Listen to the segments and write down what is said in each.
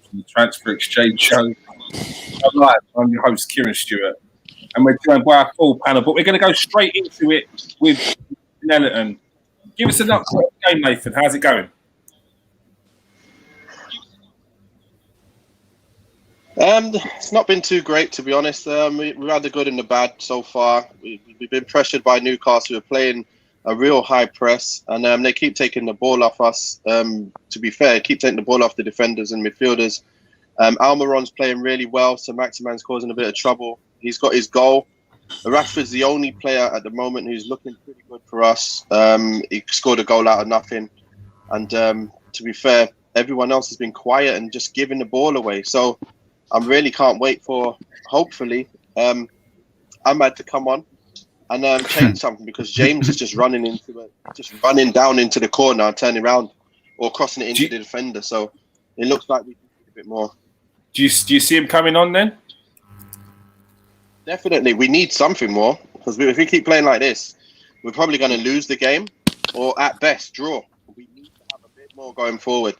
from the Transfer Exchange Show. I'm your host, Kieran Stewart, and we're joined by our full panel, but we're going to go straight into it with Ellington. Give us an update on the game, Nathan. How's it going? It's not been too great, to be honest. We've had the good and the bad so far. We've been pressured by Newcastle. We're playing a real high press, and they keep taking the ball off us. To be fair, keep taking the ball off the defenders and midfielders. Almiron's playing really well, so Maximan's causing a bit of trouble. He's got his goal. Rashford's the only player at the moment who's looking pretty good for us. He scored a goal out of nothing. And to be fair, everyone else has been quiet and just giving the ball away. So I really can't wait for, hopefully, Ahmad to come on and change something, because James is just running down into the corner and turning around or crossing it into the defender. So it looks like we can do a bit more. Do you see him coming on then? Definitely. We need something more, because if we keep playing like this, we're probably going to lose the game or at best draw. We need to have a bit more going forward.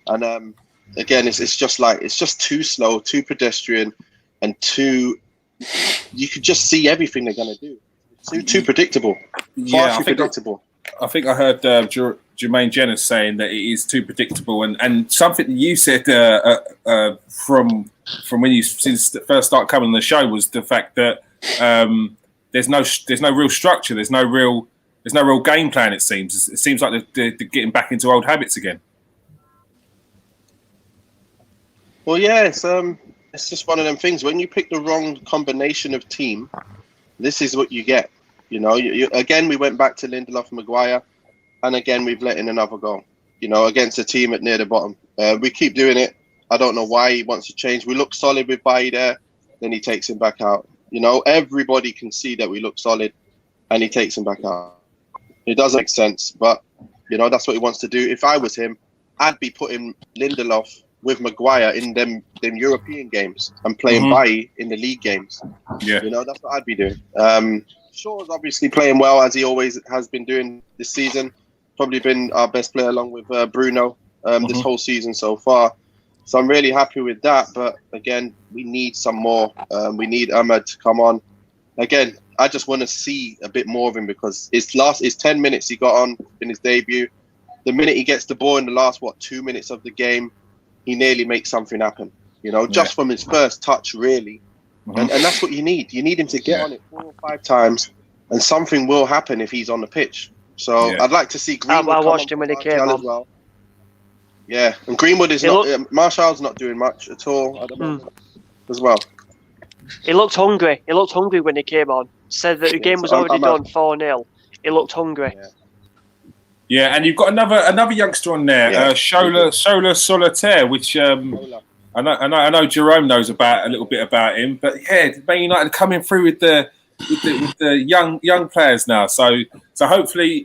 And again, it's just too slow, too pedestrian, and you could just see everything they're going to do. It's too predictable. Far too predictable. I think I heard Jermaine Jenner saying that it is too predictable, and something that you said from when you since first started coming on the show was the fact that there's no real structure, there's no real game plan. It seems like they're getting back into old habits again. Well, yeah, it's just one of them things. When you pick the wrong combination of team, this is what you get. You know, again, we went back to Lindelof and Maguire, and again, we've let in another goal, against a team at near the bottom. We keep doing it. I don't know why he wants to change. We look solid with Bailly there, then he takes him back out. Everybody can see that we look solid, and he takes him back out. It doesn't make sense, but, that's what he wants to do. If I was him, I'd be putting Lindelof with Maguire in them European games and playing Bailly in the league games. Yeah. That's what I'd be doing. Shaw's obviously playing well, as he always has been doing this season. Probably been our best player along with Bruno this whole season so far. So I'm really happy with that. But again, we need some more. We need Ahmad to come on. Again, I just want to see a bit more of him, because his 10 minutes he got on in his debut. The minute he gets the ball in the last, 2 minutes of the game, he nearly makes something happen, just from his first touch, really. And that's what you need. You need him to get on it 4 or 5 times, and something will happen if he's on the pitch. So I'd like to see Greenwood. I watched him when he came on. As well. Yeah, and Greenwood is Martial's not doing much at all at the moment as well. He looked hungry. He looked hungry when he came on. Said that the game was already done 4-0. He looked hungry. Yeah, and you've got another youngster on there, Shola Solitaire, which I know Jerome knows a little bit about him. But yeah, Man United coming through with the young players now. So hopefully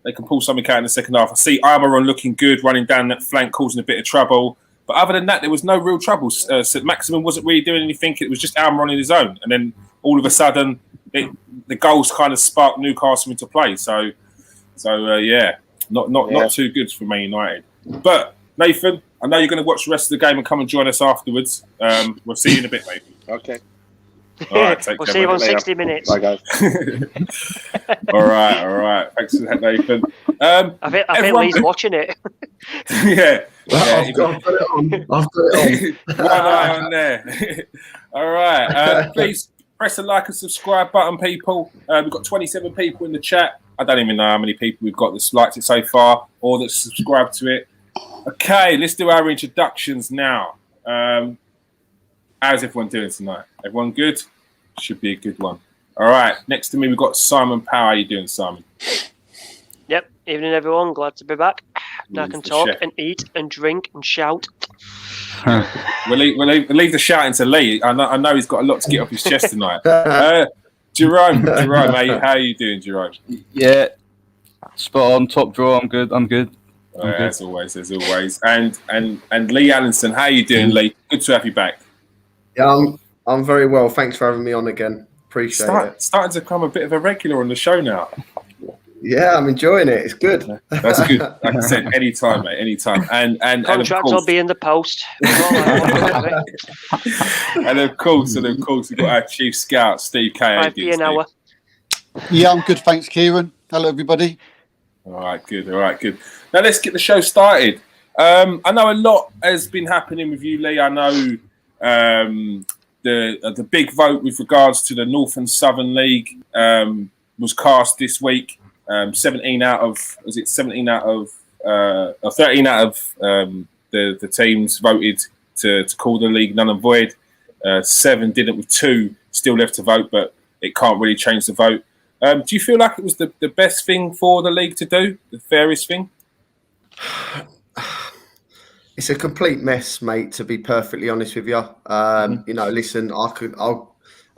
they can pull something out in the second half. I see Almiron looking good, running down that flank, causing a bit of trouble. But other than that, there was no real trouble. So Maximin wasn't really doing anything. It was just Almiron in his own, and then all of a sudden, the goals kind of sparked Newcastle into play. So not too good for Man United. But Nathan, I know you're going to watch the rest of the game and come and join us afterwards. We'll see you in a bit, Nathan. Okay. All right, take we'll care. See you on 60 minutes. Bye, guys. All right. Thanks for that, Nathan. I think Lee's watching it. Yeah. I've got it on. One eye on there. All right. Please press the like and subscribe button, people. We've got 27 people in the chat. I don't even know how many people we've got that's liked it so far or that's subscribed to it. Okay, let's do our introductions now. How's everyone doing tonight? Everyone good? Should be a good one. All right, next to me we've got Simon Power. How are you doing, Simon? Yep, evening everyone. Glad to be back. Now I can talk chef. and eat and drink and shout. We'll leave the shouting to Lee. I know he's got a lot to get off his chest tonight. Jerome, how are you doing, Jerome? Yeah, spot on, top draw. I'm good. As always. And Lee Allinson, how are you doing, Lee? Good to have you back. Yeah, I'm very well. Thanks for having me on again. Appreciate it. Starting to become a bit of a regular on the show now. Yeah, I'm enjoying it. It's good. That's good. Like I said, anytime, mate, anytime. And of Contracts course, will be in the post. and of course, we've got our chief scout, Steve K. 5p an hour. Yeah, I'm good. Thanks, Kieran. Hello, everybody. All right, good. Now let's get the show started. I know a lot has been happening with you, Lee. I know the big vote with regards to the North and Southern League was cast this week. 13 out of the teams voted to call the league null and void. 7 didn't, with 2 still left to vote, but it can't really change the vote. Do you feel like it was the best thing for the league to do, the fairest thing? It's a complete mess, mate, to be perfectly honest with you. Listen,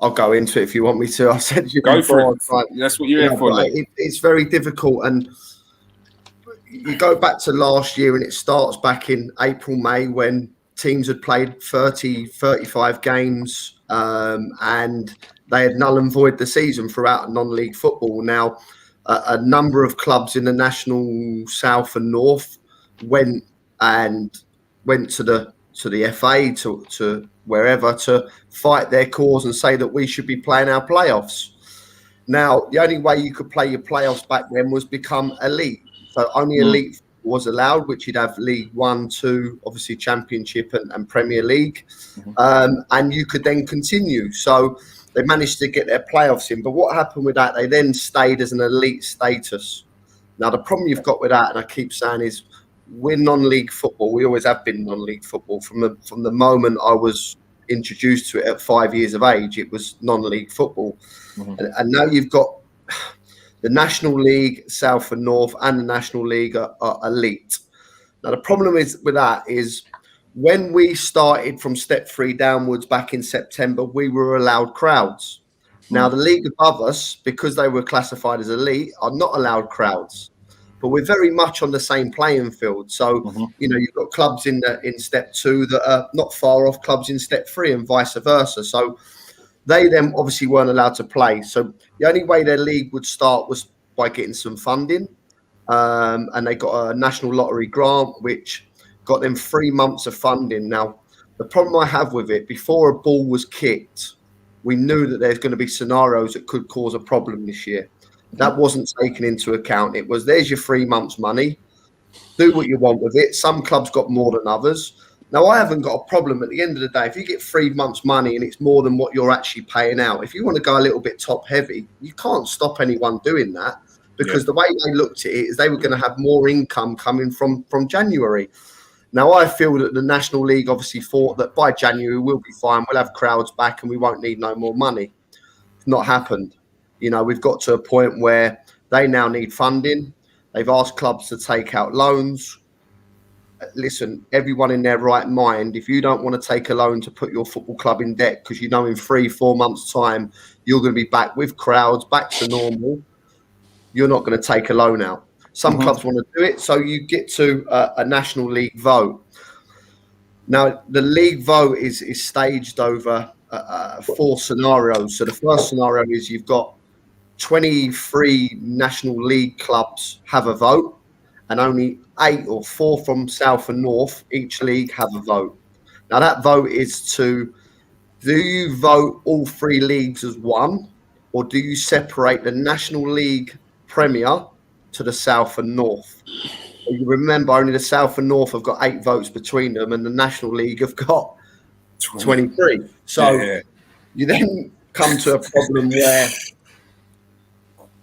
I'll go into it if you want me to. I said you go for it. Right? That's what you're here for. It's very difficult, and you go back to last year, and it starts back in April, May, when teams had played 30, 35 games, and they had null and void the season throughout non-league football. Now, a number of clubs in the National South and North went to the FA, to wherever, to fight their cause and say that we should be playing our playoffs. Now, the only way you could play your playoffs back then was become elite. So only elite was allowed, which you'd have League 1, 2, obviously Championship and Premier League. And you could then continue. So they managed to get their playoffs in. But what happened with that? They then stayed as an elite status. Now, the problem you've got with that, and I keep saying, is we're non-league football. We always have been non-league football. From the moment I was introduced to it at 5 years of age, it was non-league football. And now you've got the National League, South and North, and the National League are elite. Now, the problem with that is when we started from step 3 downwards back in September, we were allowed crowds. Now, the league above us, because they were classified as elite, are not allowed crowds. But we're very much on the same playing field. So, you've got clubs in step 2 that are not far off clubs in step 3 and vice versa. So they then obviously weren't allowed to play. So the only way their league would start was by getting some funding. And they got a national lottery grant, which got them 3 months of funding. Now, the problem I have with it, before a ball was kicked, we knew that there's going to be scenarios that could cause a problem this year. That wasn't taken into account. It was, there's your 3 months money. Do what you want with it. Some clubs got more than others. Now, I haven't got a problem at the end of the day. If you get 3 months money and it's more than what you're actually paying out, if you want to go a little bit top heavy, you can't stop anyone doing that, because the way they looked at it is they were going to have more income coming from January. Now, I feel that the National League obviously thought that by January we'll be fine. We'll have crowds back and we won't need no more money. It's not happened. We've got to a point where they now need funding. They've asked clubs to take out loans. Listen, everyone in their right mind, if you don't want to take a loan to put your football club in debt because in 3-4 months' time you're going to be back with crowds, back to normal, you're not going to take a loan out. Some clubs want to do it, so you get to a National League vote. Now, the league vote is staged over 4 scenarios. So the first scenario is you've got 23 National League clubs have a vote, and only 8 or 4 from South and North, each league, have a vote. Now, that vote is do you vote all 3 leagues as one, or do you separate the National League Premier to the South and North? You remember, only the South and North have got 8 votes between them, and the National League have got 23. So you then come to a problem where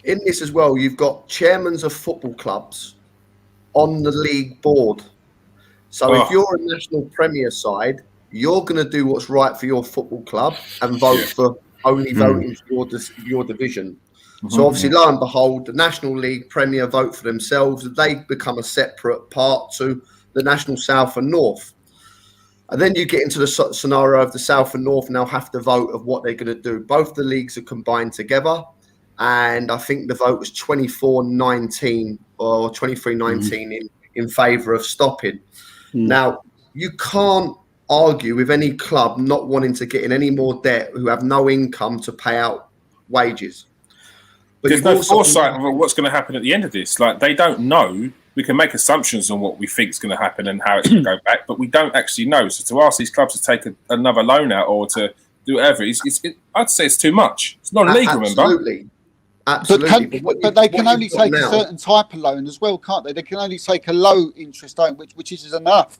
in this as well, you've got chairmen of football clubs on the league board. So if you're a National Premier side, you're going to do what's right for your football club and vote for only voting for your division. So obviously, lo and behold, the National League Premier vote for themselves. They become a separate part to the National South and North. And then you get into the scenario of the South and North now have to vote of what they're going to do. Both the leagues are combined together. And I think the vote was 24-19 or 23-19 in favour of stopping. Now, you can't argue with any club not wanting to get in any more debt who have no income to pay out wages. But there's you've no also foresight of what's going to happen at the end of this. Like, they don't know. We can make assumptions on what we think is going to happen and how it's going to go back, but we don't actually know. So to ask these clubs to take another loan out or to do whatever, I'd say it's too much. It's not legal, remember? Absolutely. But they can only take a certain type of loan as well, can't they? They can only take a low interest loan, which is enough.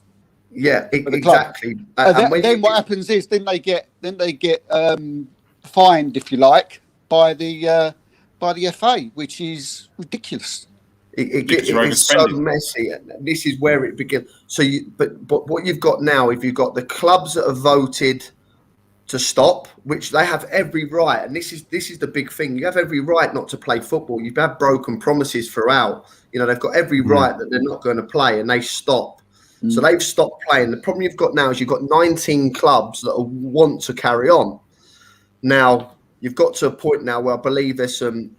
Yeah, exactly. Then what happens is then they get fined, if you like, by the FA, which is ridiculous. It's so messy. This is where it begins. So, but what you've got now, if you've got the clubs that have voted to stop, which they have every right, and this is the big thing. You have every right not to play football. You've had broken promises throughout. You know, they've got every right that they're not going to play, and they stop. So they've stopped playing. The problem you've got now is you've got 19 clubs that want to carry on. Now, you've got to a point now where I believe there's some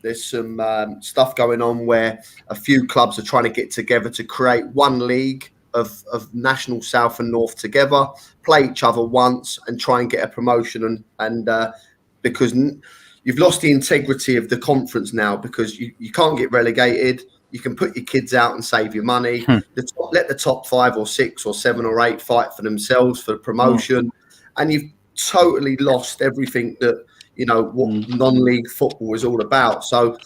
stuff going on where a few clubs are trying to get together to create one league of National South and North together, play each other once and try and get a promotion. And because you've lost the integrity of the conference now, because you can't get relegated. You can put your kids out and save your money. Let the top 5 or 6 or 7 or 8 fight for themselves for the promotion. And you've totally lost everything that, you know, what non-league football is all about. So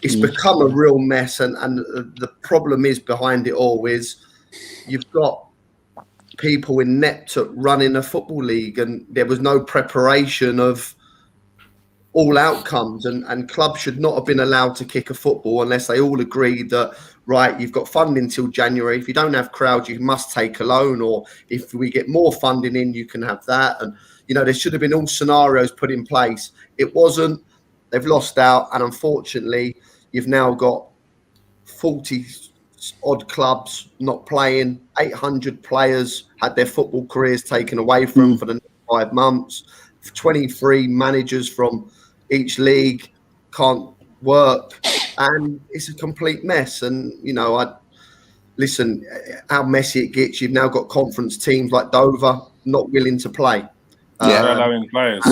it's become a real mess. And the problem is behind it all is you've got people inept at running a football league, and there was no preparation of all outcomes, and clubs should not have been allowed to kick a football unless they all agreed that, right, you've got funding till January. If you don't have crowds, you must take a loan, or if we get more funding in, you can have that. And, you know, there should have been all scenarios put in place. It wasn't. They've lost out, and unfortunately, you've now got 40 odd clubs not playing. 800 players had their football careers taken away from them for the next 5 months. 23 managers from each league can't work, and it's a complete mess. And, you know, listen, how messy it gets. You've now got conference teams like Dover not willing to play. Allowing players.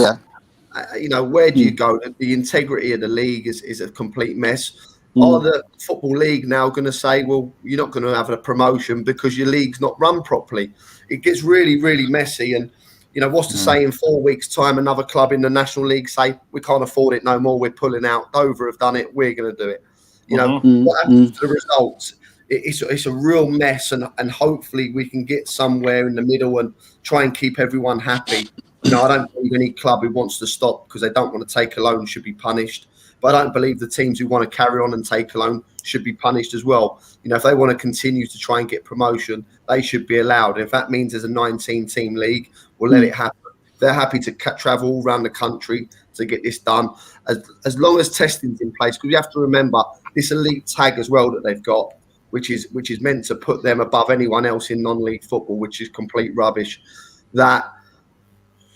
You know, where do you go? The integrity of the league is a complete mess. Are the Football League now going to say, well, you're not going to have a promotion because your league's not run properly? It gets really, really messy. And, you know, what's to say in 4 weeks' time another club in the National League say, we can't afford it no more, we're pulling out. Dover have done it, we're going to do it. You know, what happens to the results? It's a real mess, and hopefully we can get somewhere in the middle and try and keep everyone happy. You know, I don't believe any club who wants to stop because they don't want to take a loan should be punished. But I don't believe the teams who want to carry on and take a loan should be punished as well. You know, if they want to continue to try and get promotion, they should be allowed. If that means there's a 19-team league, we'll let it happen. They're happy to travel all around the country to get this done, as long as testing's in place. Because you have to remember this elite tag as well that they've got, which is meant to put them above anyone else in non-league football, which is complete rubbish. That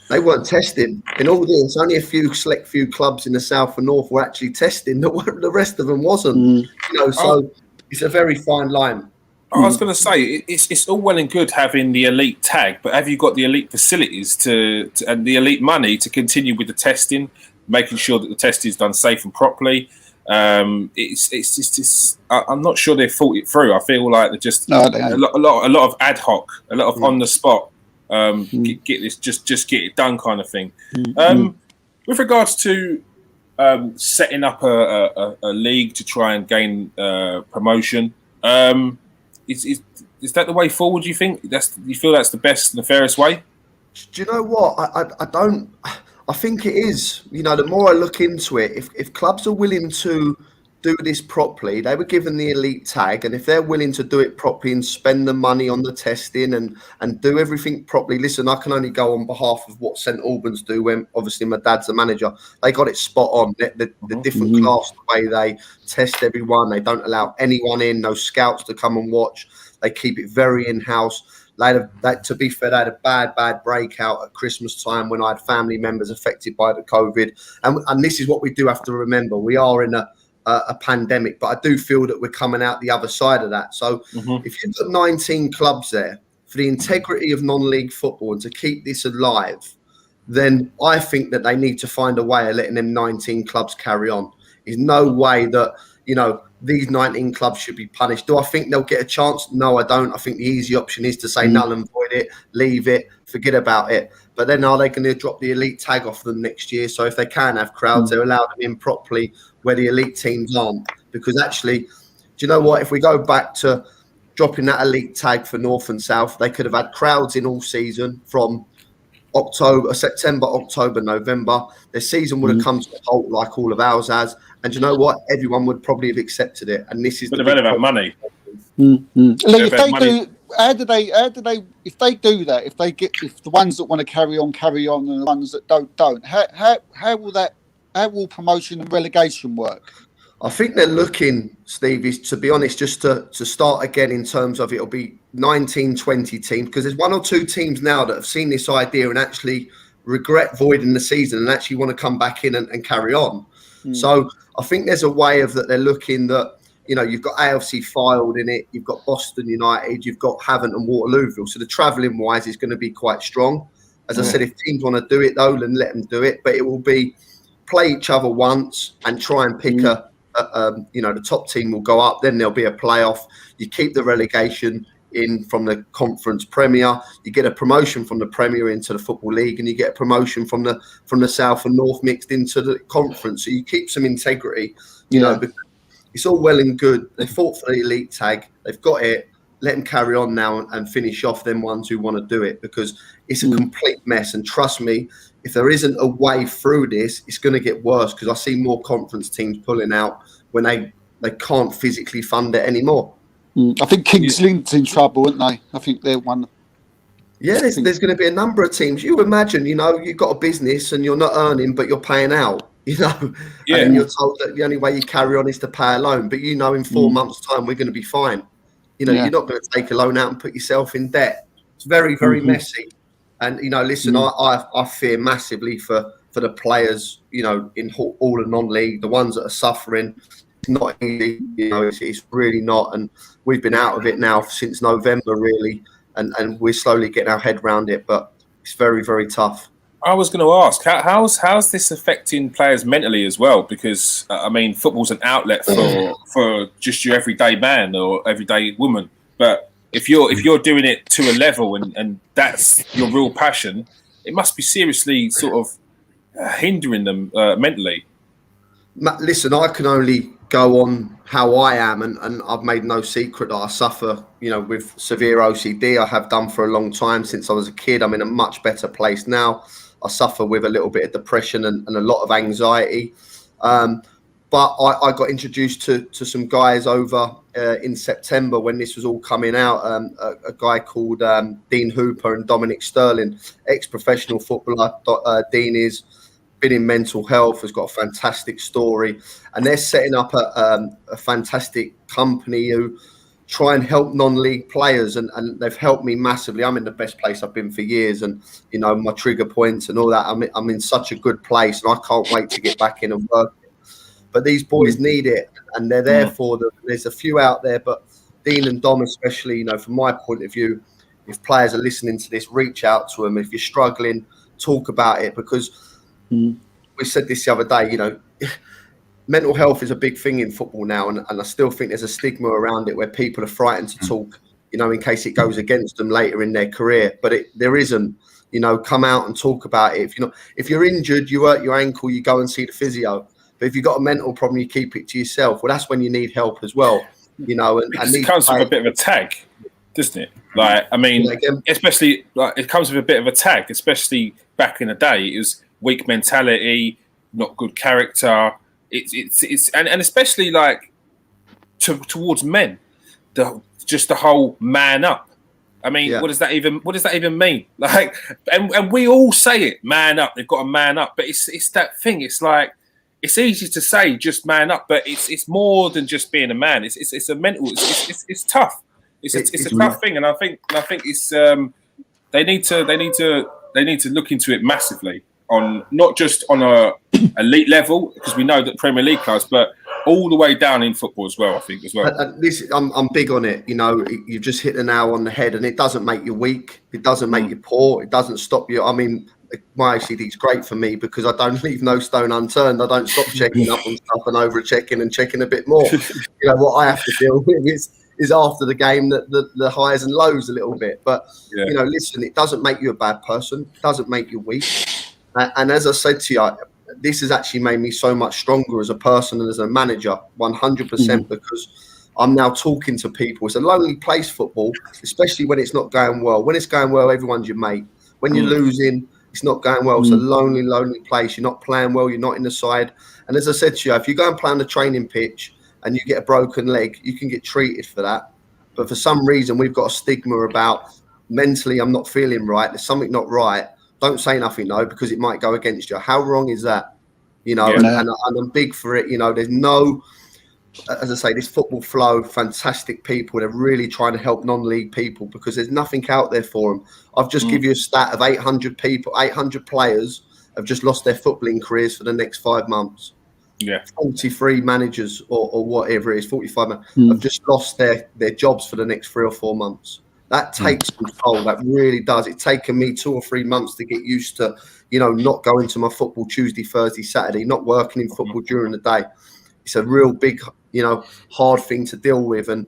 they weren't testing in all this. Only a select few clubs in the South and North were actually testing. The rest of them wasn't. You know, so it's a very fine line. I was going to say it's all well and good having the elite tag, but have you got the elite facilities to and the elite money to continue with the testing, making sure that the testing is done safe and properly? It's just I'm not sure they've thought it through. I feel like they're just a lot of ad hoc, a lot of on the spot. Get this, just get it done, kind of thing. With regards to setting up a league to try and gain promotion, is that the way forward? Do you think you feel that's the best and the fairest way? Do you know what? I don't. I think it is. You know, the more I look into it, if clubs are willing to do this properly, they were given the elite tag, and if they're willing to do it properly and spend the money on the testing and do everything properly. Listen, I can only go on behalf of what St Albans do, when obviously my dad's the manager. They got it spot on. The different class, the way they test everyone, they don't allow anyone in, no scouts to come and watch. They keep it very in-house. To be fair, they had a bad breakout at Christmas time when I had family members affected by the COVID. And this is what we do have to remember. We are in a pandemic, but I do feel that we're coming out the other side of that. So if you've got 19 clubs there, for the integrity of non-league football and to keep this alive, then I think that they need to find a way of letting them 19 clubs carry on. There's no way that, these 19 clubs should be punished. Do I think they'll get a chance? No, I don't. I think the easy option is to say null and void it, leave it, forget about it. But then are they going to drop the elite tag off them next year? So if they can have crowds, they'll allow them in properly where the elite teams aren't. Because actually, do you know what? If we go back to dropping that elite tag for North and South, they could have had crowds in all season from September, October, November. Their season would have come to a halt like all of ours has. And you know what? Everyone would probably have accepted it. And this is the bit about money. Lee, if they do, how do they? If they do that, if the ones that want to carry on, and the ones that don't, how will promotion and relegation work? I think they're looking, Steve, is to be honest, just to start again in terms of it'll be 19, 20 teams, because there's one or two teams now that have seen this idea and actually regret voiding the season and actually want to come back in and carry on. So I think there's a way of that they're looking that, you've got AFC filed in it, you've got Boston United, you've got Havant and Waterlooville. So the travelling wise is going to be quite strong. As I said, if teams want to do it though, then let them do it. But it will be play each other once and try and pick the top team will go up. Then there'll be a playoff. You keep the relegation in from the Conference Premier. You get a promotion from the Premier into the Football League, and you get a promotion from the South and North mixed into the Conference. So you keep some integrity. Because it's all well and good. They fought for the elite tag. They've got it. Let them carry on now and finish off them ones who want to do it, because it's a complete mess. And trust me, if there isn't a way through this, it's going to get worse, because I see more conference teams pulling out when they can't physically fund it anymore. I think Kings Lynn's in trouble, aren't they? I think they're one. Yeah, there's going to be a number of teams. You imagine, you've got a business and you're not earning, but you're paying out. And you're told that the only way you carry on is to pay a loan. But in 4 months' time, we're going to be fine. You're not going to take a loan out and put yourself in debt. It's very, very messy. And, listen, I fear massively for the players, in all the non-league, the ones that are suffering. It's not easy, it's really not. And we've been out of it now since November, really. And we're slowly getting our head around it. But it's very, very tough. I was going to ask, how's this affecting players mentally as well? Because, football's an outlet for just your everyday man or everyday woman. But if you're doing it to a level and that's your real passion, it must be seriously sort of hindering them mentally. Listen, I can only go on how I am, and I've made no secret that I suffer, with severe OCD. I have done for a long time since I was a kid. I'm in a much better place now. I suffer with a little bit of depression and a lot of anxiety. But I got introduced to some guys over in September when this was all coming out. A guy called Dean Hooper and Dominic Sterling, ex-professional footballer. Dean is been in mental health, has got a fantastic story, and they're setting up a fantastic company who try and help non-league players, and they've helped me massively. I'm in the best place I've been for years, and my trigger points and all that. I'm in such a good place, and I can't wait to get back in and work. But these boys need it, and they're there for them. There's a few out there, but Dean and Dom especially, from my point of view, if players are listening to this, reach out to them. If you're struggling, talk about it, because we said this the other day, mental health is a big thing in football now, and I still think there's a stigma around it where people are frightened to talk, in case it goes against them later in their career. But there isn't. Come out and talk about it. If you're injured, you hurt your ankle, you go and see the physio. But if you've got a mental problem, you keep it to yourself. Well, that's when you need help as well. And it comes with a bit of a tag, doesn't it? Especially it comes with a bit of a tag, especially back in the day. It was weak mentality, not good character. It's and especially towards men, just the whole man up. What does that even mean? And we all say it, man up. They've got to man up, but it's that thing. It's it's easy to say just man up, but it's more than just being a man. It's a mental. It's tough. It's a tough thing, and I think it's they need to look into it massively, on not just on a elite level, because we know that Premier League clubs, but all the way down in football as well. I think as well. I'm big on it. You've just hit the nail on the head, and it doesn't make you weak. It doesn't make you poor. It doesn't stop you. my ACD is great for me because I don't leave no stone unturned. I don't stop checking up on stuff and over checking and checking a bit more. What I have to deal with is after the game the highs and lows a little bit. But listen, it doesn't make you a bad person. It doesn't make you weak. And as I said to you, this has actually made me so much stronger as a person and as a manager, 100%, because I'm now talking to people. It's a lonely place, football, especially when it's not going well. When it's going well, everyone's your mate. When you're losing, it's not going well. It's a lonely, lonely place. You're not playing well. You're not in the side. And as I said to you, if you go and play on the training pitch and you get a broken leg, you can get treated for that. But for some reason, we've got a stigma about mentally, I'm not feeling right. There's something not right. Don't say nothing, though, because it might go against you. How wrong is that? And I'm big for it. There's no, as I say, this football flow, fantastic people. They're really trying to help non-league people because there's nothing out there for them. I've just give you a stat of 800 people, 800 players have just lost their footballing careers for the next 5 months. 43 managers or whatever it is, 45 have just lost their jobs for the next 3 or 4 months. That takes control. That really does. It's taken me 2 or 3 months to get used to, not going to my football Tuesday, Thursday, Saturday, not working in football during the day. It's a real big, hard thing to deal with. And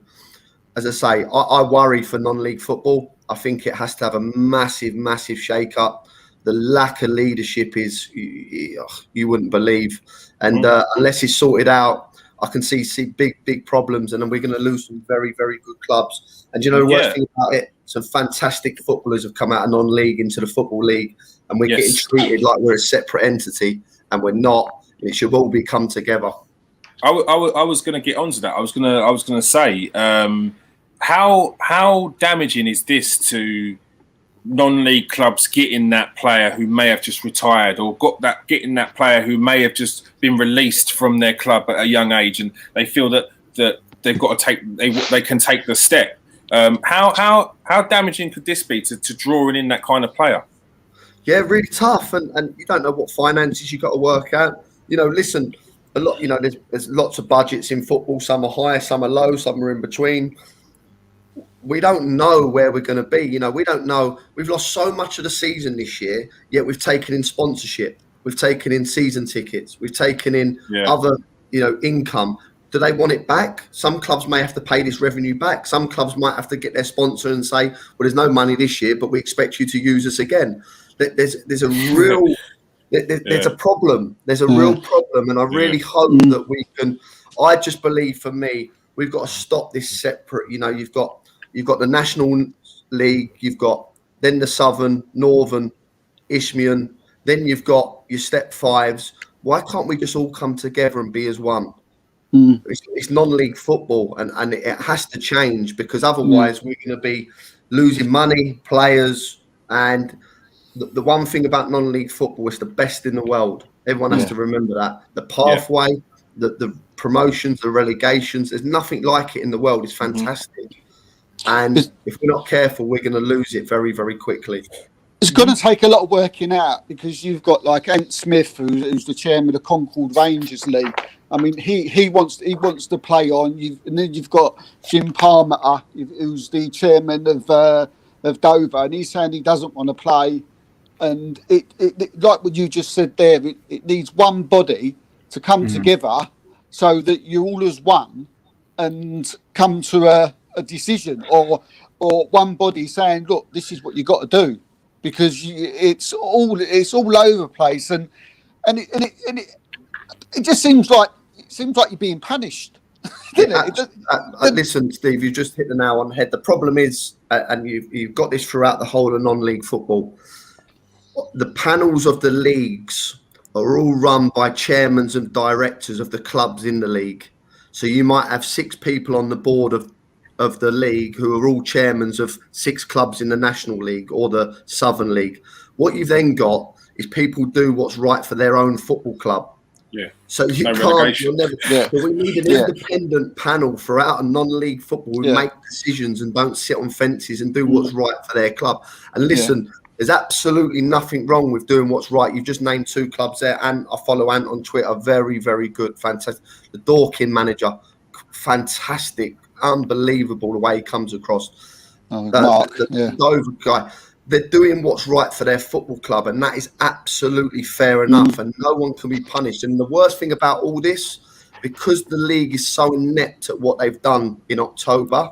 as I say, I worry for non-league football. I think it has to have a massive, massive shake-up. The lack of leadership is, you wouldn't believe. And unless it's sorted out, I can see big problems, and then we're going to lose some very, very good clubs. And the worst thing about it, some fantastic footballers have come out of non-league into the football league, and we're getting treated like we're a separate entity, and we're not. It should all be come together. I was going to get onto that. I was going to say, how damaging is this to non-league clubs getting that player who may have just retired, or getting that player who may have just been released from their club at a young age, and they feel that they've got to they can take the step. How damaging could this be to drawing in that kind of player? Yeah, really tough, and you don't know what finances you got to work out. Listen, a lot. There's lots of budgets in football. Some are high, some are low, some are in between. We don't know where we're going to be. We don't know. We've lost so much of the season this year, yet we've taken in sponsorship. We've taken in season tickets. We've taken in other, income. Do they want it back? Some clubs may have to pay this revenue back. Some clubs might have to get their sponsor and say, well, there's no money this year, but we expect you to use us again. There's a real, there's a problem. There's a real problem. And I really hope that we can, I just believe for me, we've got to stop this separate, You've got the National League, you've got then the Southern, Northern, Isthmian, then you've got your Step 5s. Why can't we just all come together and be as one? It's non-league football, and it has to change, because otherwise we're going to be losing money, players, and the one thing about non-league football is the best in the world. Everyone has to remember that. The pathway, the promotions, the relegations, there's nothing like it in the world. It's fantastic. And if we're not careful, we're going to lose it very, very quickly. It's going to take a lot of working out, because you've got like Ant Smith, who's the chairman of the Concord Rangers League. I mean, he wants to play on. And then you've got Jim Palmer, who's the chairman of Dover, and he's saying he doesn't want to play. And it like what you just said there, it needs one body to come together so that you all as one and come to a decision, or one body saying, look, this is what you got to do, because it's all over the place, and it just seems like you're being punished. Listen, Steve, you just hit the nail on the head. The problem is, and you've got this throughout the whole of non-league football, the panels of the leagues are all run by chairmen and directors of the clubs in the league. So you might have 6 people on the board of the league who are all chairmen of 6 clubs in the National League or the Southern League. What you've then got is people do what's right for their own football club. Yeah. So you can't. But we need an independent panel throughout a non-league football who make decisions and don't sit on fences and do what's right for their club. And listen, there's absolutely nothing wrong with doing what's right. You've just named 2 clubs there, and I follow Ant on Twitter. Very, very good, fantastic. The Dorking manager, fantastic. Unbelievable the way he comes across. Mark, the Dover guy, they're doing what's right for their football club, and that is absolutely fair enough, and no one can be punished. And the worst thing about all this, because the league is so inept at what they've done in October,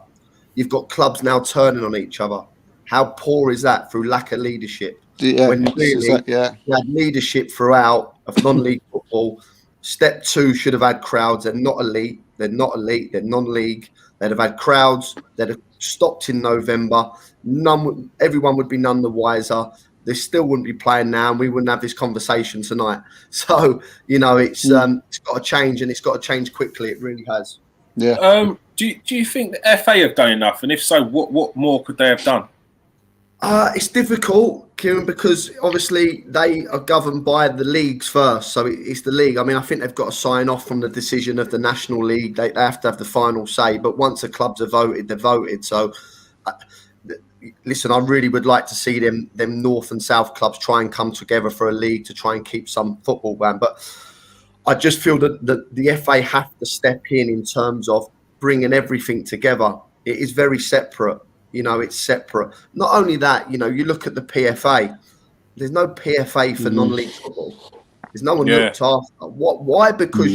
you've got clubs now turning on each other. How poor is that through lack of leadership? Yeah, when really you had leadership throughout of non-league football. Step 2 should have had crowds. They're not elite. They're non-league. They'd have had crowds. They'd have stopped in November. Everyone would be none the wiser. They still wouldn't be playing now, and we wouldn't have this conversation tonight. So, it's got to change, and it's got to change quickly. It really has. Yeah. Do you think the FA have done enough? And if so, what more could they have done? It's difficult, Kieran, because obviously they are governed by the leagues first. So it's the league. I mean, I think they've got to sign off from the decision of the National League. They have to have the final say. But once the clubs are voted, they're voted. So, listen, I really would like to see them North and South clubs try and come together for a league to try and keep some football ban. But I just feel that the FA have to step in terms of bringing everything together. It is very separate. It's separate. Not only that, you look at the PFA. There's no PFA for non-league football. There's no one looked after. Why? Because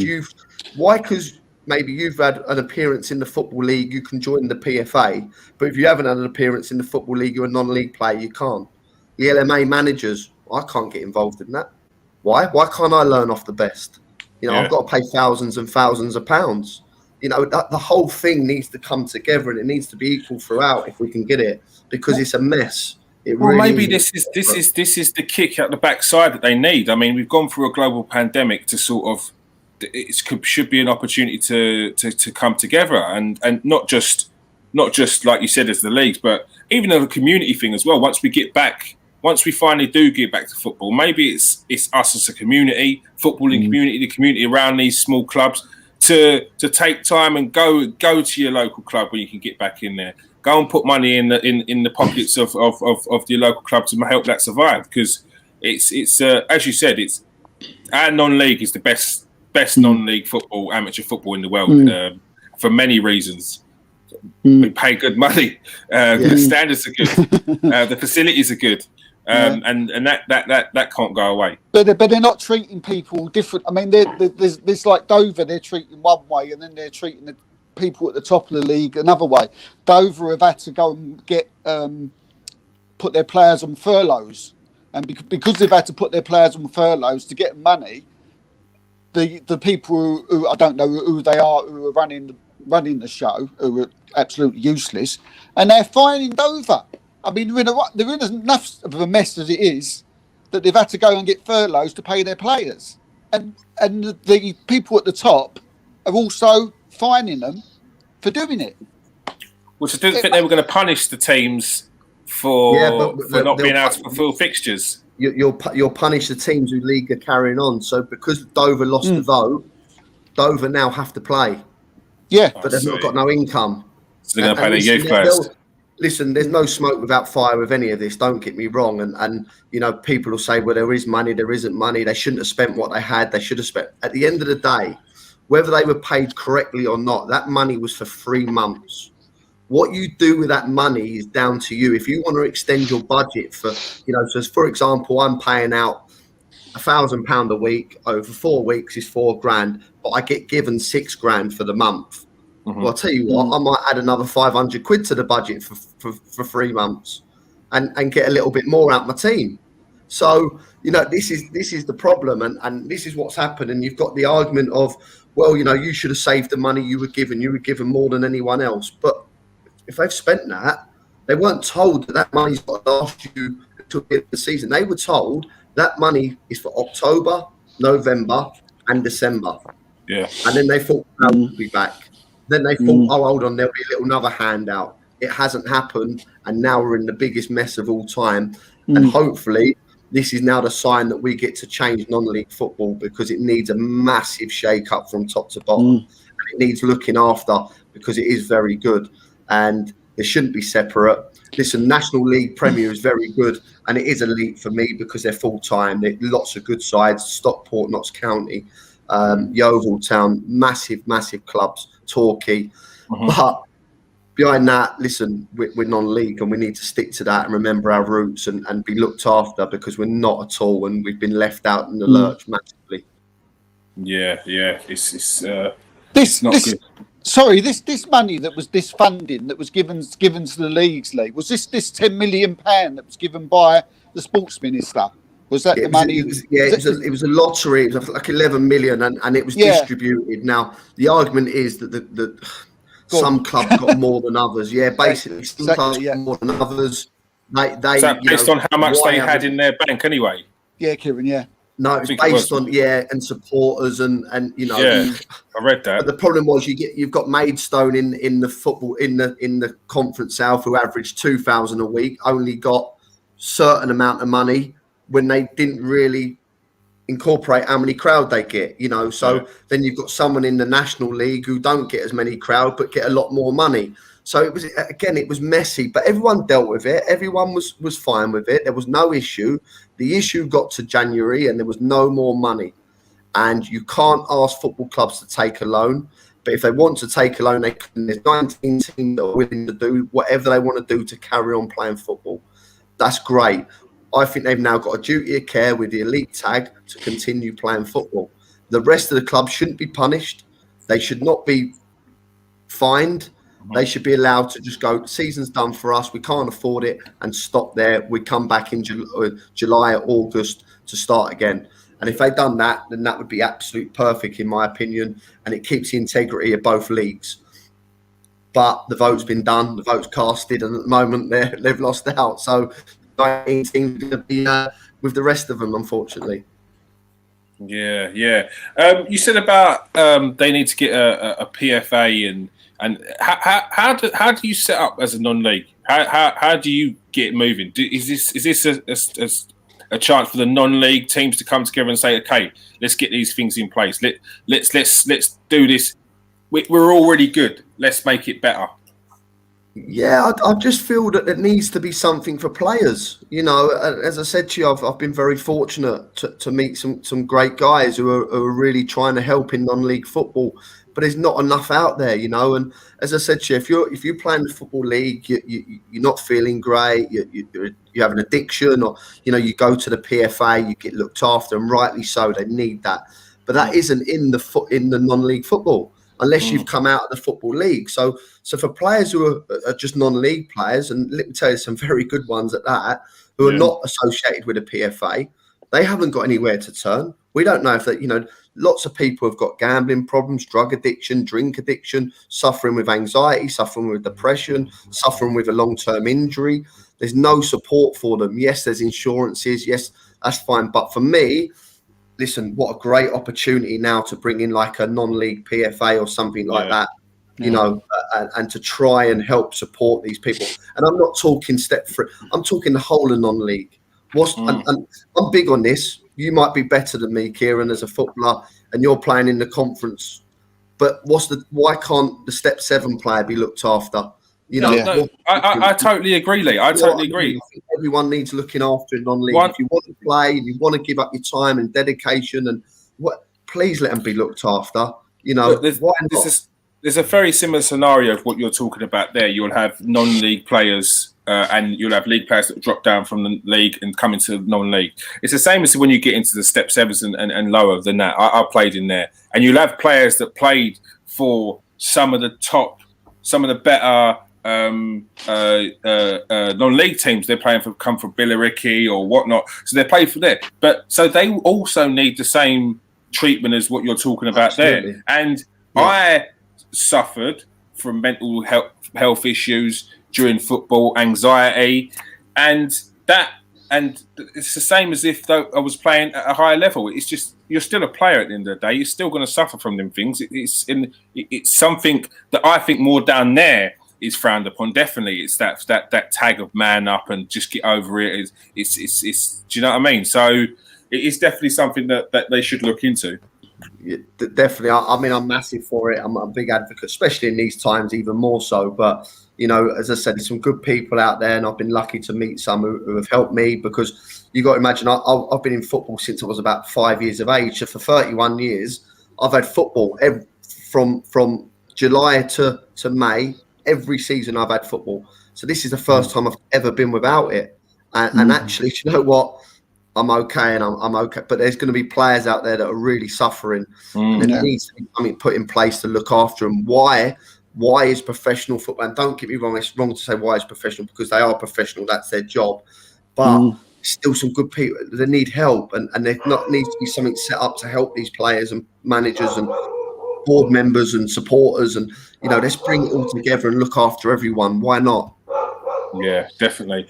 because maybe you've had an appearance in the Football League, you can join the PFA. But if you haven't had an appearance in the Football League, you're a non-league player, you can't. The LMA managers, I can't get involved in that. Why? Why can't I learn off the best? I've got to pay thousands and thousands of pounds. The whole thing needs to come together, and it needs to be equal throughout if we can get it, because it's a mess. Maybe this is the kick out the backside that they need. I mean, we've gone through a global pandemic to sort of should be an opportunity to come together, and not just like you said as the leagues, but even as a community thing as well. Once we finally do get back to football, maybe it's us as a community, footballing community, the community around these small clubs. To take time and go to your local club when you can get back in there. Go and put money in the pockets of your local club to help that survive. Because it's as you said, it's our non-league is the best non-league football, amateur football in the world for many reasons. We pay good money. The standards are good. The facilities are good. And that can't go away. But they're not treating people different. I mean, there's like Dover, they're treating one way, and then they're treating the people at the top of the league another way. Dover have had to go and get put their players on furloughs, and because they've had to put their players on furloughs to get money, the people who I don't know who they are, who are running the show, who are absolutely useless, and they're fining Dover. I mean, they're in enough of a mess as it is that they've had to go and get furloughs to pay their players. And the people at the top are also fining them for doing it. Which I didn't think they were going to punish the teams for not being able to fulfil fixtures. You'll punish the teams who league are carrying on. So because Dover lost the vote, Dover now have to play. Yeah. But they've not got no income. So they're going to pay their youth players. Listen, there's no smoke without fire with any of this. Don't get me wrong. And people will say, well, there is money, there isn't money. They shouldn't have spent what they had. They should have spent. At the end of the day, whether they were paid correctly or not, that money was for 3 months. What you do with that money is down to you. If you want to extend your budget for, so for example, I'm paying out £1,000 a week over 4 weeks is £4,000, but I get given £6,000 for the month. Well, I'll tell you what, I might add another 500 quid to the budget for 3 months and get a little bit more out of my team. So, this is the problem, and this is what's happened. And you've got the argument of, well, you should have saved the money you were given more than anyone else. But if they've spent that, they weren't told that money's got to last you until the end of the season. They were told that money is for October, November, and December. Yeah. And then they thought, we'll be back. Then they thought, oh, hold on, there'll be another handout. It hasn't happened, and now we're in the biggest mess of all time. And hopefully, this is now the sign that we get to change non-league football, because it needs a massive shake-up from top to bottom. And it needs looking after, because it is very good. And they shouldn't be separate. Listen, National League Premier is very good, and it is elite for me because they're full-time. They're lots of good sides, Stockport, Notts County, Yeovil Town, massive clubs, Torquay. But behind that, listen, we're non-league and we need to stick to that and remember our roots and be looked after, because we're not at all, and we've been left out in the lurch massively. Yeah, it's not good. Sorry, this money that was this funding that was given to the leagues, Lee, was this £10 million that was given by the sports minister? Was that the money? It was a lottery. It was like 11 million, and it was distributed. Now the argument is that some clubs got more than others. Yeah, basically, some clubs got more than others. They is that based on how much they had in their bank anyway? Yeah, Kieran. Yeah. No, it's based on and supporters and Yeah, I read that. But the problem was you've got Maidstone in the football in the Conference South, who averaged 2,000 a week, only got certain amount of money when they didn't really incorporate how many crowd they get. So then you've got someone in the National League who don't get as many crowd but get a lot more money. So it was messy, but everyone dealt with it. Everyone was fine with it. There was no issue. The issue got to January and there was no more money. And you can't ask football clubs to take a loan. But if they want to take a loan, they can. There's 19 teams that are willing to do whatever they want to do to carry on playing football. That's great. I think they've now got a duty of care with the elite tag to continue playing football. The rest of the club shouldn't be punished. They should not be fined. They should be allowed to just go, season's done for us, we can't afford it, and stop there. We come back in July or August to start again. And if they'd done that, then that would be absolute perfect, in my opinion, and it keeps the integrity of both leagues. But the vote's been done, the vote's casted, and at the moment they've lost out. So 19 teams are going to be with the rest of them, unfortunately. Yeah. You said about they need to get a PFA and how do you set up as a non-league? How do you get moving? Is this a chance for the non-league teams to come together and say, okay, let's get these things in place. Let's do this. We're already good. Let's make it better. Yeah, I just feel that there needs to be something for players. As I said to you, I've been very fortunate to meet some great guys who are really trying to help in non-league football. But there's not enough out there, And as I said to you, if you're playing the football league, you're not feeling great, you have an addiction, or you go to the PFA, you get looked after, and rightly so. They need that, but that isn't in the non-league football unless you've come out of the football league. So for players who are just non-league players, and let me tell you, some very good ones at that, who are not associated with a PFA, they haven't got anywhere to turn. We don't know if that, lots of people have got gambling problems, drug addiction, drink addiction, suffering with anxiety, suffering with depression, suffering with a long-term injury. There's no support for them. Yes, there's insurances. Yes, that's fine. But for me, listen, what a great opportunity now to bring in like a non-league PFA or something like that, and to try and help support these people. And I'm not talking step three. I'm talking the whole of non-league. And I'm big on this. You might be better than me, Kieran, as a footballer, and you're playing in the conference. But why can't the Step 7 player be looked after? I totally agree, Lee. I totally agree. I think everyone needs looking after in non-league. If you want to play and you want to give up your time and dedication, and please let them be looked after. Why not? There's a very similar scenario of what you're talking about there. You'll have non-league players and you'll have league players that drop down from the league and come into non-league. It's the same as when you get into the Step 7s and lower than that. I played in there. And you'll have players that played for some of the better non-league teams. They're playing come from Billericay or whatnot. So they play for there. But so they also need the same treatment as what you're talking about there. And I suffered from mental health issues during football, anxiety, and it's the same as if I was playing at a higher level. It's just you're still a player at the end of the day. You're still going to suffer from them things. It's something that I think more down there is frowned upon. Definitely, it's that tag of man up and just get over it. It's do you know what I mean? So it is definitely something that they should look into. Yeah, definitely. I mean, I'm massive for it. I'm a big advocate, especially in these times, even more so. But as I said, there's some good people out there, and I've been lucky to meet some who have helped me, because you got to imagine I've been in football since I was about 5 years of age. So for 31 years, I've had football from July to May every season I've had football. So this is the first time I've ever been without it. And actually, you know what? I'm okay, and I'm okay. But there's going to be players out there that are really suffering, and there needs to be something put in place to look after them. Why is professional football? And don't get me wrong, it's wrong to say why is professional, because they are professional. That's their job. But still, some good people that need help, and there needs to be something set up to help these players and managers and board members and supporters, and let's bring it all together and look after everyone. Why not? Yeah, definitely.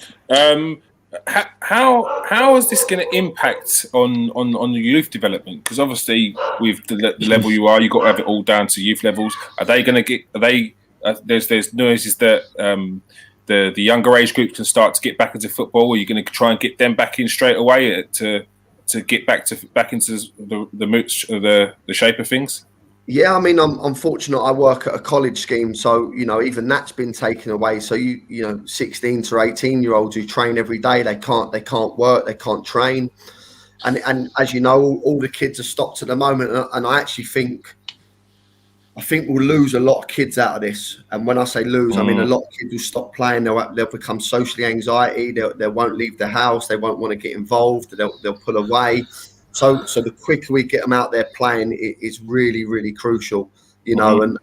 How is this going to impact on the youth development? Because obviously, with the level you are, you've got to have it all down to youth levels. Are they going to get? Are they? There's noises that the younger age groups can start to get back into football. Are you going to try and get them back in straight away to get back into the shape of things? Yeah, I mean, I'm fortunate. I work at a college scheme, so even that's been taken away. So 16 to 18-year-olds who train every day, they can't work, they can't train, and as you know, all the kids are stopped at the moment. And I actually think we'll lose a lot of kids out of this. And when I say lose, I mean a lot of kids will stop playing. They'll become socially anxiety. They won't leave the house. They won't want to get involved. They'll pull away. So the quicker we get them out there playing, it's really, really crucial, and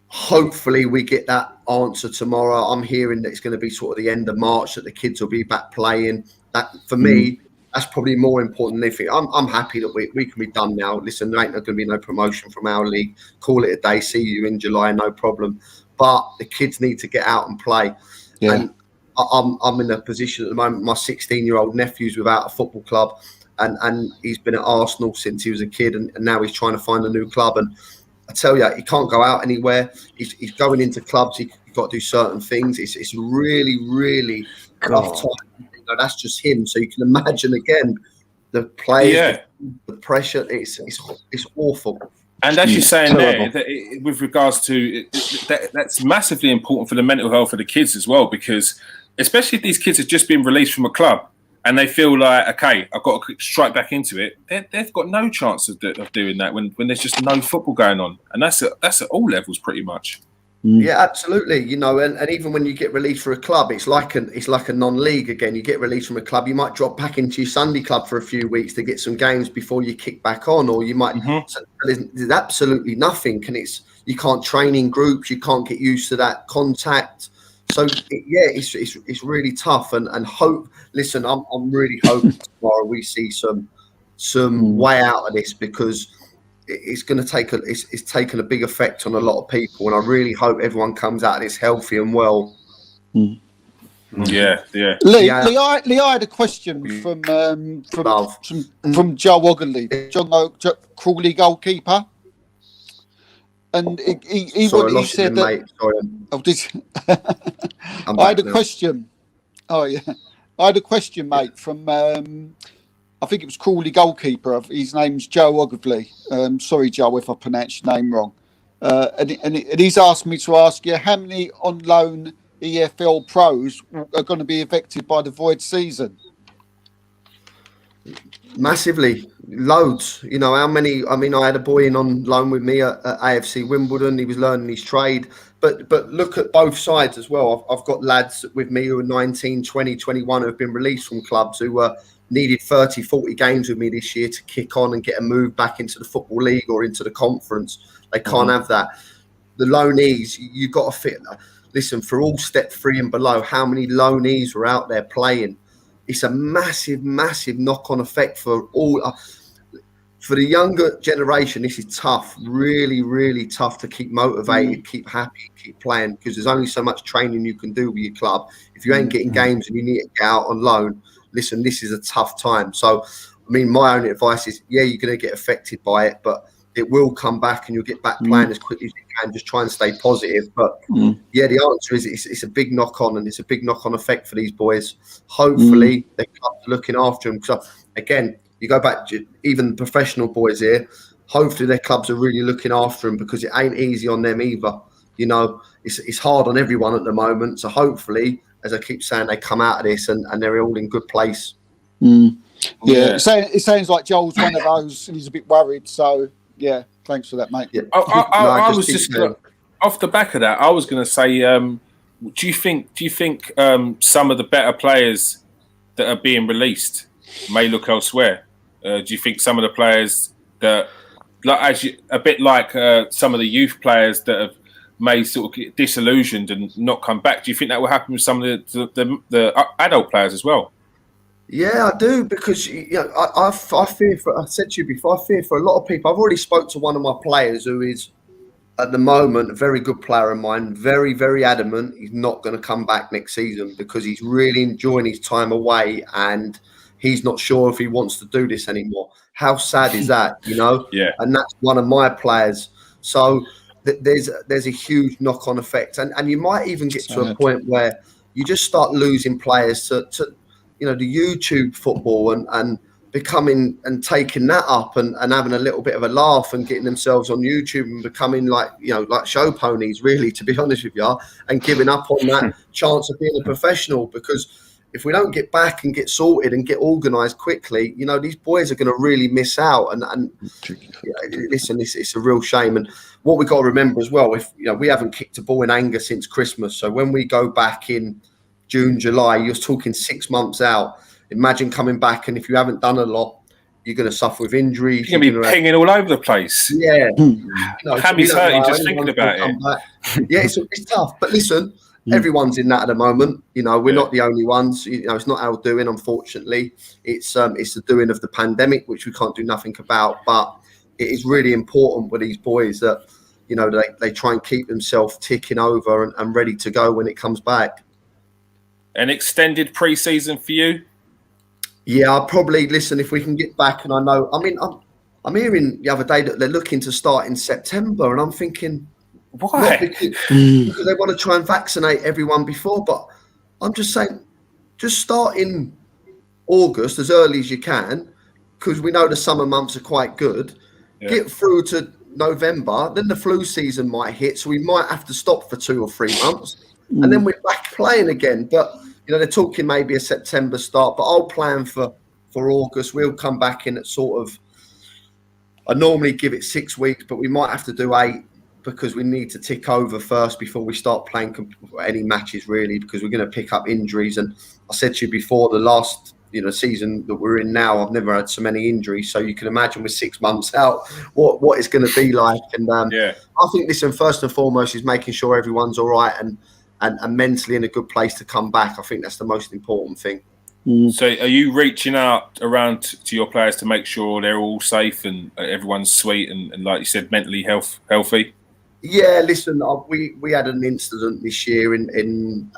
hopefully we get that answer tomorrow. I'm hearing that it's going to be sort of the end of March that the kids will be back playing. That, for me, that's probably more important than anything. I'm happy that we can be done now. Listen, there ain't going to be no promotion from our league. Call it a day. See you in July, no problem. But the kids need to get out and play. Yeah. And I'm in a position at the moment. My 16-year-old nephew's without a football club. And he's been at Arsenal since he was a kid, and now he's trying to find a new club. And I tell you, he can't go out anywhere. He's going into clubs. He's got to do certain things. It's really, really rough time. That's just him. So you can imagine again the players, the pressure. It's awful. And as you're saying there, with regards to that's massively important for the mental health of the kids as well, because especially if these kids have just been released from a club. And they feel like, okay, I've got to strike back into it. They've got no chance of doing that when there's just no football going on, and that's at all levels pretty much. Yeah, absolutely. And even when you get released for a club, it's like a non-league again. You get released from a club, you might drop back into your Sunday club for a few weeks to get some games before you kick back on, or you might. So there's absolutely nothing, you can't train in groups, you can't get used to that contact. So it's really tough, and hope. Listen, I'm really hoping tomorrow we see some way out of this, because it's going to take it's taken a big effect on a lot of people, and I really hope everyone comes out of this healthy and well. Yeah. Lee, I had a question from Joe Ogilvie, John Crawley goalkeeper. And he said that. Mate. Sorry. Oh, did you? I had a question. Oh yeah, I had a question, mate, from I think it was Crawley goalkeeper. His name's Joe Ogilvie. Sorry, Joe, if I pronounced your name wrong. And he's asked me to ask you how many on loan EFL pros are going to be affected by the void season. Massively, loads. How many? I mean, I had a boy in on loan with me at AFC Wimbledon. He was learning his trade, but look at both sides as well. I've got lads with me who are 19, 20, 21 who have been released from clubs who needed 30, 40 games with me this year to kick on and get a move back into the Football League or into the conference. They can't have that. The loanees, you got to fit. Listen, for all step 3 and below, how many loanees were out there playing? It's a massive, massive knock-on effect for all. For the younger generation, this is tough. Really, really tough to keep motivated, keep happy, keep playing, because there's only so much training you can do with your club. If you ain't getting games and you need to get out on loan, listen, this is a tough time. So, I mean, my own advice is, you're going to get affected by it, but it will come back and you'll get back playing as quickly as you can. Just try and stay positive. But the answer is it's a big knock-on, and it's a big knock-on effect for these boys. Hopefully, their clubs are looking after them. Because again, you go back to even the professional boys here. Hopefully, their clubs are really looking after them, because it ain't easy on them either. It's hard on everyone at the moment. So hopefully, as I keep saying, they come out of this and they're all in good place. Yeah, it sounds like Joel's one of those, and he's a bit worried. So. Yeah, thanks for that, mate. Yeah. I off the back of that, I was going to say, do you think some of the better players that are being released may look elsewhere? Do you think some of the players that, a bit like some of the youth players that have may sort of get disillusioned and not come back, do you think that will happen with some of the adult players as well? Yeah, I do, because I fear for. I said to you before, I fear for a lot of people. I've already spoke to one of my players who is, at the moment, a very good player of mine. Very, very adamant he's not going to come back next season because he's really enjoying his time away and he's not sure if he wants to do this anymore. How sad is that? Yeah. And that's one of my players. So there's a huge knock-on effect, and you might even get to a point where you just start losing players to the YouTube football and becoming and taking that up and having a little bit of a laugh and getting themselves on YouTube and becoming like show ponies, really, to be honest with you, and giving up on that chance of being a professional. Because if we don't get back and get sorted and get organised quickly, these boys are going to really miss out. And listen, it's a real shame. And what we've got to remember as well, if we haven't kicked a ball in anger since Christmas, so when we go back in June, July, you're talking 6 months out. Imagine coming back, and if you haven't done a lot, you're going to suffer with injuries. You're going to be pinging all over the place. Yeah. Hammy's hurting just thinking about it. Yeah, it's tough. But listen, everyone's in that at the moment. We're not the only ones. It's not our doing, unfortunately. It's the doing of the pandemic, which we can't do nothing about. But it is really important with these boys that, they try and keep themselves ticking over and ready to go when it comes back. An extended pre-season for you? Yeah, I'll probably listen if we can get back. And I know, I'm hearing the other day that they're looking to start in September, and I'm thinking, why? Because they want to try and vaccinate everyone before. But I'm just saying, just start in August as early as you can, because we know the summer months are quite good. Yeah. Get through to November, then the flu season might hit, so we might have to stop for 2 or 3 months, and then we're back playing again. But they're talking maybe a September start, but I'll plan for August. We'll come back in at I normally give it 6 weeks, but we might have to do 8 because we need to tick over first before we start playing any matches, really, because we're going to pick up injuries. And I said to you before, the last season that we're in now, I've never had so many injuries. So you can imagine with 6 months out what it's going to be like. And I think listen, first and foremost is making sure everyone's all right and mentally in a good place to come back. I think that's the most important thing. So are you reaching out around to your players to make sure they're all safe and everyone's sweet and like you said, mentally healthy? Yeah, listen, we had an incident this year in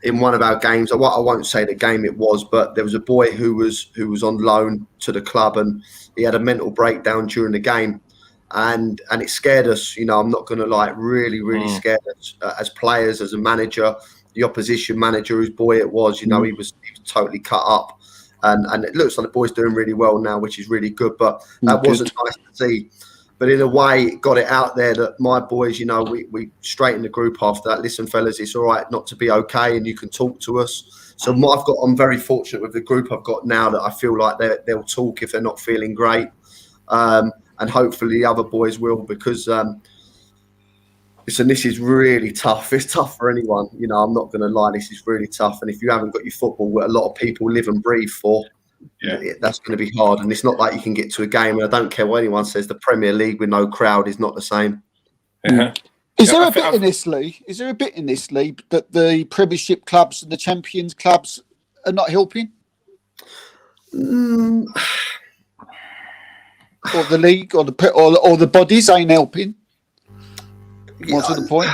one of our games. I won't say the game it was, but there was a boy who was on loan to the club and he had a mental breakdown during the game. And it scared us, I'm not going to lie, really scared us as players, as a manager, the opposition manager whose boy it was, he was totally cut up. And it looks like the boy's doing really well now, which is really good. But that wasn't nice to see. But in a way, it got it out there that my boys, we straightened the group after that. Listen, fellas, it's all right not to be okay and you can talk to us. So I'm very fortunate with the group I've got now that I feel like they'll talk if they're not feeling great. And hopefully the other boys will, because listen, this is really tough. It's tough for anyone. I'm not going to lie, this is really tough. And if you haven't got your football, what a lot of people live and breathe for, that's going to be hard. And it's not like you can get to a game. And I don't care what anyone says, the Premier League with no crowd is not the same. Yeah. Is there a bit in this league? Is there a bit in this league that the Premiership clubs and the Champions clubs are not helping? Or the league, or the bodies ain't helping. More to the point.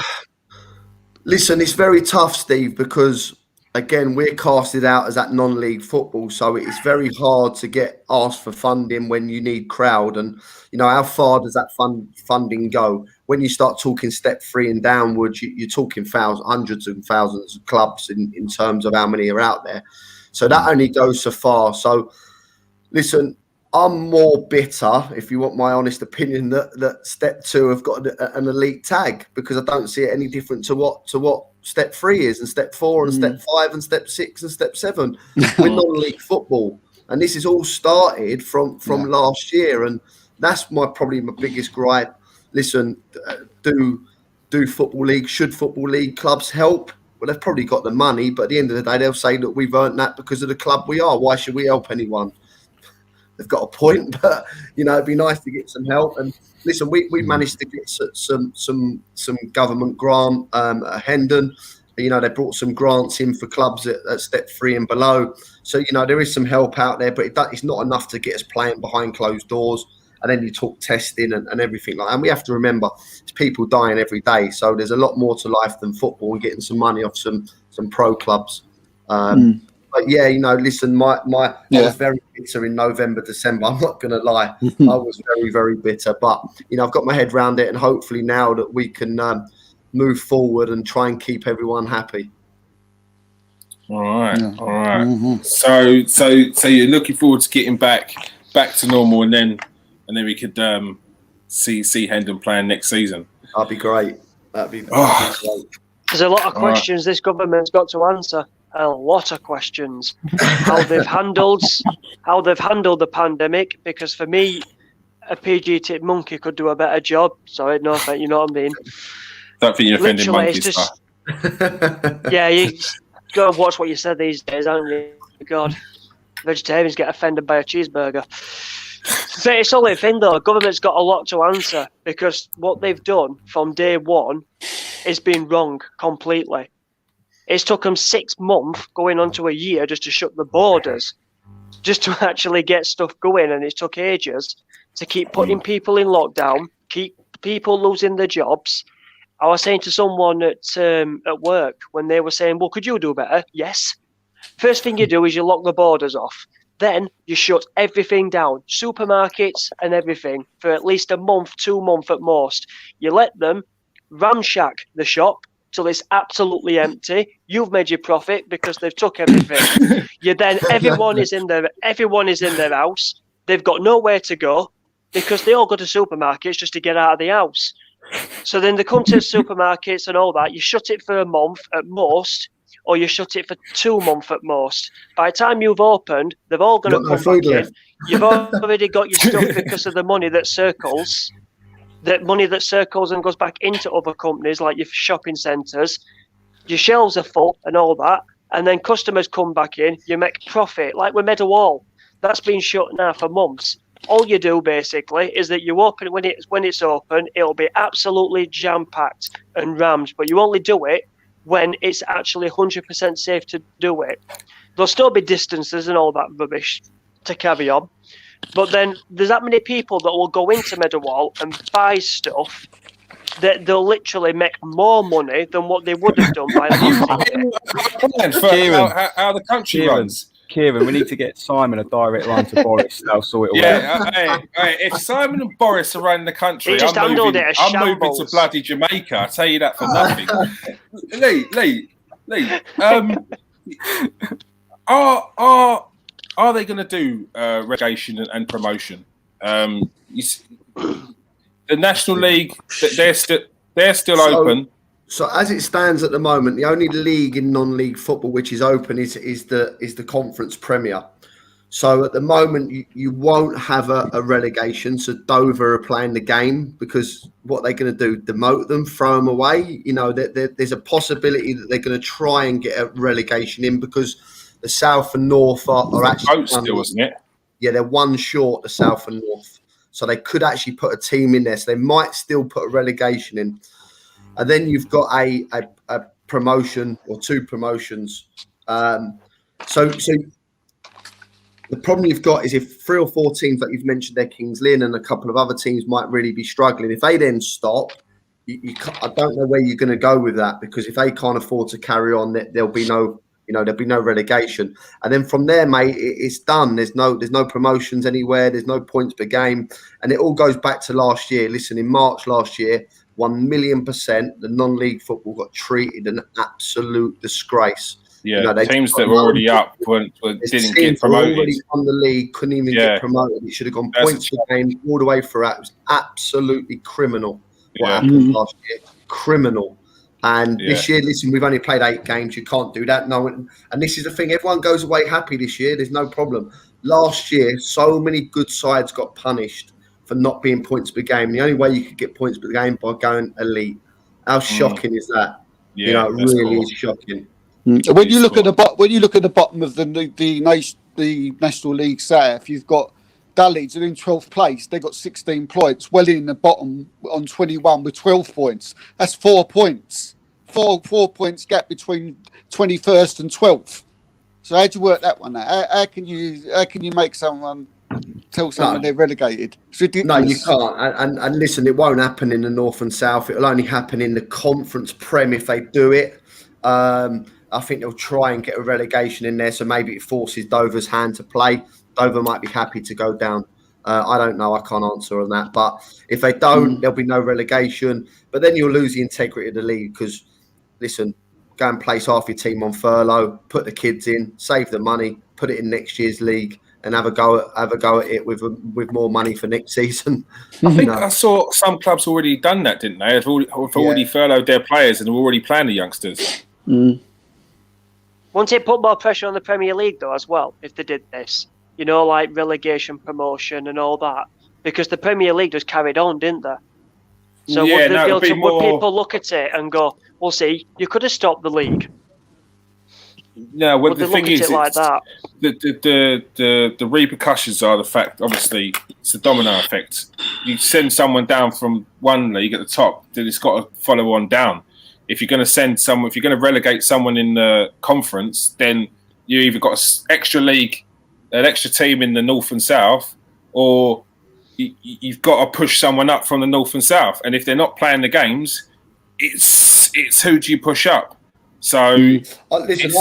Listen, it's very tough, Steve, because again, we're casted out as that non-league football, so it's very hard to get asked for funding when you need crowd. And how far does that funding go? When you start talking step 3 and downwards, you're talking hundreds and thousands of clubs in terms of how many are out there. So that only goes so far. So listen, I'm more bitter, if you want my honest opinion, that step 2 have got an elite tag, because I don't see it any different to what step 3 is, and step 4 and step 5 and step 6 and step 7. We're non-league football, and this is all started from last year, and that's probably my biggest gripe. Listen, do do Football League? Should Football League clubs help? Well, they've probably got the money, but at the end of the day, they'll say, look, we've earned that because of the club we are. Why should we help anyone? They've got a point, but, it'd be nice to get some help. And listen, we managed to get some government grant at Hendon. They brought some grants in for clubs at step 3 and below. So, there is some help out there, but it's not enough to get us playing behind closed doors. And then you talk testing and everything like that. And we have to remember, it's people dying every day. So there's a lot more to life than football and getting some money off some pro clubs. But yeah, listen, I was very bitter in November, December. I'm not going to lie. I was very, very bitter. But, I've got my head around it. And hopefully now that we can move forward and try and keep everyone happy. All right. Yeah. All right. Mm-hmm. So you're looking forward to getting back to normal, and then we could see Hendon playing next season. That'd be great. That'd be great. There's a lot of questions this government's got to answer. A lot of questions. How they've handled the pandemic. Because for me, a PG-tipped monkey could do a better job. Sorry, no offense. You know what I mean? Don't think you're offending monkeys. Yeah, you go and watch what you said these days, aren't you? God, vegetarians get offended by a cheeseburger. So it's only a thing though. Government's got a lot to answer because what they've done from day one has been wrong completely. It's took them 6 months, going on to a year, just to shut the borders, just to actually get stuff going, and it took ages to keep putting people in lockdown, keep people losing their jobs. I was saying to someone at work when they were saying, "Well, could you do better?" Yes. First thing you do is you lock the borders off. Then you shut everything down, supermarkets and everything, for at least a month, 2 months at most. You let them ramshack the shop till it's absolutely empty. You've made your profit because they've took everything. Everyone is in their house. They've got nowhere to go because they all go to supermarkets just to get out of the house. So then they come to supermarkets and all that. You shut it for a month at most, or you shut it for 2 months at most. By the time you've opened, they've all going to come back in. You've already got your stuff because of the money that circles. That money that circles and goes back into other companies like your shopping centres. Your shelves are full and all that. And then customers come back in. You make profit. Like with Managerial. That's been shut now for months. All you do basically is that you open when it's open, it'll be absolutely jam-packed and rammed. But you only do it when it's actually 100% safe to do it. There'll still be distances and all that rubbish to carry on. But then there's that many people that will go into Managerial and buy stuff that they'll literally make more money than what they would have done by how the country runs. Kieran, we need to get Simon a direct line to Boris. They'll sort it all out. Hey, if Simon and Boris are running the country, I'm moving to bloody Jamaica. I'll tell you that for nothing. Lee, are they going to do relegation and promotion? The National League, they're still open. So as it stands at the moment, the only league in non-league football which is open is the Conference Premier. So at the moment, you won't have a relegation. So Dover are playing the game because what they're going to do, demote them, throw them away. There's a possibility that they're going to try and get a relegation in because the South and North are actually still, isn't it? Yeah, they're one short, the South and North. So they could actually put a team in there. So they might still put a relegation in. And then you've got a promotion or 2 promotions. So the problem you've got is if 3 or 4 teams that you've mentioned there, Kings Lynn and a couple of other teams might really be struggling. If they then stop, I don't know where you're going to go with that because if they can't afford to carry on, there'll be no relegation. And then from there, mate, it's done. There's no promotions anywhere. There's no points per game. And it all goes back to last year. Listen, in March last year, 1,000,000%, the non-league football got treated an absolute disgrace. Yeah, teams that were already up didn't get promoted. Already won the league, couldn't even get promoted. It should have gone points per game all the way throughout. It was absolutely criminal what happened last year. Criminal. And this year, listen, we've only played 8 games. You can't do that. No, and this is the thing. Everyone goes away happy this year. There's no problem. Last year, so many good sides got punished for not being points per game. The only way you could get points per game by going elite. How shocking is that? Yeah, it really is shocking. When you look at the bottom of the National League South, you've got Dulwich are in 12th place. They've got 16 points. Well in the bottom on 21 with 12 points. That's 4 points. Four points gap between 21st and 12th. So how do you work that one out? How can you make someone tell someone they're relegated? It's ridiculous. No, you can't. And listen, it won't happen in the North and South. It'll only happen in the Conference Prem if they do it. I think they'll try and get a relegation in there, so maybe it forces Dover's hand to play. Dover might be happy to go down. I don't know. I can't answer on that. But if they don't, there'll be no relegation. But then you'll lose the integrity of the league because, listen, go and place half your team on furlough, put the kids in, save the money, put it in next year's league, and have a go at it with more money for next season. I think I saw some clubs already done that, didn't they? They've already furloughed their players and are already playing the youngsters. Won't it put more pressure on the Premier League, though, as well, if they did this? You know, like relegation, promotion and all that. Because the Premier League just carried on, didn't they? So would people look at it and go, well, see, you could have stopped the league. No, well, the thing is, the repercussions are the fact, obviously, it's a domino effect. You send someone down from one league at the top, then it's got to follow on down. If you're going to relegate someone in the conference, then you either got an extra team in the North and South, or you've got to push someone up from the North and South. And if they're not playing the games, it's who do you push up? So listen,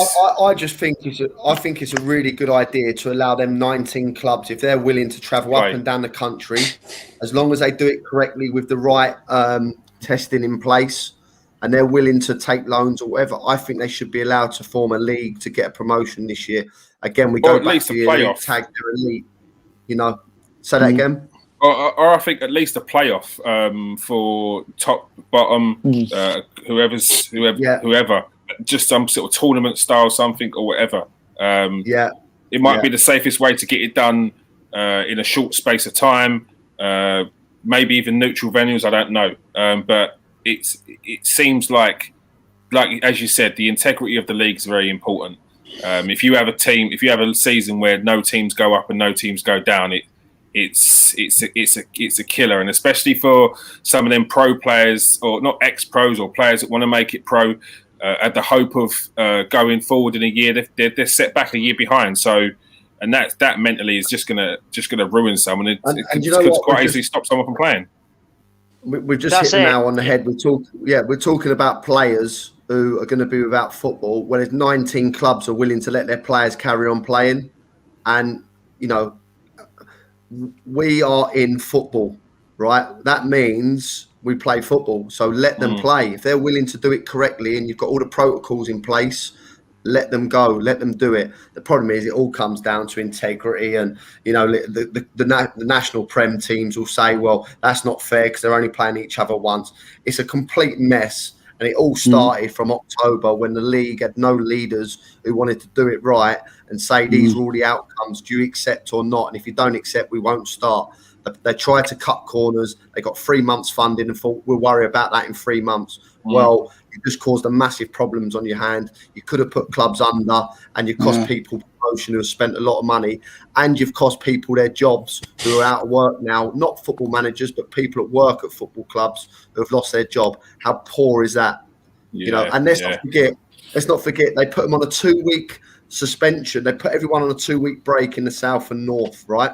I just think it's a really good idea to allow them 19 clubs, if they're willing to travel up and down the country, as long as they do it correctly with the right testing in place, and they're willing to take loans or whatever. I think they should be allowed to form a league to get a promotion this year. Again, we go back to the elite, tag their elite. Say that again. Or I think at least a playoff for top, bottom, whoever. Just some sort of tournament style something or whatever. It might be the safest way to get it done in a short space of time. Maybe even neutral venues. I don't know, but it seems like as you said, the integrity of the league is very important. If you have a season where no teams go up and no teams go down, it's a killer, and especially for some of them pro players, or not ex-pros, or players that want to make it pro. At the hope of going forward in a year, they're set back a year behind. So, and that mentally is just gonna ruin someone. It could quite easily stop someone from playing. We're just hitting the nail on the head. We're talking about players who are going to be without football. When there's 19 clubs are willing to let their players carry on playing, and we are in football, right? That means we play football, so let them play. If they're willing to do it correctly and you've got all the protocols in place, let them go, let them do it. The problem is it all comes down to integrity, and the national Prem teams will say, well, that's not fair because they're only playing each other once. It's a complete mess, and it all started from October when the league had no leaders who wanted to do it right and say these are all the outcomes, do you accept or not? And if you don't accept, we won't start. They tried to cut corners. They got 3 months funding and thought, we'll worry about that in 3 months. Well, you just caused a massive problems on your hand. You could have put clubs under, and you cost people promotion who have spent a lot of money, and you've cost people their jobs who are out of work now, not football managers, but people at work at football clubs who have lost their job. How poor is that? And let's not forget, they put them on a 2-week suspension. They put everyone on a 2-week break in the South and North, right?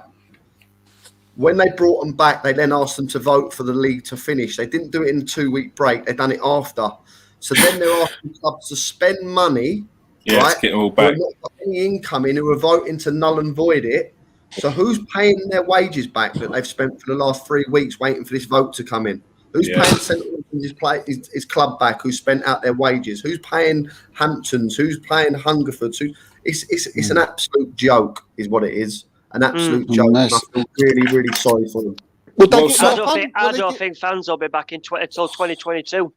When they brought them back, they then asked them to vote for the league to finish. They didn't do it in a 2-week break. They've done it after. So then they're asking clubs to spend money, right? To get them all back. Who have not got any income in, who are voting to null and void it. So who's paying their wages back that they've spent for the last 3 weeks waiting for this vote to come in? Who's paying St Albans his club back, who spent out their wages? Who's paying Hamptons? Who's paying Hungerford? It's an absolute joke, is what it is. An absolute joke. I feel really, really sorry for them. I don't think fans will be back until 2022.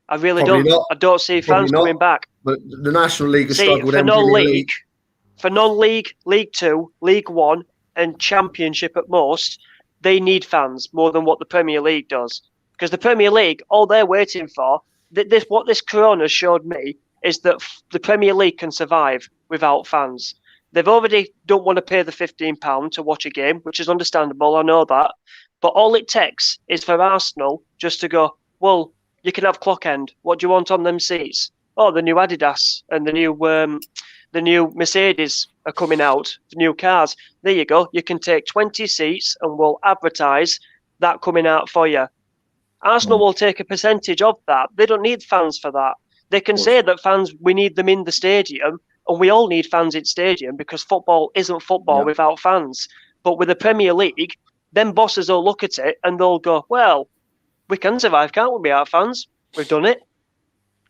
I really don't. I don't see fans coming back. But the National League has struggled. For non-league, League 2, League 1, and Championship at most, they need fans more than what the Premier League does. Because the Premier League, all they're waiting for what this Corona showed me is that the Premier League can survive without fans. They've already don't want to pay the £15 to watch a game, which is understandable. I know that. But all it takes is for Arsenal just to go, well, you can have clock end. What do you want on them seats? Oh, the new Adidas and the new Mercedes are coming out, the new cars. There you go. You can take 20 seats and we'll advertise that coming out for you. Arsenal will take a percentage of that. They don't need fans for that. They can say that fans, we need them in the stadium, and we all need fans in stadium because football isn't football without fans. But with the Premier League, then bosses will look at it and they'll go, well, we can survive, can't we, without fans? We've done it.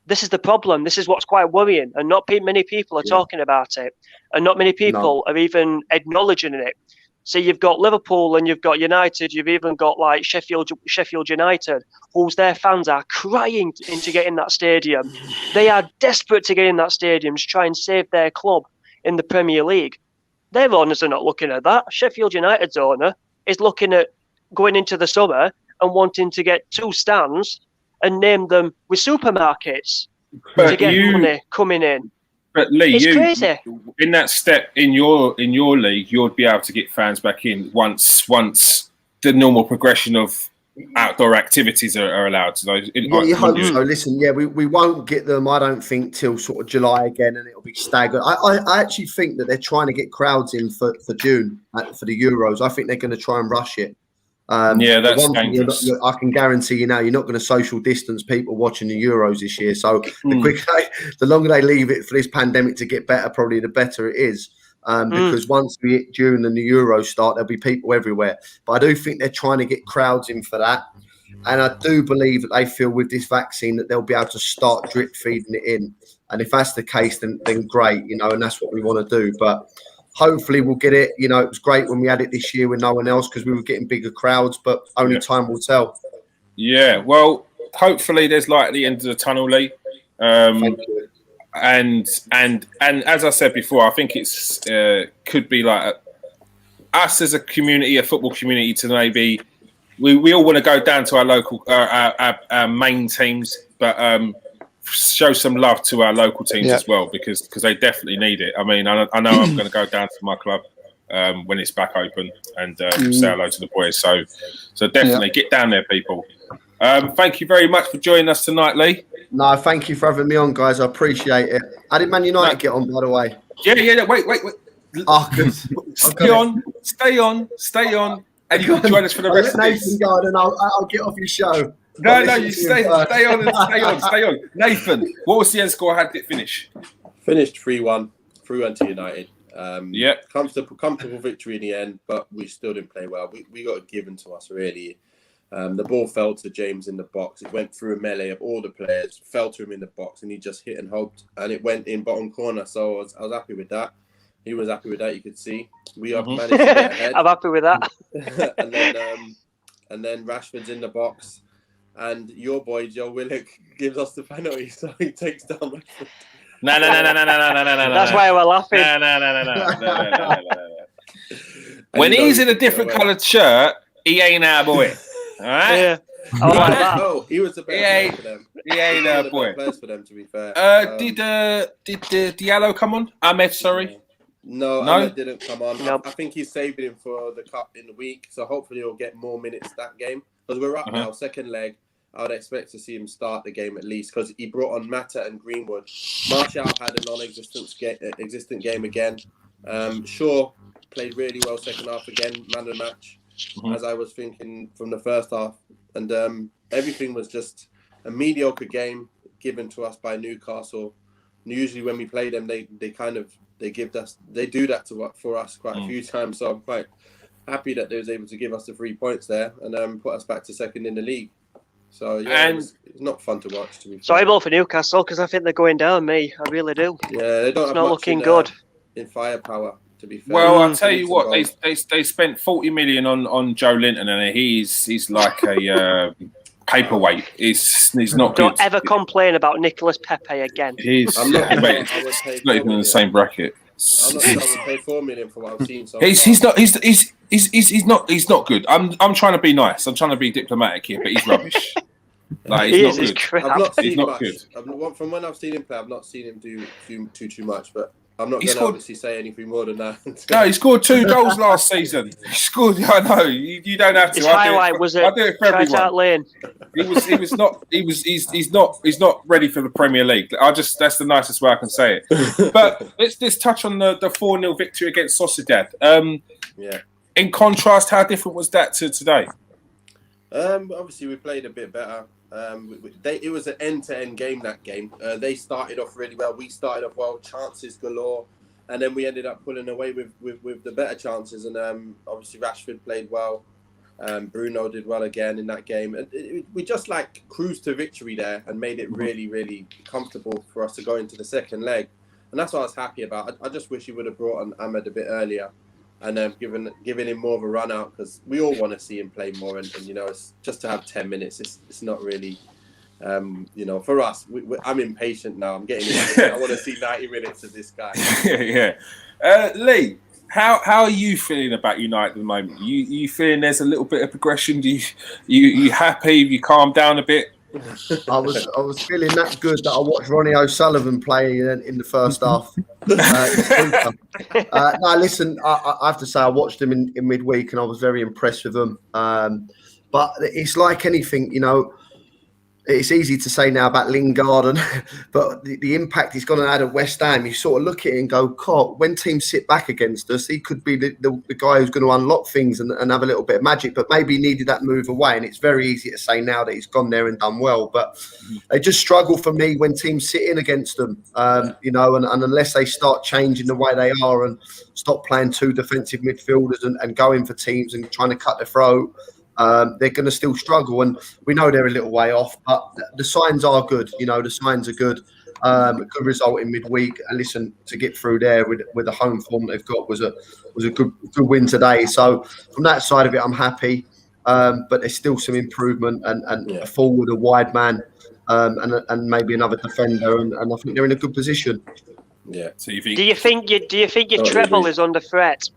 This is the problem. This is what's quite worrying, and not many people are talking about it, and not many people are even acknowledging it. So you've got Liverpool and you've got United. You've even got like Sheffield United, whose their fans are crying into getting that stadium. They are desperate to get in that stadium to try and save their club in the Premier League. Their owners are not looking at that. Sheffield United's owner is looking at going into the summer and wanting to get 2 stands and name them with supermarkets to get money coming in. But Lee, it's crazy. In that step in your league, you'll be able to get fans back in once the normal progression of outdoor activities are allowed. So you hope so. Listen, we won't get them, I don't think, till sort of July again, and it'll be staggered. I actually think that they're trying to get crowds in for June for the Euros. I think they're going to try and rush it. That's dangerous. I can guarantee you now, you're not going to social distance people watching the Euros this year. So the longer they leave it for this pandemic to get better, probably the better it is. Because once we hit June and the Euros start, there'll be people everywhere. But I do think they're trying to get crowds in for that. And I do believe that they feel with this vaccine that they'll be able to start drip feeding it in. And if that's the case, then great, and that's what we want to do. But hopefully we'll get it. It was great when we had it this year with no one else because we were getting bigger crowds, but only time will tell. Yeah, well, hopefully there's light at the end of the tunnel, Lee. Thank you. And as I said before, I think it's could be like us as a community, a football community, to maybe we all want to go down to our local our main teams, but show some love to our local teams as well because they definitely need it. I mean, I know I'm going to go down to my club when it's back open and say hello to the boys. So definitely get down there, people. Thank you very much for joining us tonight, Lee. No, thank you for having me on, guys. I appreciate it. How did Man United get on, by the way? Yeah. Wait. Oh, good. Stay on. And you can join us for the rest of this. Nathan, go on and I'll get off your show. No, you stay on. Nathan, what was the end score? How did it finish? Finished 3-1 to United. Comfortable victory in the end, but we still didn't play well. We got it given to us, really. The ball fell to James in the box. It went through a melee of all the players, fell to him in the box, and he just hit and hoped, and it went in bottom corner. So I was happy with that. He was happy with that. You could see we have managed to get ahead. I'm happy with that. and then Rashford's in the box, and your boy Joe Willock gives us the penalty, so he takes down Rashford. No. That's why we're laughing. No. When he's in a different coloured shirt, he ain't our boy. All right. Yeah. No, he was the best player for them. He ain't our boy. Players for them, to be fair. Did Diallo come on? Ahmed, sorry. No, Ahmed didn't come on. Nope. I think he's saving him for the cup in the week, so hopefully he'll get more minutes that game. Because we're up now, second leg. I would expect to see him start the game at least because he brought on Mata and Greenwood. Martial had a non-existent game again. Shaw played really well second half again, man of the match, as I was thinking from the first half. And everything was just a mediocre game given to us by Newcastle. And usually when we play them, they do that for us quite a few times. So I'm quite happy that they was able to give us the 3 points there and put us back to second in the league. So it's not fun to watch. To be fair. Sorry about for Newcastle because I think they're going down. Me, I really do. Yeah, they don't. It's not looking good in firepower. To be fair. Well, I'll tell you what, they spent 40 million on Joe Linton, and he's like a paperweight. He's not Don't good. ever complain about Nicolas Pepe again. He's not even in the same bracket. I'm not sure I would pay 4 million for what I've seen. He's not good. I'm trying to be nice. I'm trying to be diplomatic here, but he's rubbish. Like he's not good. I've not seen he's not much. good. From when I've seen him play, I've not seen him do too much. But I'm not going to obviously say anything more than that. No, he scored 2 goals last season. He scored. I know you don't have to. His highlight was I do it for everyone. Lane. He's not ready for the Premier League. That's the nicest way I can say it. But let's touch on the 4-0 victory against Sociedad. Yeah. In contrast, how different was that to today? Obviously, we played a bit better. It was an end-to-end game, that game. They started off really well. We started off well, chances galore. And then we ended up pulling away with the better chances. And obviously, Rashford played well. Bruno did well again in that game. We just cruised to victory there and made it really, really comfortable for us to go into the second leg. And that's what I was happy about. I just wish he would have brought on Ahmed a bit earlier. And giving him more of a run out, because we all want to see him play more, and it's just to have 10 minutes. It's not really, for us. I'm impatient now. I'm getting. I want to see 90 minutes of this guy. Yeah. Lee, how are you feeling about United at the moment? You feeling there's a little bit of progression? You happy? You calmed down a bit? I was feeling that good that I watched Ronnie O'Sullivan play in the first half. No, listen, I have to say I watched him in midweek and I was very impressed with him. But it's like anything, it's easy to say now about Lingard, but the impact he's going to add at West Ham, you sort of look at it and go, God, when teams sit back against us, he could be the guy who's going to unlock things and have a little bit of magic, but maybe he needed that move away. And it's very easy to say now that he's gone there and done well, but they just struggle for me when teams sit in against them, and unless they start changing the way they are and stop playing 2 defensive midfielders and going for teams and trying to cut their throat, they're going to still struggle, and we know they're a little way off, but the signs are good. The signs are good. A good result in midweek, and listen, to get through there with the home form they've got was a good win today. So from that side of it, I'm happy, but there's still some improvement and a forward, a wide man, and maybe another defender, and I think they're in a good position. Yeah. So do you think your treble is under threat?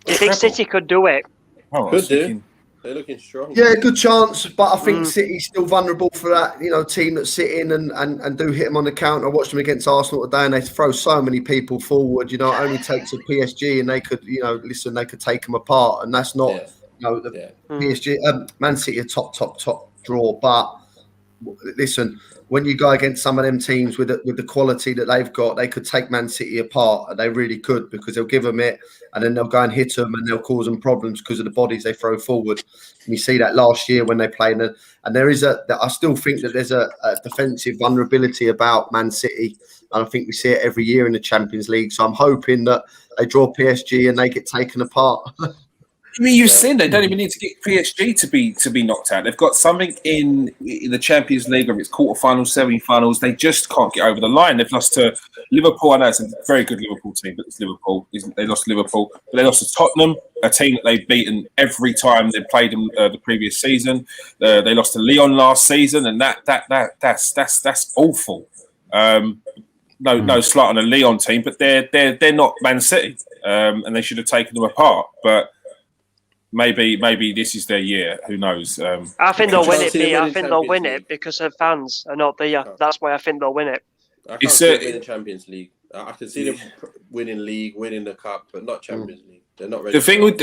Do you think City could do it? Oh, could do. They're looking strong. Yeah, good chance, but I think City's still vulnerable for that, team that sit in and do hit them on the counter. I watched them against Arsenal today, and they throw so many people forward. It only takes a PSG, and they could, they could take them apart, and that's not, PSG, Man City a top draw. But listen, when you go against some of them teams with the quality that they've got, they could take Man City apart, and they really could, because they'll give them it, and then they'll go and hit them, and they'll cause them problems because of the bodies they throw forward. And you see that last year when they played, and there is I still think that there's a defensive vulnerability about Man City, and I think we see it every year in the Champions League. So I'm hoping that they draw PSG and they get taken apart. I mean, you've seen they don't even need to get PSG to be knocked out. They've got something in the Champions League, or it's quarterfinals, semi-finals. They just can't get over the line. They've lost to Liverpool. I know it's a very good Liverpool team, but it's Liverpool. They lost to Liverpool, but they lost to Tottenham, a team that they've beaten every time they played them the previous season. They lost to Lyon last season, and that's awful. No slight on a Lyon team, but they're not Man City, and they should have taken them apart, but. Maybe this is their year. Who knows? I think they'll win it. I think they'll win it because their fans are not there. That's why I think they'll win it. I can't see them winning Champions League. I can see them winning league, winning the cup, but not Champions League. They're not ready. The thing with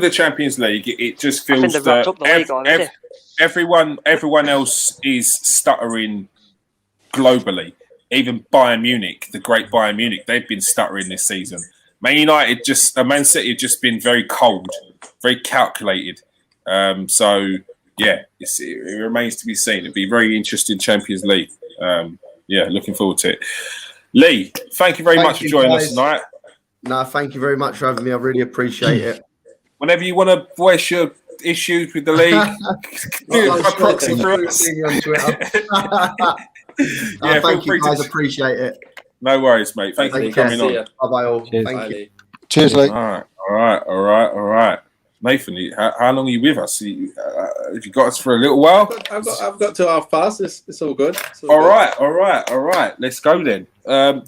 the Champions League, it just feels that everyone else is stuttering globally. Even Bayern Munich, the great Bayern Munich, they've been stuttering this season. Man City have just been very cold, very calculated. So yeah, it remains to be seen. It'll be a very interesting Champions League. Looking forward to it. Lee, thank you very much for joining us tonight. No, thank you very much for having me. I really appreciate it. Whenever you want to voice your issues with the league, do it by proxy for us. Thank you guys. Appreciate it. No worries, mate. Thank you for coming on. Bye-bye all. Cheers. Thank you. Cheers, Lee. All right. Nathan, how long are you with us? Have you got us for a little while? I've got to half past. It's all good. All right. Let's go then.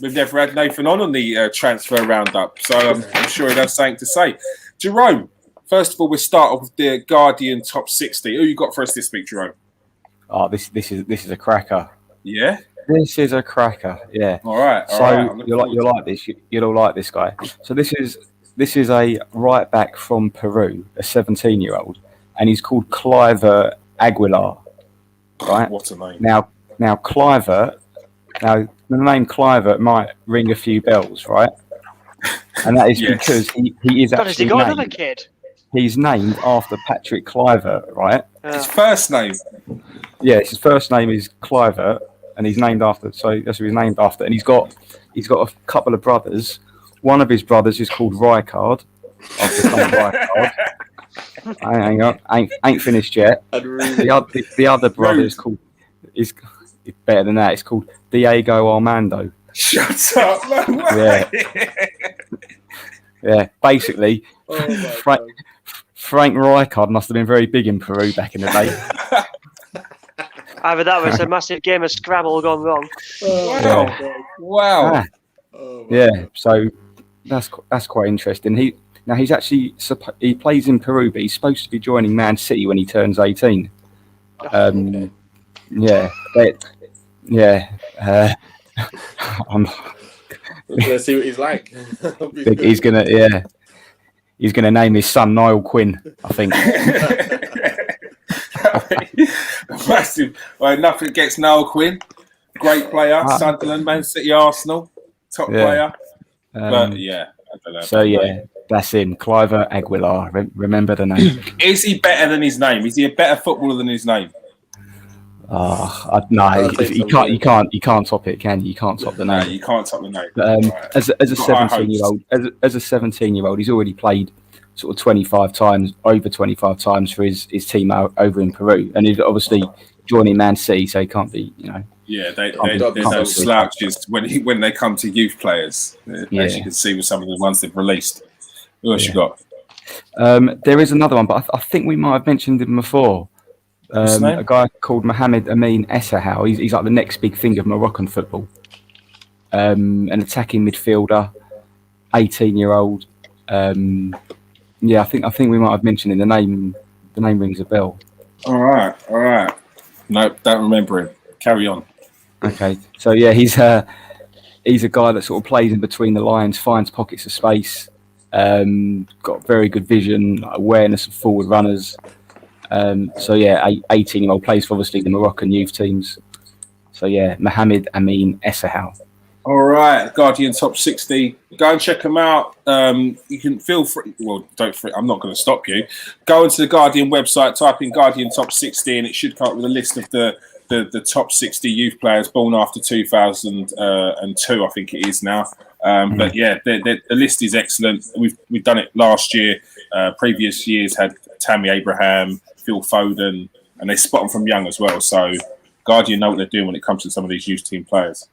We've never had Nathan on the transfer roundup, so I'm sure he'd have something to say. Jerome, first of all, we'll start off with the Guardian top 60. Who you got for us this week, Jerome? Oh, this is a cracker. Yeah. This is a cracker. Yeah. All right. So you'll like this. You'll all like this guy. So this is a right back from Peru, a 17-year-old, and he's called Cliver Aguilar. Right. What a name. Now Cliver. Now the name Cliver might ring a few bells, right? And that is because he is God, actually has he got another kid? He's named after Patrick Cliver, right? His first name. Yeah, his first name is Cliver, and he's named after. So that's who he's named after. And he's got a couple of brothers. One of his brothers is called Rijkaard. Hang on, ain't finished yet. The other brother is called better than that. It's called Diego Armando. Shut up! No way. Yeah. Basically, Frank Rijkaard must have been very big in Peru back in the day. Either that was a massive game of Scrabble gone wrong. Wow. So that's quite interesting. He's actually he plays in Peru, but he's supposed to be joining Man City when he turns 18. Let's see what he's like. He's gonna name his son Niall Quinn, I think. Massive. Well, nothing against Niall Quinn. Great player. Sunderland, Man City, Arsenal. Top player. But yeah, I don't know. So that's him. Cliver Aguilar. Remember the name. Is he better than his name? Is he a better footballer than his name? No, you can't top it, can you? You can't top the name. No, you can't top the name. But, as a 17-year-old, he's already played sort of 25 times for his team over in Peru, and he's obviously joining Man City, so he can't be, Yeah, they're no slouches when they come to youth players, as you can see with some of the ones they've released. Who else you got? There is another one, but I think we might have mentioned him before. A guy called Mohamed Amin Essahal. He's like the next big thing of Moroccan football. An attacking midfielder, 18-year-old. I think we might have mentioned him. The name rings a bell. All right. Nope, don't remember him. Carry on. Okay, so he's a guy that sort of plays in between the lines, finds pockets of space, got very good vision, awareness of forward runners. 18-year-old, plays for obviously the Moroccan youth teams. So Mohamed Amin Essahal. All right, Guardian Top 60. Go and check them out. You can feel free. Well, I'm not going to stop you. Go into the Guardian website, type in Guardian Top 60, and it should come up with a list of the top 60 youth players born after 2002. I think it is now. But the list is excellent. We've done it last year. Previous years had Tammy Abraham, Phil Foden, and they spot them from young as well. So Guardian know what they're doing when it comes to some of these youth team players.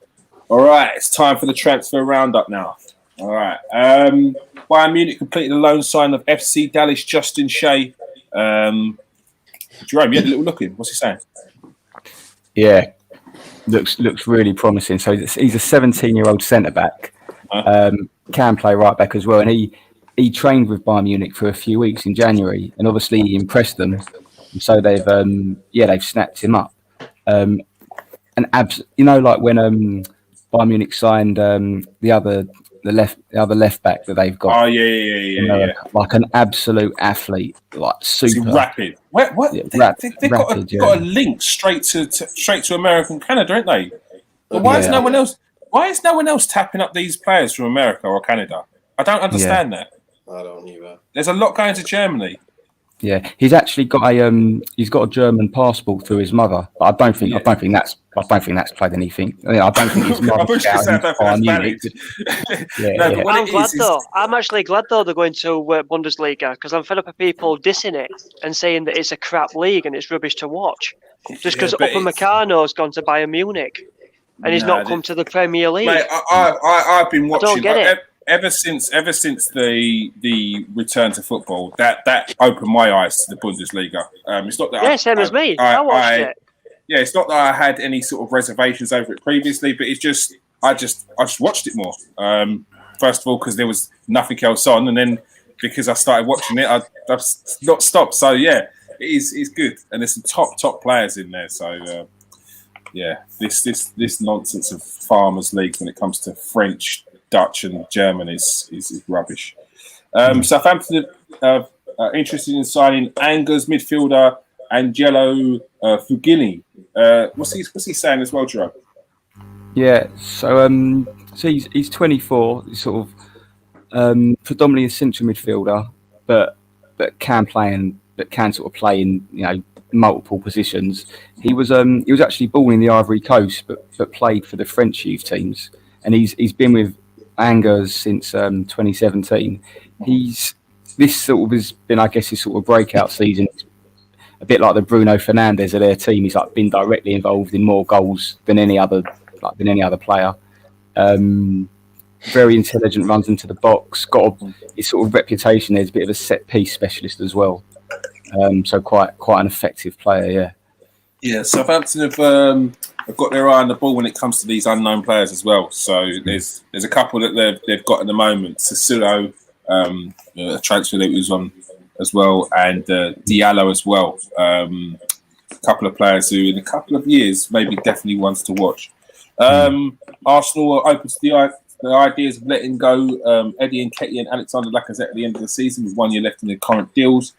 All right, it's time for the transfer roundup now. All right. Bayern Munich completed the loan sign of FC Dallas Justin Shea. Jerome, you had a little look in. What's he saying? Yeah, looks really promising. So he's a 17-year-old centre-back. Can play right-back as well. And he trained with Bayern Munich for a few weeks in January. And obviously he impressed them. And so they've snapped him up. Like when Bayern Munich signed the other left back that they've got. Oh yeah. Like an absolute athlete, like super rapid. What? Yeah, they've got a link straight to America and Canada, ain't they? But why is no one else? Why is no one else tapping up these players from America or Canada? I don't understand that. I don't either. There's a lot going to Germany. Yeah, he's actually got a German passport through his mother, but I don't think that's played anything. I don't think his mother. I'm glad though. I'm actually glad though they're going to Bundesliga because I'm fed up of people dissing it and saying that it's a crap league and it's rubbish to watch. Just because Upamecano's gone to Bayern Munich and he's not come to the Premier League. Mate, I've been watching. I don't get it. Ever since the return to football, that opened my eyes to the Bundesliga. It's not that same as me. I watched it. Yeah, it's not that I had any sort of reservations over it previously, but it's just I just watched it more. First of all, because there was nothing else on, and then because I started watching it, I've not stopped. So yeah, it's good, and there's some top players in there. So this nonsense of farmers leagues when it comes to French, Dutch, and German is rubbish. Southampton interested in signing Angers midfielder Angelo Fugini. What's he saying as well, Jerome? Yeah, so he's 24. He's sort of predominantly a central midfielder, but can sort of play in multiple positions. He was actually born in the Ivory Coast, but played for the French youth teams, and he's been with Angers since 2017. This sort of has been, I guess, his sort of breakout season. A bit like the Bruno Fernandes of their team. He's been directly involved in more goals than any other player. Very intelligent, runs into the box. Got his sort of reputation as a bit of a set piece specialist as well. So quite an effective player. Yeah. Yeah. Southampton have got their eye on the ball when it comes to these unknown players as well. So there's a couple that they've got at the moment. Sissoko, a transfer that was on as well, and Diallo as well. A couple of players who, in a couple of years, maybe definitely ones to watch. Arsenal are open to the ideas of letting go Eddie Nketiah and Alexander Lacazette at the end of the season with 1 year left in their current deals.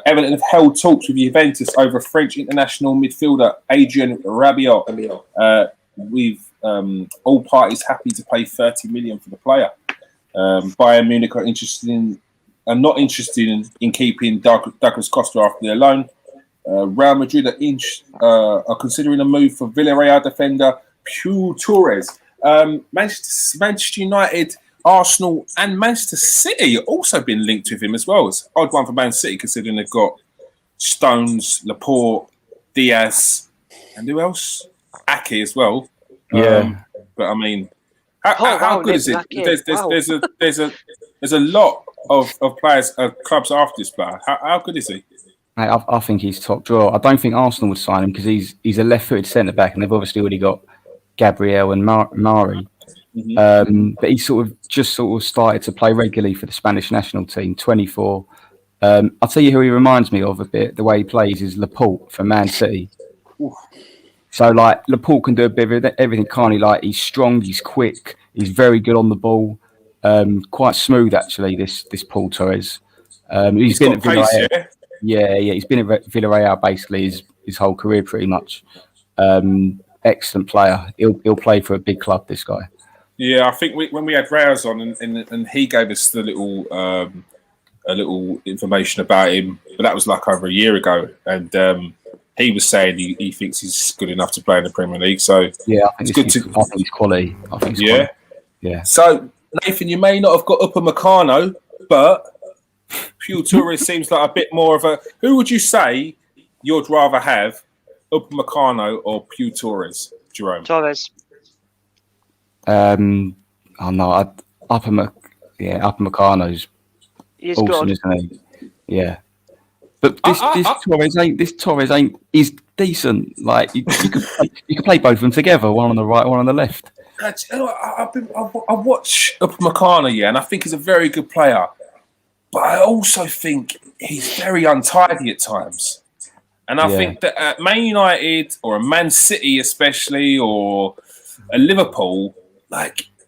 Everton have held talks with Juventus over French international midfielder Adrien Rabiot. With all parties happy to pay 30 million for the player. Bayern Munich are not interested in keeping Douglas Costa after their loan. Real Madrid are considering a move for Villarreal defender Puyol Torres. Manchester United, Arsenal, and Manchester City have also been linked with him as well. It's an odd one for Man City considering they've got Stones, Laporte, Diaz, and who else? Ake as well. Yeah. But I mean, how good is it? There's a lot of players, clubs after this player. How good is he? Mate, I think he's top draw. I don't think Arsenal would sign him because he's a left-footed centre back, and they've obviously already got Gabriel and Mari. But he sort of started to play regularly for the Spanish national team. 24. I'll tell you who he reminds me of a bit. The way he plays is Laporte from Man City. Oof. So Laporte can do a bit of everything, can't he? He's strong, he's quick, he's very good on the ball. Quite smooth actually. This Paul Torres. He's been at Villarreal. Yeah, he's been at Villarreal basically his whole career pretty much. Excellent player. He'll play for a big club. This guy. Yeah, I think when we had Rouse on and he gave us the a little information about him, but that was over a year ago, and he was saying he thinks he's good enough to play in the Premier League. So yeah, I think he's quality. Yeah. So Nathan, you may not have got Upamecano, but Puyol Torres seems like a bit more of a. Who would you say you'd rather have, Upamecano or Puyol Torres, Jerome? Torres. No, Upamecano's awesome, good. isn't he? Yeah. But this Torres ain't. He's decent. You could play both of them together, one on the right, one on the left. I watch Upamecano, and I think he's a very good player. But I also think he's very untidy at times. And I think that at Man United or a Man City especially or a Liverpool,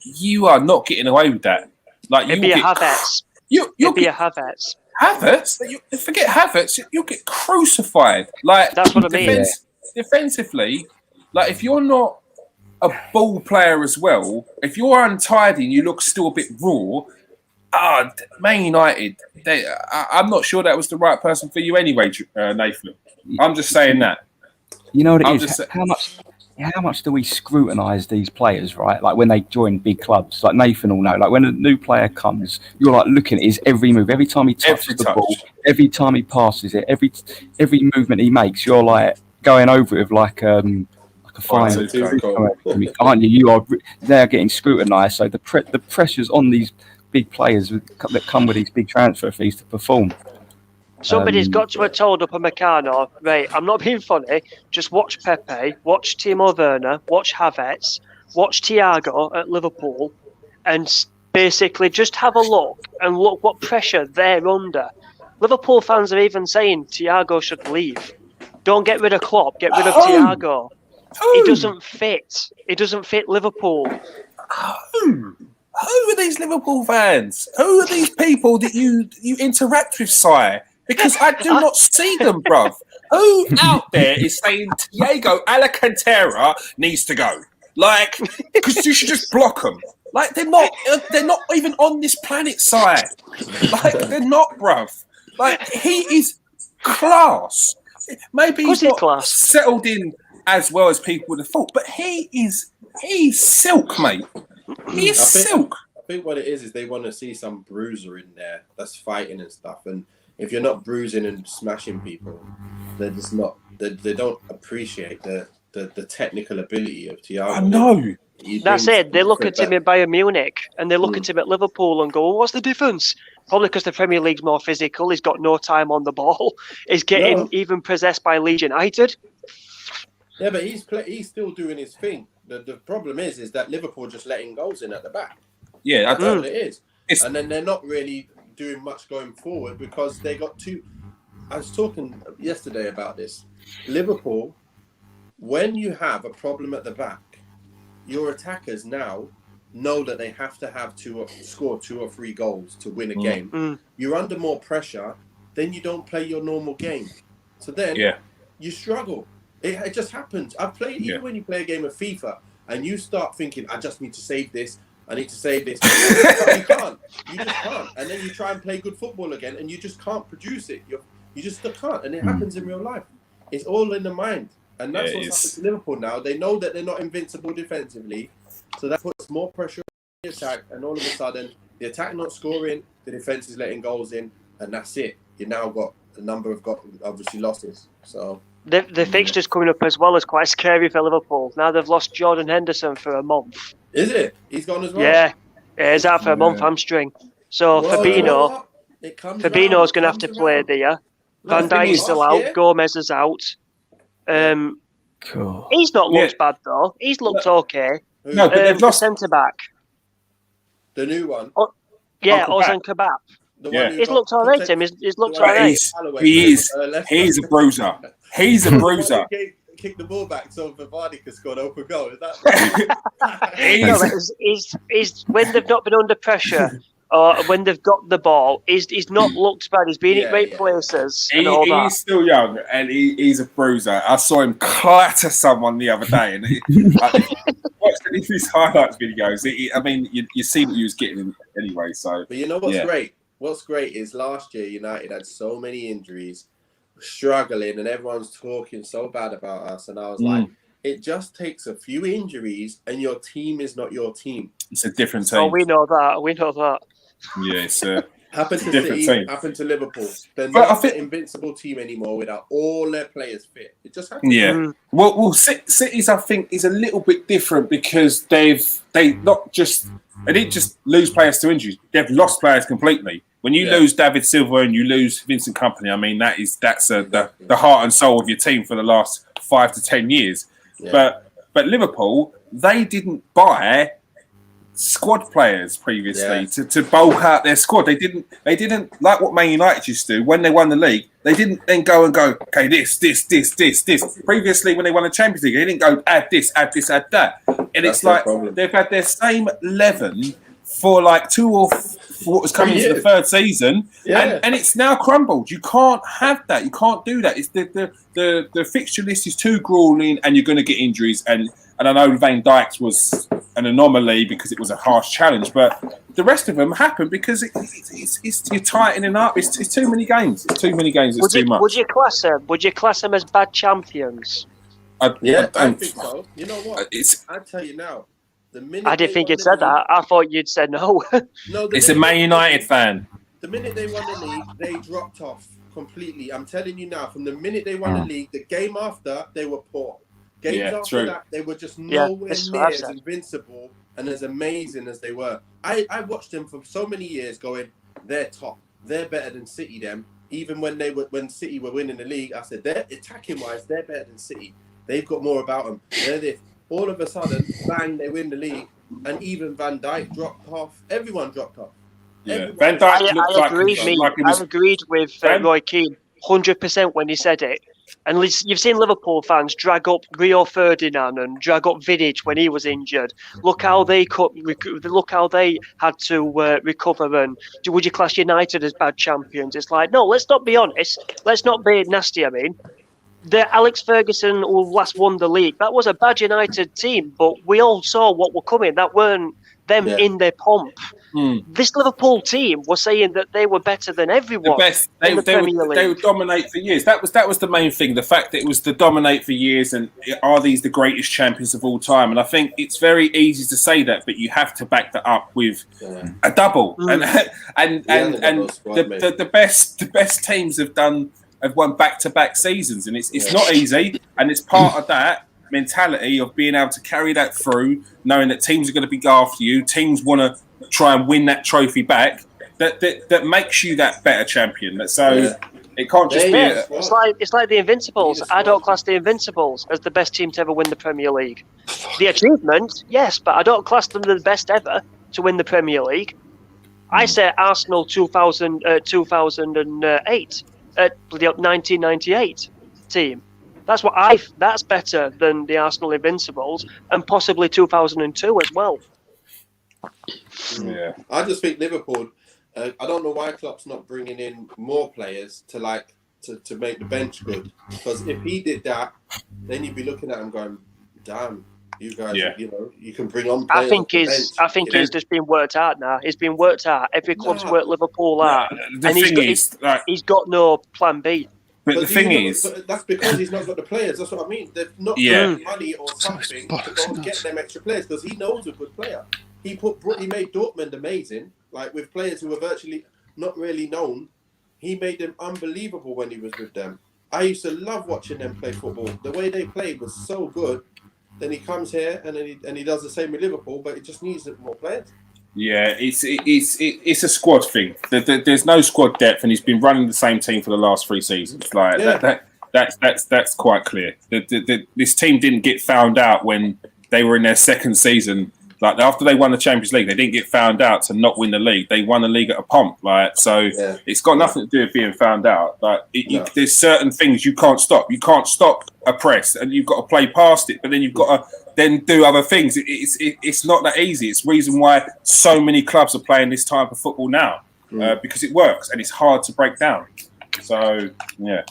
you are not getting away with that. It'd be a Havertz. It'd be a Havertz. Havertz? Forget Havertz. You'll get crucified. That's what I mean. Defensively, if you're not a ball player as well, if you're untidy and you look still a bit raw, Man United, I'm not sure that was the right person for you anyway, Nathan. I'm just saying that. You know what it is? How much do we scrutinise these players, right? When they join big clubs, Nathan will know. When a new player comes, you're looking at his every move, every time he touches the ball, every time he passes it, every movement he makes. You're going over it with a fine, aren't you? They're getting scrutinised. So the pressure's on these big players that come with these big transfer fees to perform. Somebody's got to have told Upamecano, right, I'm not being funny, just watch Pepe, watch Timo Werner, watch Havertz, watch Thiago at Liverpool, and basically just have a look and look what pressure they're under. Liverpool fans are even saying Thiago should leave. Don't get rid of Klopp. Get rid of Thiago. He doesn't fit. He doesn't fit Liverpool. Who are these Liverpool fans? Who are these people that you interact with, Si? Because I do not see them, bruv. Who out there is saying Thiago Alcantara needs to go? Like, because you should just block them. Like, they're not even on this planet, Si. Like, they're not, bruv. Like, he is class. Maybe he's not settled in as well as people would have thought, but he's silk, mate. He is silk. I think what it is they want to see some bruiser in there that's fighting and stuff. And if you're not bruising and smashing people, they're just not. They don't appreciate the technical ability of Thiago. I know. That's it. They look at him at Bayern Munich and they look at him at Liverpool and go, "What's the difference?" Probably because the Premier League's more physical. He's got no time on the ball. He's getting even possessed by Leeds United. Yeah, but he's still doing his thing. The problem is that Liverpool just letting goals in at the back. Yeah, that's all it is. And then they're not really doing much going forward because they got two. I was talking yesterday about this. Liverpool, when you have a problem at the back, your attackers now know that they have to score 2 or 3 goals to win a game. You're under more pressure, then you don't play your normal game. So then you struggle. It just happens. I've played, even when you play a game of FIFA and you start thinking, I just need to save this, I need to save this. You can't. You just can't. And then you try and play good football again and you just can't produce it. You just can't. And it happens in real life. It's all in the mind. And that's what's happened to Liverpool now. They know that they're not invincible defensively. So that puts more pressure on the attack. And all of a sudden, the attack not scoring, the defence is letting goals in. And that's it. You now got a number of obviously losses. So the fixtures coming up as well is quite scary for Liverpool. Now they've lost Jordan Henderson for a month. Is it? He's gone as well? Yeah. He's out for a month, hamstring. So Fabinho's going to have to play there. Van Dijk is still out. Gomez is out. Cool. He's not looked bad though. He's looked okay. No, but they've lost centre back. The new one. Ozan Kabak. He's looked alright, Tim. He's looked alright. He's a bruiser. He's a bruiser. Kick the ball back so Vardy can score an open goal. Is that he's when they've not been under pressure or when they've got the ball, he's not looked bad. He's been in great places. He's still young and he's a bruiser. I saw him clatter someone the other day, and watched any of his highlights videos. You see what he was getting anyway. So, but you know what's great? What's great is last year United had so many injuries, struggling, and everyone's talking so bad about us. And I was like, it just takes a few injuries, and your team is not your team. It's a different team. Oh, we know that. Yeah, it's happened to City, happened to Liverpool. They're not an invincible team anymore without all their players fit. It just happens. Yeah. Well, City's I think is a little bit different because they didn't just lose players to injuries. They've lost players completely. When you lose David Silva and you lose Vincent Kompany, I mean that's the heart and soul of your team for the last 5 to 10 years. Yeah. But Liverpool, they didn't buy squad players previously to bulk out their squad. They didn't like what Man United used to do when they won the league. They didn't then go, okay, this. Previously, when they won the Champions League, they didn't go add this, add that. And it's like they've had their same 11 for like 2 or 4 what was coming into the third season, and it's now crumbled. You can't have that. You can't do that. It's the fixture list is too grueling, and you're going to get injuries. And I know Van Dijk's was an anomaly because it was a harsh challenge, but the rest of them happened because it's you're tightening up. It's too many games. It's too many games. It's too much. Would you class them as bad champions? I think so. You know what? I tell you now. I didn't think you'd said that. I thought you'd said no. It's a Man United fan. The minute they won the league, they dropped off completely. I'm telling you now, from the minute they won the league, the game after, they were poor. Games after that, they were just nowhere near as invincible and as amazing as they were. I watched them for so many years going, they're top. They're better than City, them. Even when City were winning the league, I said, they're attacking-wise, they're better than City. They've got more about them. They're this. All of a sudden, bang, they win the league. And even Van Dijk dropped off. Everyone dropped off. Yeah, Van Dijk looked I agreed with Roy Keane 100% when he said it. And you've seen Liverpool fans drag up Rio Ferdinand and drag up Vidic when he was injured. Look how they had to recover. And would you class United as bad champions? It's like, no, let's not be honest. Let's not be nasty. I mean, the Alex Ferguson who last won the league, that was a bad United team, but we all saw what were coming. That weren't them in their pomp. This Liverpool team was saying that they were better than everyone. They would dominate for years. That was the main thing. The fact that it was to dominate for years, and are these the greatest champions of all time? And I think it's very easy to say that, but you have to back that up with a double. And the best teams have won back-to-back seasons, and it's not easy. And it's part of that mentality of being able to carry that through, knowing that teams are going to be after you. Teams want to try and win that trophy back. That makes you that better champion. So it can't just be. It's like the Invincibles. I don't class the Invincibles as the best team to ever win the Premier League. The achievement, yes, but I don't class them the best ever to win the Premier League. I say Arsenal 2008, 1998 team. That's better than the Arsenal Invincibles, and possibly 2002 as well. Yeah, I just think Liverpool. I don't know why Klopp's not bringing in more players to make the bench good. Because if he did that, then you'd be looking at him going, "Damn, you guys, you can bring on players." I think he's just been worked out now. He's been worked out. Every club's worked Liverpool out, and he's got no plan B. But the thing is, that's because he's not got the players. That's what I mean. They've not got money or something to go and get them extra players because he knows a good player. He made Dortmund amazing, like with players who were virtually not really known. He made them unbelievable when he was with them. I used to love watching them play football. The way they played was so good. Then he comes here and he does the same with Liverpool, but it just needs more players. Yeah, it's a squad thing. There's no squad depth, and he's been running the same team for the last 3 seasons. That's quite clear. This team didn't get found out when they were in their second season. Like after they won the Champions League, they didn't get found out to not win the league. They won the league at a pump. It's got nothing to do with being found out. There's certain things you can't stop. You can't stop a press, and you've got to play past it. But then you've got to then do other things. It's not that easy. It's the reason why so many clubs are playing this type of football now because it works and it's hard to break down. So yeah,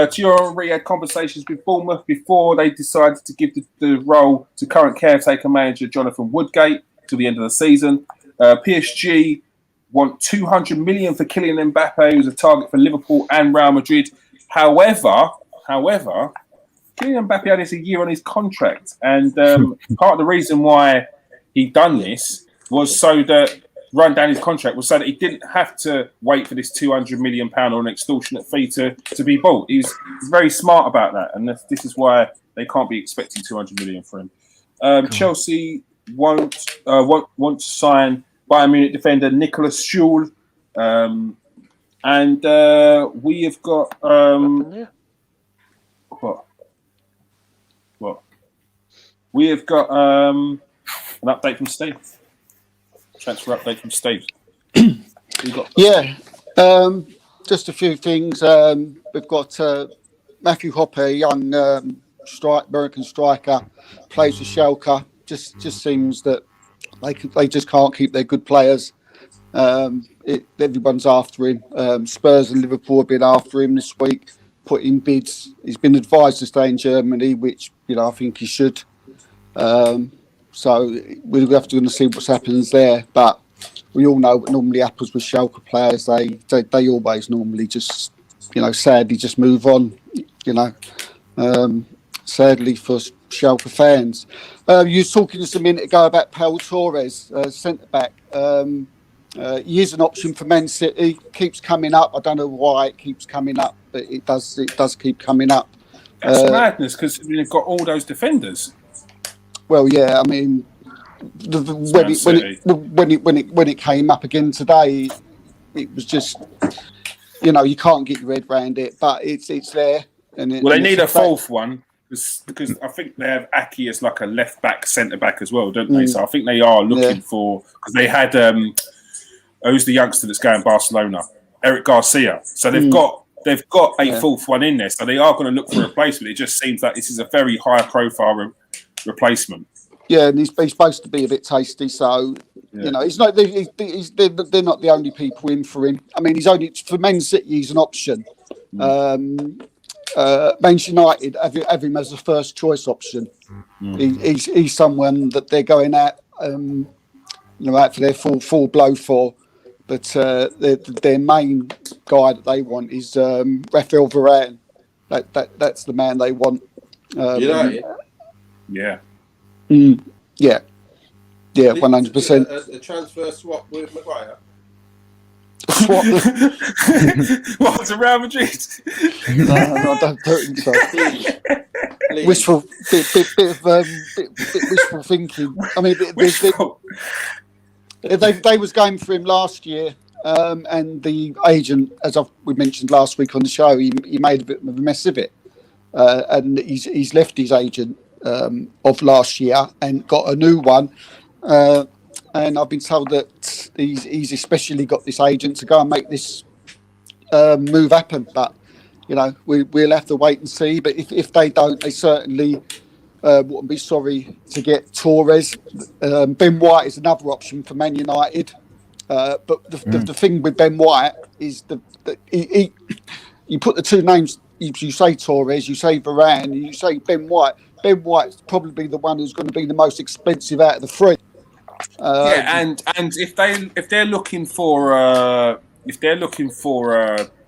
Thierry Henry had conversations with Bournemouth before they decided to give the role to current caretaker manager Jonathan Woodgate to the end of the season. PSG want 200 million for Kylian Mbappe, who's a target for Liverpool and Real Madrid. However, Kylian Mbappe only has a year on his contract, and part of the reason why he done this was so that run down his contract was so that he didn't have to wait for this £200 million or an extortionate fee to be bought. He's very smart about that, and this is why they can't be expecting 200 million for him. Chelsea want to sign Bayern Munich defender Nicolas Schul, and we have got what? We have got an update from Steve. Transfer update from Steve. Just a few things. We've got Matthew Hopper, young American striker, plays for Schalke. Just seems that they just can't keep their good players. Everyone's after him. Spurs and Liverpool have been after him this week, put in bids. He's been advised to stay in Germany, which I think he should. So we'll have to see what happens there. But we all know what normally happens with Schalke players. They always normally just, sadly just move on. Sadly for Schalke fans. You were talking just a minute ago about Pau Torres, centre back. He is an option for Man City. Keeps coming up. I don't know why it keeps coming up, but it does keep coming up. That's madness because you've got all those defenders. Well, yeah, I mean, when it came up again today, it was just, you can't get your head around it, but it's there. They need a fourth one because I think they have Aki as like a left back, centre back as well, don't they? So I think they are looking for, because they had who's the youngster that's going Barcelona? Eric Garcia. So they've got a fourth one in there. So they are going to look for a replacement. It just seems like this is a very high profile replacement. Yeah, and he's supposed to be a bit tasty. So you know, he's not. They're not the only people in for him. I mean, he's only for Man City. He's an option. Manchester United have him as a first choice option. He's someone that they're going at, out for their full blow for. But their main guy that they want is Raphael Varane. That's the man they want. United. Yeah. Yeah, 100%. A transfer swap with Maguire. Swap. What's a Real Madrid? No, I don't think so. Please. Wishful, bit of wishful thinking. I mean, they was going for him last year, and the agent, as we mentioned last week on the show, he made a bit of a mess of it, and he's left his agent of last year and got a new one. And I've been told that he's especially got this agent to go and make this move happen. But, we'll have to wait and see. But if they don't, they certainly wouldn't be sorry to get Torres. Ben White is another option for Man United. But the thing with Ben White is that you put the two names, you say Torres, you say Varane, and you say Ben White. Ben White's probably the one who's going to be the most expensive out of the three. And if they're looking for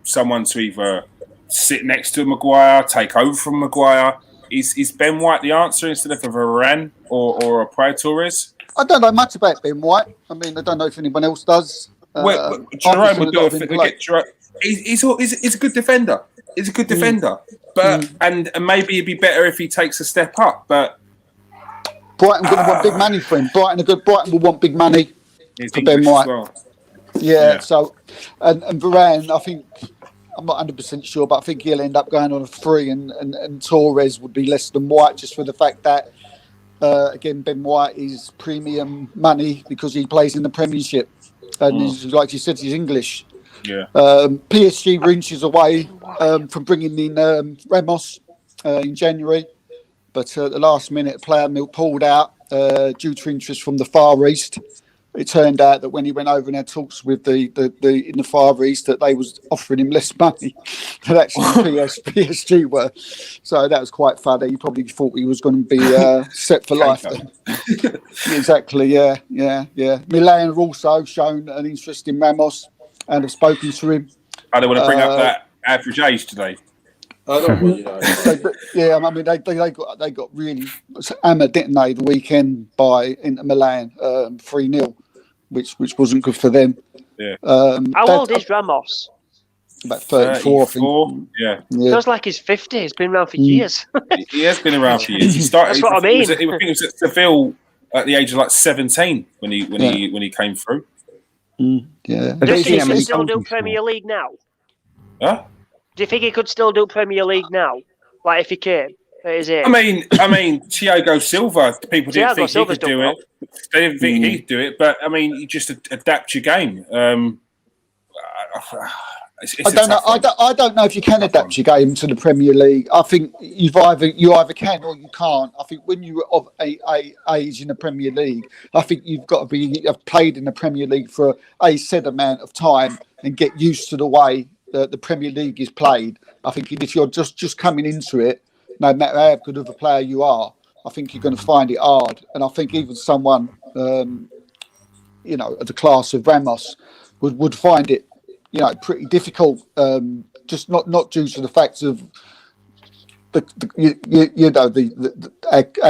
someone to either sit next to Maguire, take over from Maguire, is Ben White the answer instead of a Varane or a Pau Torres? I don't know much about Ben White. I mean, I don't know if anyone else does. Jerome would do he's a good defender. He's a good defender, but and maybe it'd be better if he takes a step up, but. Brighton going to want big money for him. Brighton will want big money for Ben White. Well. Yeah. So, and Varane, I think, I'm not 100% sure, but I think he'll end up going on a free, and Torres would be less than White, just for the fact that, again, Ben White is premium money because he plays in the Premiership, and like you said, he's English. Yeah. PSG were inches away from bringing in Ramos in January. But at the last minute, a player pulled out due to interest from the Far East. It turned out that when he went over and had talks with the in the Far East, that they was offering him less money than actually PSG were. So that was quite funny. He probably thought he was going to be set for life. Exactly. Yeah. Milan have also shown an interest in Ramos and have spoken to him. I don't want to bring up that average age today. I don't want I mean, they got really hammered, didn't they, the weekend by Inter Milan 3-0, which wasn't good for them. Yeah. How old is Ramos? About 34, I think. Yeah. Feels like he's 50. He's been around for years. He has been around for years. He started. That's what I mean. I think it was at Seville at the age of like 17 when he came through. Yeah. Does he still do Premier League now? Huh? Do you think he could still do Premier League now? Like if he came at his age? I mean, Thiago Silva. People didn't think he could do it. They didn't think he'd do it, but I mean, you just adapt your game. I don't know if you can adapt your game to the Premier League. I think you either can or you can't. I think when you're of a age in the Premier League, I think you've got to have played in the Premier League for a set amount of time and get used to the way the Premier League is played. I think if you're just coming into it, no matter how good of a player you are, I think you're going to find it hard. And I think even someone, of the class of Ramos would find it, pretty difficult. Just not due to the fact of how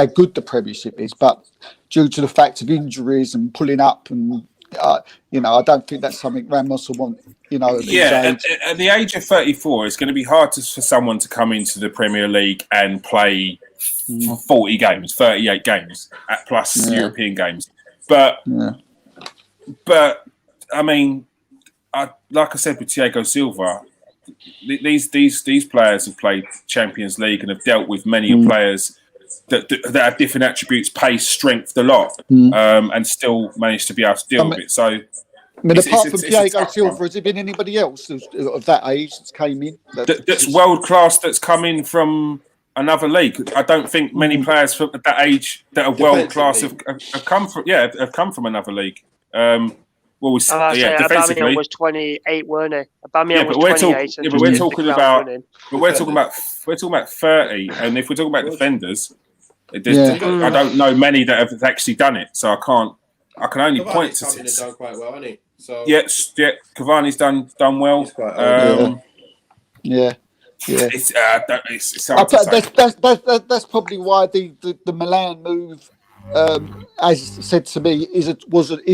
good the Premiership is, but due to the fact of injuries and pulling up and. I don't think that's something Ramos will want. At the age of 34, it's going to be hard for someone to come into the Premier League and play 40 games, 38 games, plus European games. But I mean, like I said with Thiago Silva, these players have played Champions League and have dealt with many players that have different attributes, pace, strength, a lot, and still managed to be able to deal with it. So I mean, apart from Diego Silva, has there been anybody else of that age that's came in? That's world class, that's come in from another league. I don't think many players from that age that are world class have come from another league. Defensively was 28, weren't he? Aubameyang was 28. We're talking about 30, and if we're talking about defenders, I don't know many that have actually done it. So I can only point to. Cavani's done quite well, hasn't he? So Cavani's done well. It's hard to say. That's probably why the Milan move, as said to me, is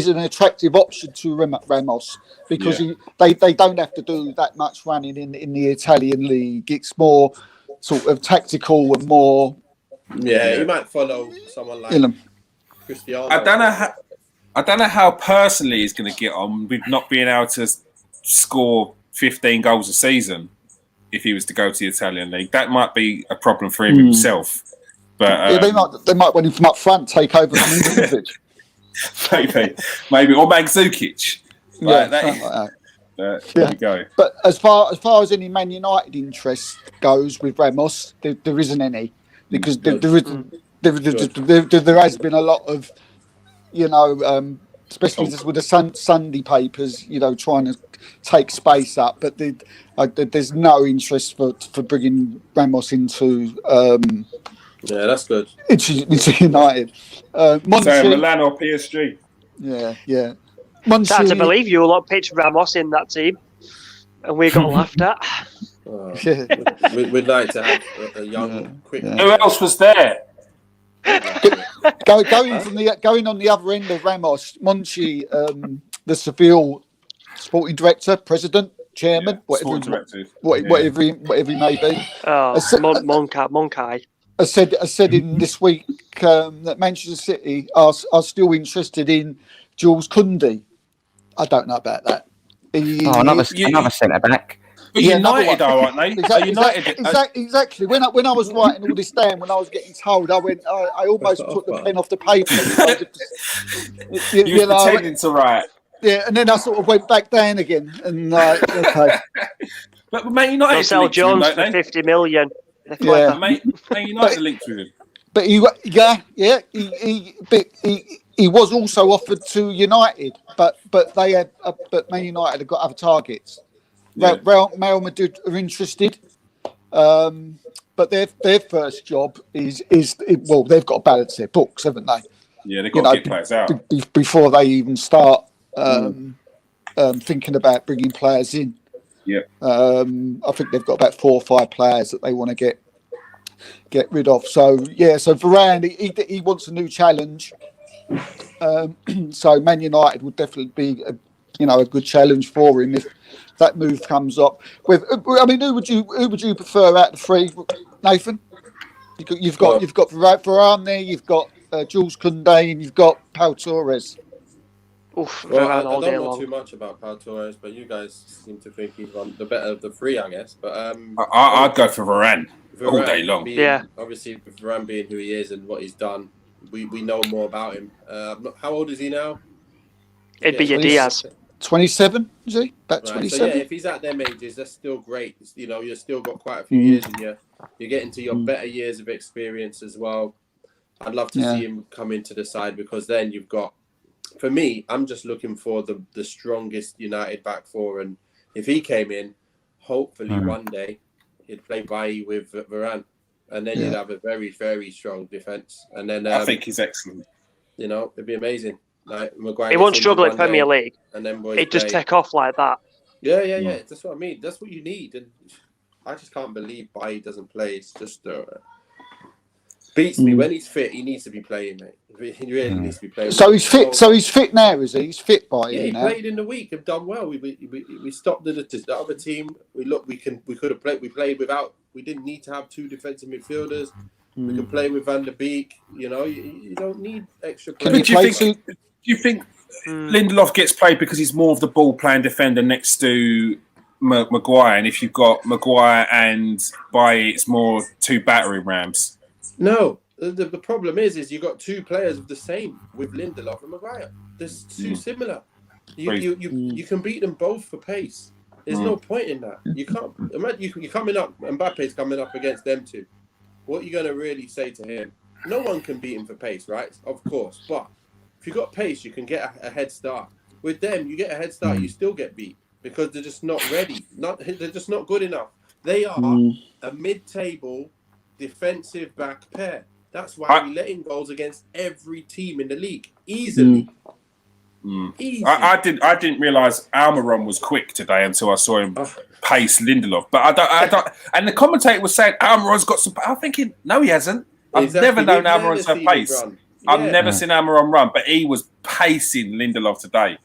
an attractive option to Ramos, because they don't have to do that much running in the Italian league. It's more sort of tactical and more. Yeah, he might follow someone like Cristiano. I don't know how personally he's going to get on with not being able to score 15 goals a season if he was to go to the Italian league. That might be a problem for him himself. But they might want him from up front, take over from Ibrahimovic. maybe, or Mandzukic. There you go. But as far as any Man United interest goes with Ramos, there isn't any, because there has been a lot of, especially just with the Sunday papers, trying to take space up, but there's no interest for bringing Ramos into. That's good. Into United. Milan or PSG. Yeah. It's hard to believe you a lot pitched Ramos in that team, and we got laughed at. We'd like to have a young, quick. Who else was there? Going on the other end of Ramos, Monchi, the Seville sporting director, president, chairman, whatever he may be. Monkai. I said in this week that Manchester City are still interested in Jules Koundé. I don't know about that. Another centre back. But United are, aren't they? Exactly. When I was writing all this down, when I was getting told, I almost took the pen off the paper. You were pretending to write. Yeah, and then I sort of went back down again, and okay. But Man United sell Jones for 50 million. Man United linked with him. But he was also offered to United, but Man United have got other targets. Real Madrid are interested, but their first job is they've got to balance their books, haven't they? Yeah, they've got to get players out before they even start thinking about bringing players in. Yeah, I think they've got about 4 or 5 players that they want to get rid of. So Varane, he wants a new challenge. So Man United would definitely be a good challenge for him if that move comes up. Who would you prefer out of the 3, Nathan? You've got Varane there, you've got Jules Koundé, and you've got Pau Torres. Well, I don't know too much about Pau Torres, but you guys seem to think he's the better of the 3, I guess. But I'd go for Varane all day long. Obviously, with Varane being who he is and what he's done, we know more about him. How old is he now? It'd be your Diaz. 27, is he? About 27. So if he's at them ages, that's still great. You've still got quite a few years in you. You're getting to your better years of experience as well. I'd love to see him come into the side, because then you've got. For me, I'm just looking for the strongest United back 4, and if he came in, hopefully one day he'd play Bailly with Varane, and then you'd have a very, very strong defence. And then I think he's excellent. It'd be amazing. Like Maguire, he won't struggle in Premier League. And then he'd just take off like that. Yeah. That's what I mean. That's what you need, and I just can't believe Bailly doesn't play. It's just beats me. When he's fit, he needs to be playing, mate. He really needs to be playing. So he's fit. So he's fit now, is he? He's fit by he now. Played in the week. Have done well. We stopped the other team. We could have played. We played without. We didn't need to have 2 defensive midfielders. We could play with Van der Beek. You don't need extra players. Do you think Lindelof gets played because he's more of the ball playing defender next to Maguire, and if you've got Maguire and Bailly, it's more 2 battering rams? No. The problem is you've got 2 players of the same with Lindelof and Maguire. They're too similar. You can beat them both for pace. There's no point in that. You can't. Imagine you're coming up. Mbappe's coming up against them two. What are you going to really say to him? No one can beat him for pace, right? Of course, but if you got pace, you can get a head start. With them, you get a head start, you still get beat because they're just not ready. They're just not good enough. They are a mid-table defensive back pair. That's why we're letting goals against every team in the league easily. Easy. I didn't realise Almiron was quick today until I saw him pace Lindelof. But I don't. And the commentator was saying Almiron's got some. I'm thinking, no, he hasn't. I've never known Almiron to have pace. I've never seen Almiron run, but he was pacing Lindelof today.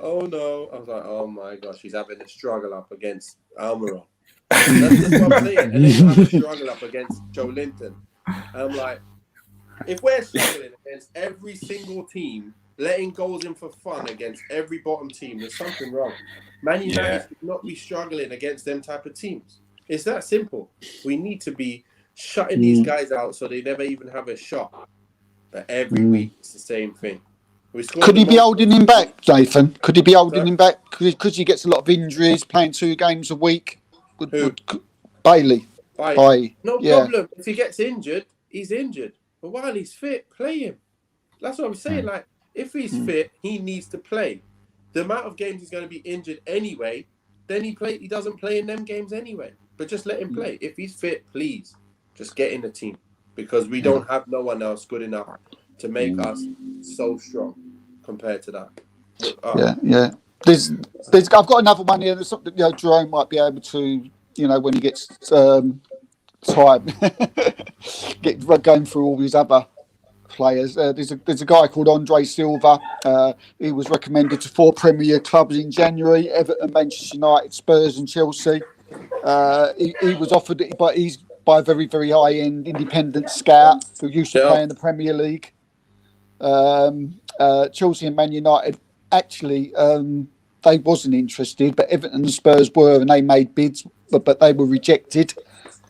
Oh no! I was like, oh my gosh, he's having a struggle up against Almiron. That's what I'm saying. And then you have a struggle up against Joe Linton. And I'm like, if we're struggling against every single team, letting goals in for fun against every bottom team, there's something wrong. Man United should not be struggling against them type of teams. It's that simple. We need to be shutting these guys out so they never even have a shot. But every week it's the same thing. Could he be holding him back, Nathan? Could he be holding him back? Because he gets a lot of injuries, playing 2 games a week. Bailey. No problem. If he gets injured, he's injured. But while he's fit, play him. That's what I'm saying. Like, if he's fit, he needs to play. The amount of games he's going to be injured anyway, then he doesn't play in them games anyway. But just let him play. If he's fit, please, just get in the team. Because we don't have no one else good enough to make us so strong compared to that. Yeah. I've got another one here. There's something Jerome might be able to, when he gets time, going through all these other players. There's a guy called Andre Silva. He was recommended to 4 Premier clubs in January: Everton, Manchester United, Spurs, and Chelsea. He was offered it, but he's by a very, very high-end independent scout who used to play in the Premier League. Chelsea and Man United actually they wasn't interested, but Everton and Spurs were, and they made bids, but they were rejected.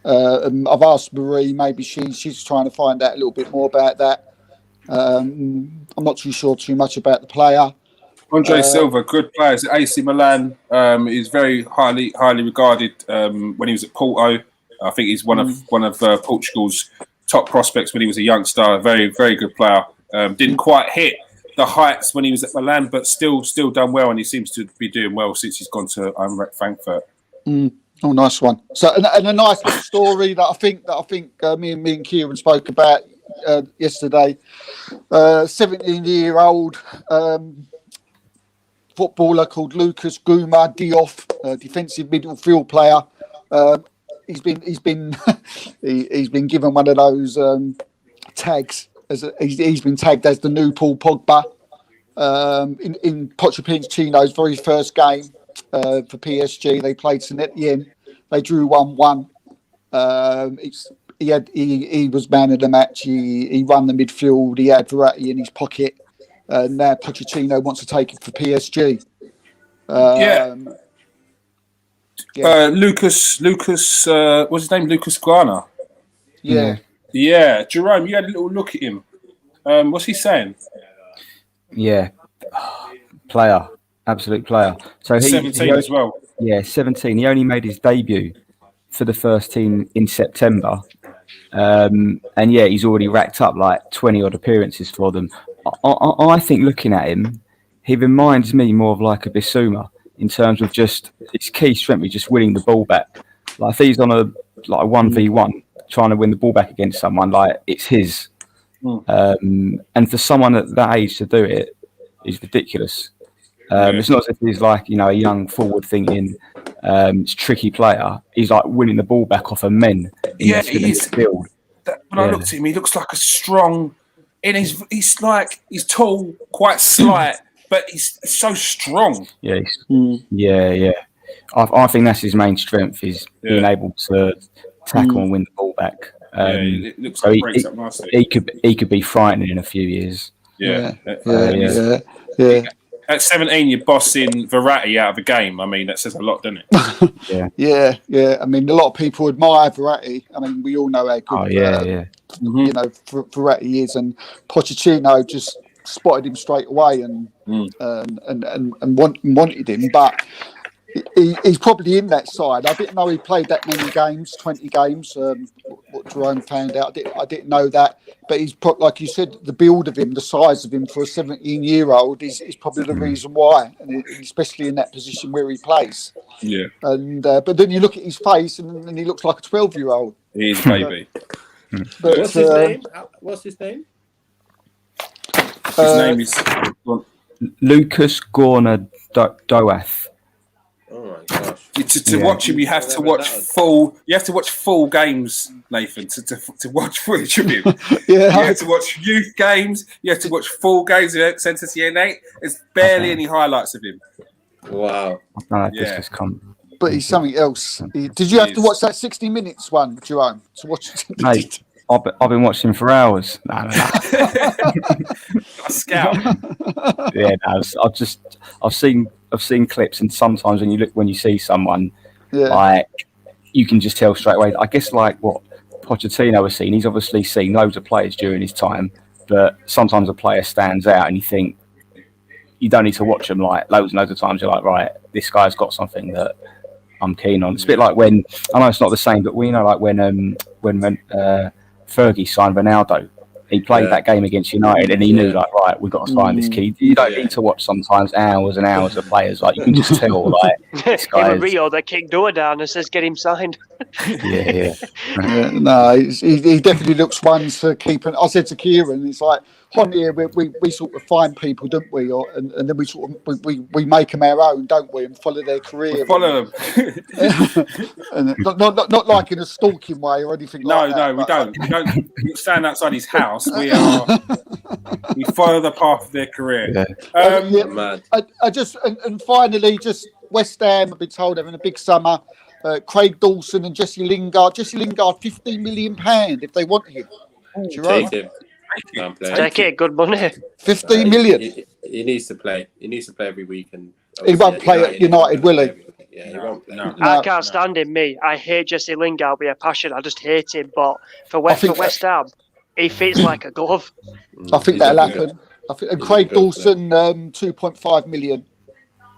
I've asked Marie, maybe she's trying to find out a little bit more about that. I'm not too sure too much about the player. Andre Silva, good player. He's at AC Milan. He's very highly regarded when he was at Porto. I think he's one of Portugal's top prospects when he was a youngster. Very, very good player. Didn't quite hit the heights when he was at Milan, but still done well, and he seems to be doing well since he's gone to Frankfurt. Oh, nice one. So, and a nice little story that I think me and Kieran spoke about yesterday. 17-year-old footballer called Lucas Guma Diop, defensive midfield player. He's been given one of those tags. He's been tagged as the new Paul Pogba in Pochettino's very first game for PSG. They played St Etienne. They drew 1-1. He was man of the match. He run the midfield. He had Verratti in his pocket. Now Pochettino wants to take it for PSG. Lucas, what's his name? Lucas Guana. Yeah, Jerome, you had a little look at him. What's he saying? Yeah, player, absolute player. So he 17 as well. Yeah, 17. He only made his debut for the first team in September. And yeah, he's already racked up like 20 odd appearances for them. I think looking at him, he reminds me more of like a Bissouma in terms of just his key strength is just winning the ball back. Like if he's on a 1v1 trying to win the ball back against someone, like it's his. And for someone at that age to do it is ridiculous. It's not as if he's like, a young forward thinking, tricky player. He's like winning the ball back off of men. He is. When I looked at him, he looks like a strong, and he's tall, quite slight, but he's so strong. Yeah, I think that's his main strength is being able to tackle and win the ball back. It looks like he breaks up nicely. He could be frightening in a few years. Yeah. At 17, you're bossing Verratti out of a game. I mean, that says a lot, doesn't it? Yeah. I mean, a lot of people admire Verratti. I mean, we all know how good Verratti is, and Pochettino just spotted him straight away and wanted him, but he's probably in that side. I didn't know he played that many games, 20 games. What Jerome found out, I didn't know that. But he's like you said, the build of him, the size of him for a 17-year-old is probably the reason why, and especially in that position where he plays. Yeah. And but then you look at his face, and he looks like a 12-year-old. He is a baby. But, What's his name? What's his name? His name is Lucas Gorner Doath. Oh my gosh! To watch him, you have to watch full. You have to watch full games, Nathan, to watch footage of him. You have to watch youth games. You have to watch full games of Centre CN8. There's barely any highlights of him. Wow! But he's something else. Did you have to watch that 60 minutes one, Jerome? To watch? Mate, I've been watching for hours. No. A scout. Yeah, no, I've seen clips, and sometimes when you see someone, like you can just tell straight away. I guess like what Pochettino has seen. He's obviously seen loads of players during his time, but sometimes a player stands out, and you think you don't need to watch them like loads and loads of times. You're like, right, this guy's got something that I'm keen on. It's a bit like when I know it's not the same, but like when Fergie signed Ronaldo. He played that game against United, and he knew, like, right, we've got to sign this kid. You don't need to watch sometimes hours and hours of players. Like, you can just tell, like, this guy. Rio, they kicked Noah down and says, "Get him signed." No, he definitely looks one to keep. I said to Kieran, it's like on here we sort of find people, don't we? And then we sort of we make them our own, don't we? And follow their career. We follow them. And not like in a stalking way or anything like that. No, we don't. We don't stand outside his house. We follow the path of their career. I just and finally, just West Ham. I've been told having a big summer. Craig Dawson and Jesse Lingard. Jesse Lingard, £15 million if they want him. Take him. Take it, good money. 15 million. He needs to play. He needs to play every week, and he won't play at United, will he? Yeah, he won't play. No. I can't stand him. I hate Jesse Lingard with a passion. I just hate him. But for West Ham, he fits like a glove. I think that'll happen. And Craig Dawson, 2.5 million,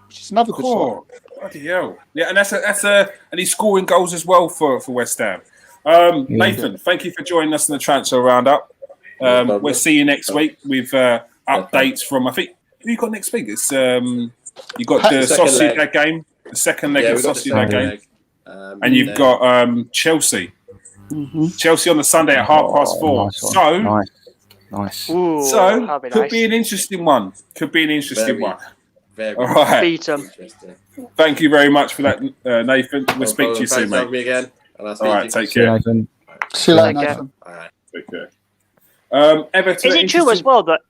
which is another good sign. Bloody hell. Yeah, and and he's scoring goals as well for West Ham. Nathan, thank you for joining us in the transfer roundup. We'll see you next week with updates from, I think, who you got next week? It's you got the Sociedad game, the second leg of the Sociedad game, and you've got Chelsea. Mm-hmm. Chelsea on the Sunday at 4:30. Nice. Ooh, so could be an interesting one. Very all right. Beat them. Thank you very much for that, Nathan. We'll speak to you soon, mate. Me again. All right, take care. See you later, Nathan. All right. Take care. Everton. Is it true as well that?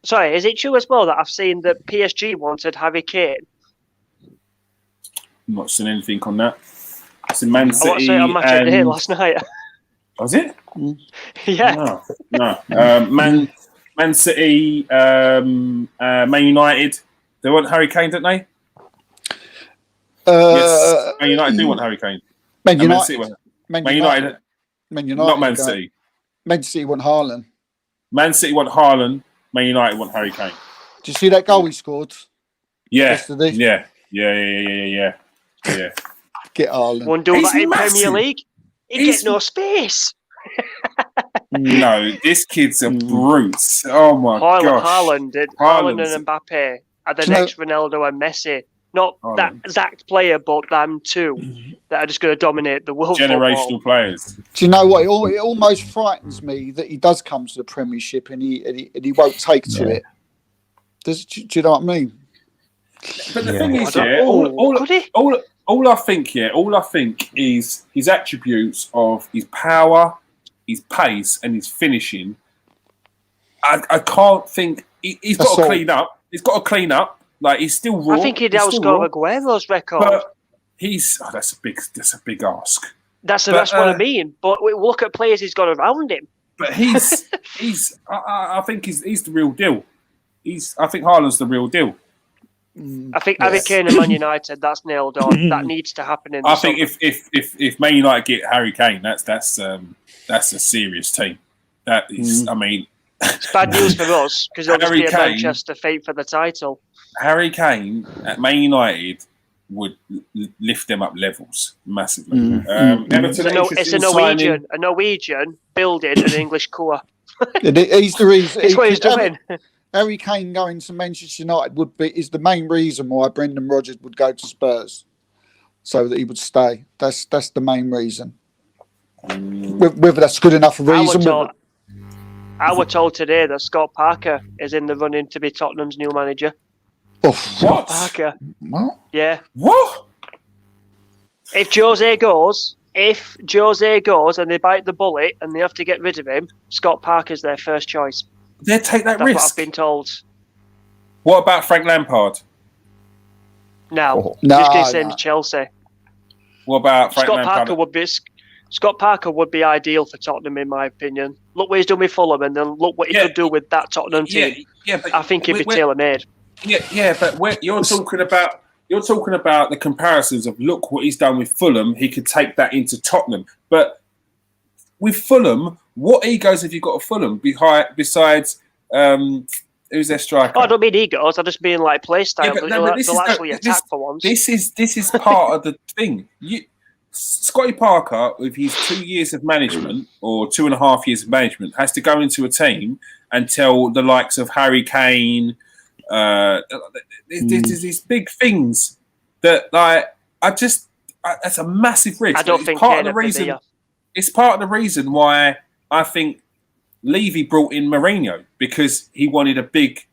Sorry, is it true as well that I've seen that PSG wanted Harry Kane? I'm not seen anything on that. It's in Man City. I watched it on Match of the Day last night. Was it? Yeah. No. Man City, Man United. They want Harry Kane, don't they? Yes, Man United do want Harry Kane. Man United. Not Man City. Man City want Haaland. Man City want Haaland. Man United want Harry Kane. Did you see that goal he scored? Yesterday? Yeah. Get Haaland. Won't do that in Premier League. He gets no space. No, this kid's a brute. Oh my gosh. Haaland and Mbappe are the next Ronaldo and Messi. Not that exact player, but them two that are just going to dominate the world. Generational players. Do you know what? It almost frightens me that he does come to the Premiership and he won't take to it. Do you know what I mean? But the thing is, all I think is his attributes of his power, his pace, and his finishing. I can't think he's got to clean up. He's got to clean up. Like he's still raw. I think he'd outscore Aguero's record. But that's a big ask. That's what I mean. But we look at players he's got around him. But I think he's the real deal. I think Haaland's the real deal. I think Harry Kane and Man United, that's nailed on. That needs to happen in the summer. if Man United get Harry Kane, that's a serious team. That is, I mean, It's bad news for us because it'll just be a Manchester fate for the title. Harry Kane at Man United would lift them up levels massively. It's a Norwegian building an English core. He's the reason. It's what he's doing. Harry Kane going to Manchester United is the main reason why Brendan Rodgers would go to Spurs, so that he would stay. That's the main reason. Whether that's good enough a reason. I was told today that Scott Parker is in the running to be Tottenham's new manager. Oh, Scott Parker. What? Yeah. What? If Jose goes and they bite the bullet and they have to get rid of him, Scott Parker's their first choice. They'll take that That's risk. what I've been told. What about Frank Lampard? No. Just going to send to Chelsea. What about Frank Lampard? Scott Parker would be ideal for Tottenham, in my opinion. Look what he's done with Fulham, and then look what he could do with that Tottenham team. But I think he'd be tailor-made. But you're talking about the comparisons of look what he's done with Fulham. He could take that into Tottenham, but with Fulham, what egos have you got of Fulham besides who's their striker? Oh, I don't mean egos. I just mean like play style. They'll actually attack for once. This is part of the thing. Scotty Parker, with his 2 years of management or 2.5 years of management, has to go into a team and tell the likes of Harry Kane, there's these big things that that's a massive risk. I don't think part of the reason. It's part of the reason why I think Levy brought in Mourinho, because he wanted a big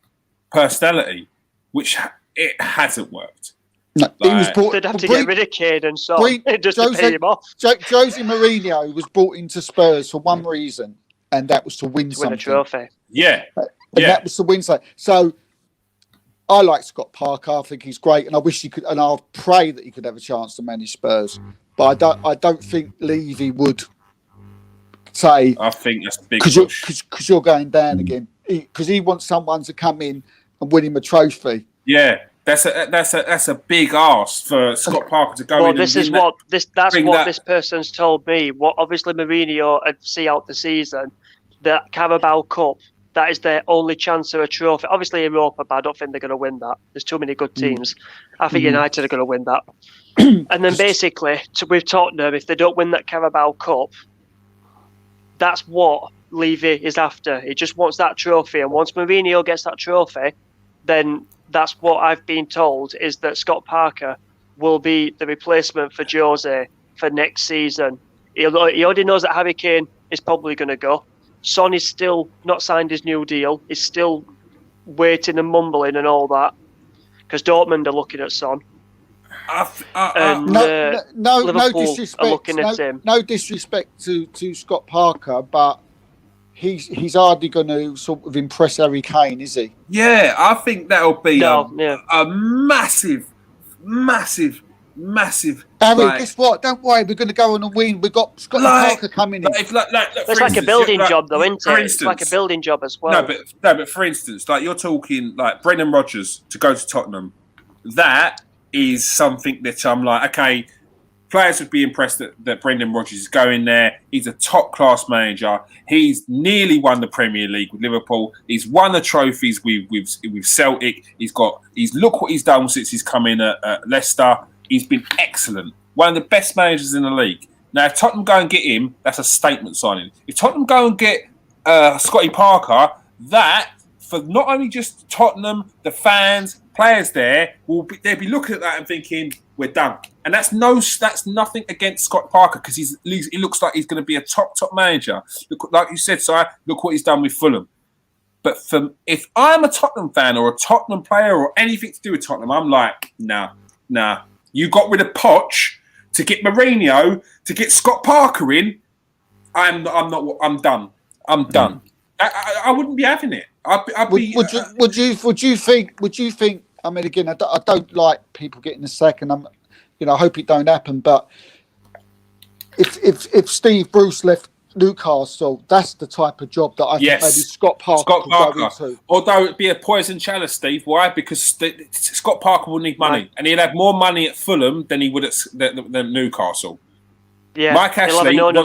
personality, which it hasn't worked. No, he was brought. They'd have to get rid of Kane and so just to pay him off. Jose Mourinho was brought into Spurs for one reason, and that was to win something. Win a trophy. Yeah. That was to win something. So I like Scott Parker. I think he's great, and I wish he could. And I'll pray that he could have a chance to manage Spurs. But I don't think Levy would say. I think that's big because you're going down again. Because he wants someone to come in and win him a trophy. Yeah. That's a big ask for Scott Parker to go in. That's what this person's told me. What obviously Mourinho would see out the season, the Carabao Cup, that is their only chance of a trophy. Obviously Europa, but I don't think they're going to win that. There's too many good teams. I think United are going to win that. And then basically with Tottenham, if they don't win that Carabao Cup, that's what Levy is after. He just wants that trophy, and once Mourinho gets that trophy, then that's what I've been told, is that Scott Parker will be the replacement for Jose for next season. He already knows that Harry Kane is probably going to go. Son is still not signed his new deal. He's still waiting and mumbling and all that, because Dortmund are looking at Son. No disrespect. Are looking at him. No disrespect to Scott Parker, but he's hardly going to sort of impress Harry Kane, is he? Yeah, I think that'll be a massive. Harry, guess what? Don't worry, we're going to go on and win. We've got Scott Parker coming in. It's like a building job, though, isn't it? It's like a building job as well. No, but for instance, like you're talking like Brendan Rodgers to go to Tottenham. That is something that I'm like, okay, players would be impressed that Brendan Rodgers is going there. He's a top-class manager. He's nearly won the Premier League with Liverpool. He's won the trophies with Celtic. He's look what he's done since he's come in at Leicester. He's been excellent. One of the best managers in the league. Now, if Tottenham go and get him, that's a statement signing. If Tottenham go and get Scotty Parker, that, for not only just Tottenham, the fans, players there, they'll be looking at that and thinking, we're done. And that's nothing against Scott Parker, because he looks like he's going to be a top manager. Look, like you said, Si, look what he's done with Fulham. But if I'm a Tottenham fan or a Tottenham player or anything to do with Tottenham, I'm like, nah. You got rid of Poch to get Mourinho, to get Scott Parker in. I'm done. I wouldn't be having it. Would you think? I mean, again, I don't like people getting a sack, and I hope it don't happen. But if Steve Bruce left Newcastle, that's the type of job that I think maybe Scott Parker could go into. Although it'd be a poison chalice, Steve. Why? Because Scott Parker will need money, and he'll have more money at Fulham than he would at Newcastle. Yeah, Mike Ashley want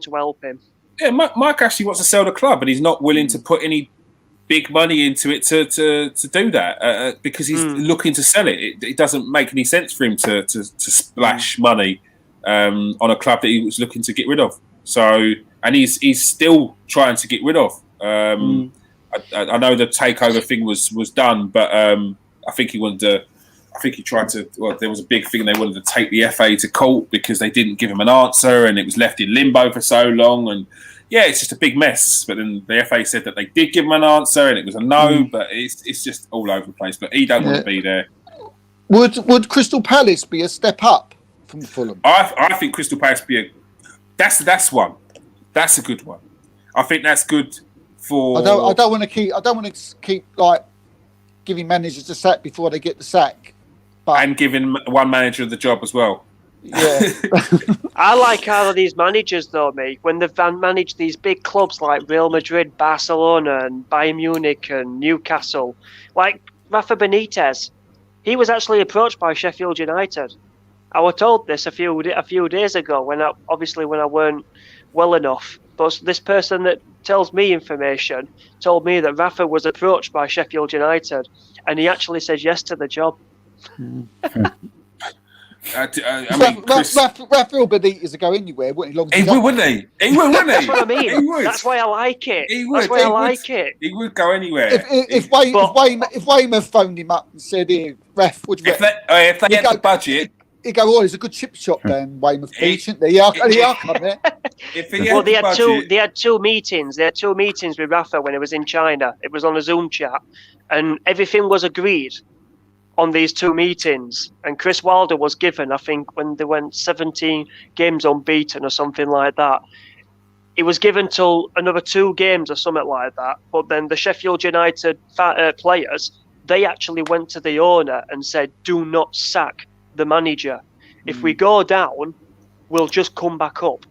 to help him. Yeah, Mike Ashley wants to sell the club, and he's not willing to put any big money into it to do that because he's looking to sell it. It doesn't make any sense for him to splash money on a club that he was looking to get rid of. So, and he's still trying to get rid of. I know the takeover thing was done, but I think he wanted to. I think he tried to. Well, there was a big thing. They wanted to take the FA to court because they didn't give him an answer, and it was left in limbo for so long. And yeah, it's just a big mess. But then the FA said that they did give him an answer, and it was a no. But it's just all over the place. But he don't want to be there. Would Crystal Palace be a step up from Fulham? I think Crystal Palace that's one. That's a good one. I think that's good for. I don't want to keep like giving managers the sack before they get the sack. And giving one manager the job as well. Yeah. I like all of these managers, though, mate. When they've managed these big clubs like Real Madrid, Barcelona, and Bayern Munich, and Newcastle, like Rafa Benitez, he was actually approached by Sheffield United. I was told this a few days ago when I weren't well enough. But this person that tells me information told me that Rafa was approached by Sheffield United, and he actually said yes to the job. Rafael Benitez would go anywhere, wouldn't he? He would, wouldn't he? He would, wouldn't he? That's what I mean. He would. That's why I like it. He would. That's why I like it. He would go anywhere. If Weymouth phoned him up and said, "Here, Ref, would you?" If they had the budget, he'd go, "Oh, there's a good chip shop down Weymouth Beach, isn't there? Yeah, I'll come there." They had two meetings. They had two meetings with Rafa when he was in China. It was on a Zoom chat, and everything was agreed on these two meetings. And Chris Wilder was given, I think, when they went 17 games unbeaten or something like that. He was given till another 2 games or something like that. But then the Sheffield United players, they actually went to the owner and said, "Do not sack the manager. If we go down, we'll just come back up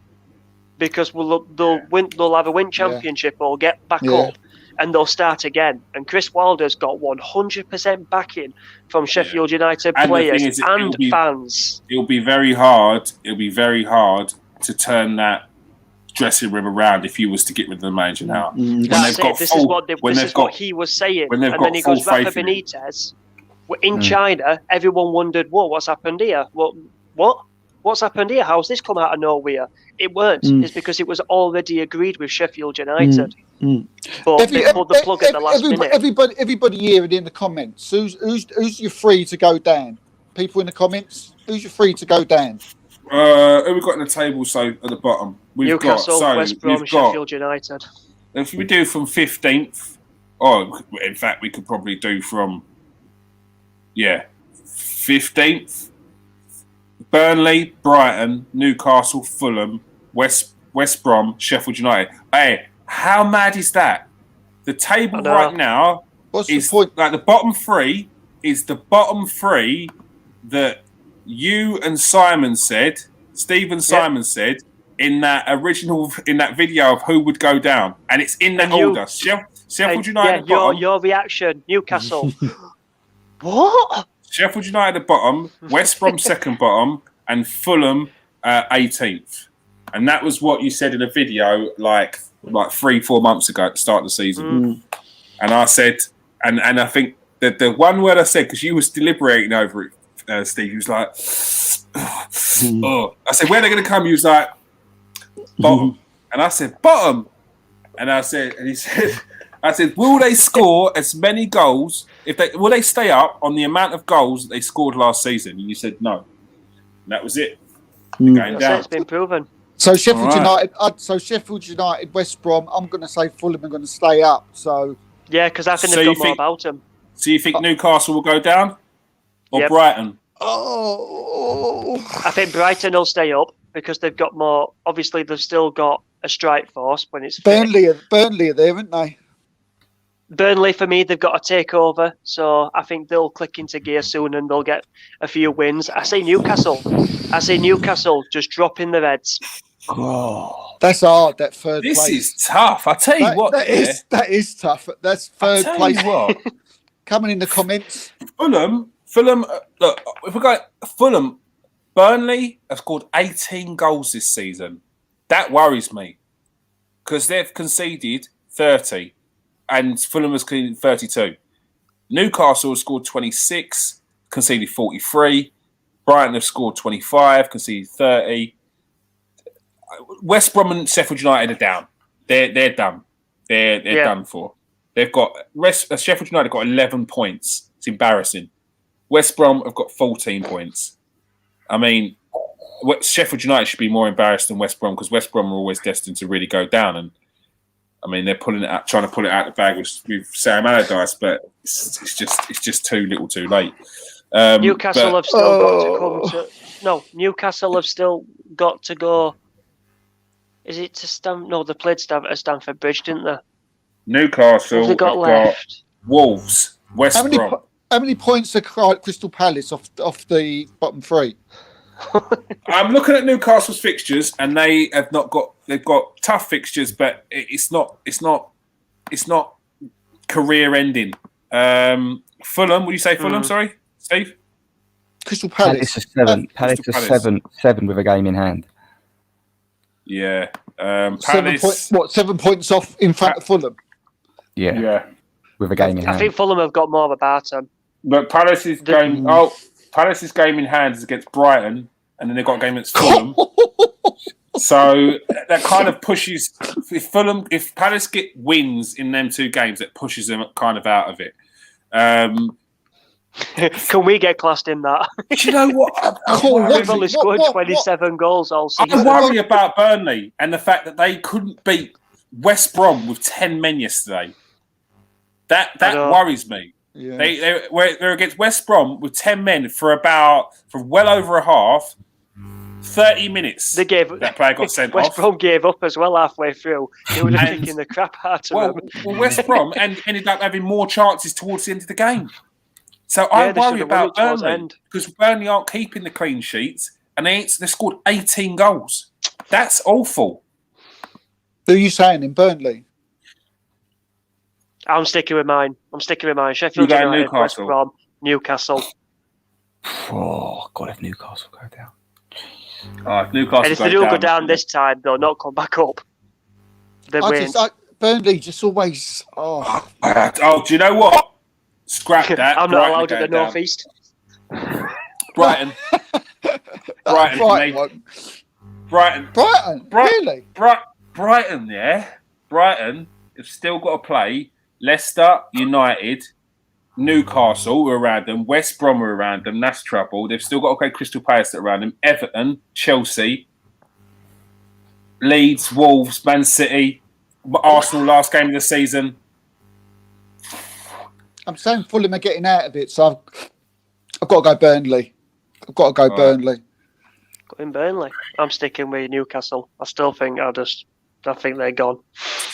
because they'll have a win championship or get back up." And they'll start again. And Chris Wilder's got 100% backing from Sheffield United players and fans. It'll be very hard. It'll be very hard to turn that dressing room around if you was to get rid of the manager now. This is what he was saying. And then he goes, Rafa Benitez. In China, everyone wondered, "Whoa, what's happened here? What? What's happened here? How's this come out of nowhere?" It weren't. It's because it was already agreed with Sheffield United. But they pulled the plug at the last minute. Everybody here and in the comments, who's you free to go down? People in the comments, who's you free to go down? Who we got in the table? So at the bottom, Newcastle, West Brom, Sheffield United. If we do from 15th, or in fact, we could probably do from 15th. Burnley, Brighton, Newcastle, Fulham, West Brom, Sheffield United. Hey, how mad is that? The table right now is like the bottom 3 is the bottom 3 that you and Simon said, Stephen Simon said in that video of who would go down, and it's in that order. Sheffield United. Your reaction, Newcastle. What? Sheffield United at the bottom, West Brom second bottom, and Fulham 18th. And that was what you said in a video like 3-4 months ago at the start of the season. And I said, and I think that the one word I said, because you was deliberating over it, Steve, you was like, oh. I said, where are they going to come? You was like, bottom. And I said, bottom. And he said, I said, will they score as many goals? Will they stay up on the amount of goals that they scored last season? And you said no. And that was it. Going down. It's been proven. So Sheffield United, West Brom. I'm going to say Fulham are going to stay up. So because I think they've got more about them. So you think Newcastle will go down, or Brighton? I think Brighton will stay up because they've got more. Obviously, they've still got a strike force when it's Burnley are there, aren't they? Burnley, for me, they've got a takeover, so I think they'll click into gear soon and they'll get a few wins. I say Newcastle just dropping the Reds. Oh, that's hard. That third place. This is tough. I tell you what, that is tough. That's third place. What? Coming in the comments. Fulham. Look, if we go Fulham, Burnley have scored 18 goals this season. That worries me because they've conceded 30 and Fulham has conceded 32. Newcastle has scored 26, conceded 43. Brighton have scored 25, conceded 30. West Brom and Sheffield United are down. They're done. They're done for. They've got Sheffield United got 11 points. It's embarrassing. West Brom have got 14 points. I mean, Sheffield United should be more embarrassed than West Brom because West Brom are always destined to really go down. And I mean, they're pulling it out, trying to pull it out of the bag with Sam Allardyce, but it's just too little, too late. Newcastle have still got to come to. No, Newcastle have still got to go. Is it to Stamford? No, they played at Stamford Bridge, didn't they? Newcastle have they got left? Wolves, West Brom. How many points are Crystal Palace off the bottom three? I'm looking at Newcastle's fixtures, and they've got tough fixtures, but it's not career ending. Fulham, would you say Fulham? Sorry, Steve. Crystal Palace. Palace is seven with a game in hand. Yeah, Palace. 7 points off in front of Fulham. Yeah, with a game in hand. I think Fulham have got more of a baton. But Palace's game in hand is against Brighton, and then they've got a game against Fulham. So that kind of pushes. If Palace wins in them two games, it pushes them kind of out of it. Can we get classed in that? Do you know what? We've only scored 27 goals all season. I worry about Burnley and the fact that they couldn't beat West Brom with 10 men yesterday. That worries me. Yeah. They're against West Brom with 10 men for well over a half. 30 minutes. That player got sent West off. Brom gave up as well halfway through. They were kicking the crap out of them. Well, West Brom ended up having more chances towards the end of the game. So I worry about Burnley because Burnley aren't keeping the clean sheets and they scored 18 goals. That's awful. Who are you saying in Burnley? I'm sticking with mine. Sheffield United, West Brom, Newcastle. Oh, God, if Newcastle go down. Newcastle and if they do go down this time, they'll not come back up. They win. Burnley just always... Oh, do you know what? Scrap that. I'm not allowed in the North East. Brighton. Brighton. Really? Brighton, yeah. Brighton have still got to play Leicester United, Newcastle are around them, West Brom are around them. That's trouble. They've still got to play Crystal Palace around them, Everton, Chelsea, Leeds, Wolves, Man City, Arsenal last game of the season. I'm saying Fulham are getting out of it, so I've got to go Burnley. Burnley. Going Burnley. I'm sticking with Newcastle. I still think I think they're gone.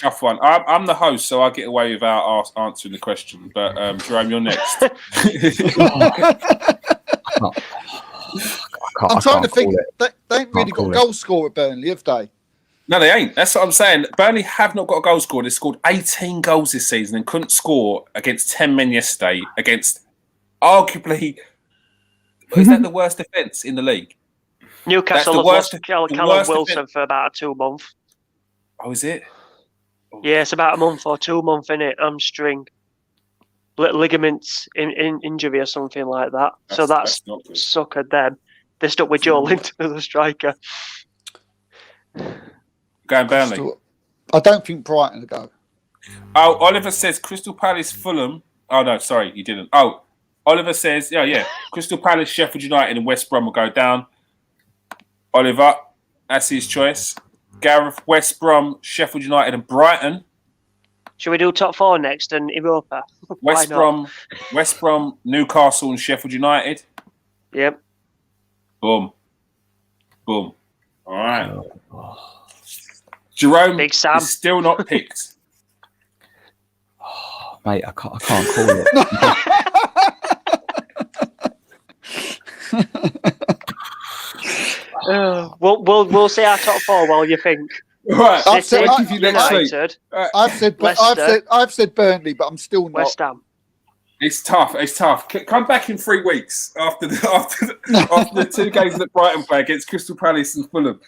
Tough one. I'm the host, so I get away without answering the question. But Jerome, you're next. I'm trying to think. They ain't really got a goal scorer at Burnley, have they? No, they ain't. That's what I'm saying. Burnley have not got a goal scorer. They scored 18 goals this season and couldn't score against 10 men yesterday against arguably... Is that the worst defence in the league? Newcastle have lost Callum Wilson for about 2 months. Oh, is it? Yeah, it's about a month or 2 months, innit? Hamstring. Ligaments injury or something like that. So that's suckered them. They stuck with Joe Linton as a striker. Going Burnley. I don't think Brighton will go. Oh, Oliver says Crystal Palace, Fulham. Oh, no, sorry, you didn't. Oh, Oliver says, yeah. Crystal Palace, Sheffield United and West Brom will go down. Oliver, that's his choice. Gareth, West Brom, Sheffield United and Brighton. Should we do top 4 next and Europa? West Brom, Newcastle and Sheffield United. Yep. Boom. All right. Jerome Big Sam is still not picked. Oh, mate, I can't call it. We'll say our top 4 while you think. Right. I've said Burnley, but I'm still not. West Ham. It's tough. Come back in 3 weeks after the 2 games that Brighton play against Crystal Palace and Fulham.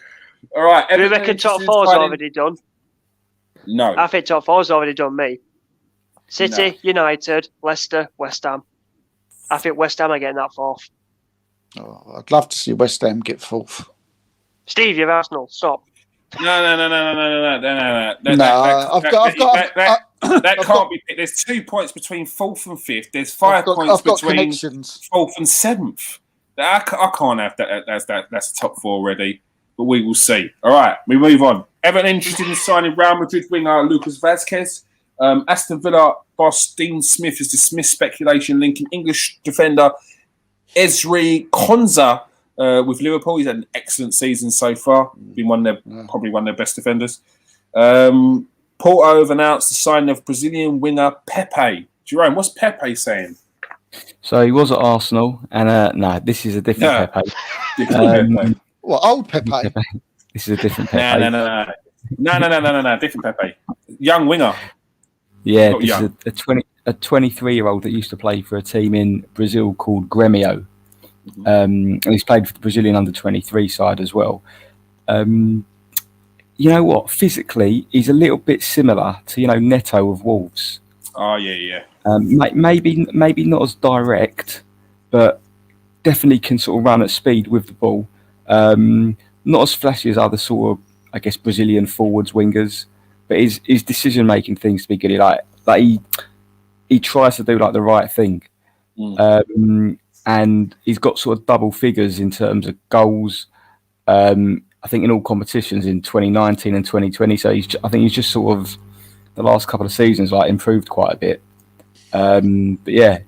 All right. Do you reckon top 4's already done? No. I think top four's already done me. City, United, Leicester, West Ham. I think West Ham are getting that fourth. Oh, I'd love to see West Ham get fourth. Steve, you're Arsenal. Stop. No. That can't be. There's 2 points between fourth and fifth. There's 5 points between fourth and seventh. I can't have that. That's the top four already. But we will see. All right, we move on. Everyone interested in signing Real Madrid winger Lucas Vazquez? Aston Villa boss Dean Smith has dismissed speculation linking English defender Ezri Konsa with Liverpool. He's had an excellent season so far. Been probably one of their best defenders. Porto have announced the signing of Brazilian winger Pepe. Jerome, what's Pepe saying? So he was at Arsenal, and no, this is a different Pepe. Pepe. What, old Pepe? This is a different Pepe. No, different Pepe. Young winger. Yeah, this is a 23-year-old that used to play for a team in Brazil called Grêmio. And he's played for the Brazilian under-23 side as well. You know what? Physically, he's a little bit similar to, Neto of Wolves. Oh, yeah. Maybe not as direct, but definitely can sort of run at speed with the ball. Not as flashy as other sort of, I guess, Brazilian forwards, wingers, but his decision-making things to be good. He tries to do like the right thing. And he's got sort of double figures in terms of goals. I think in all competitions in 2019 and 2020. So I think he's just sort of the last couple of seasons improved quite a bit. But yeah,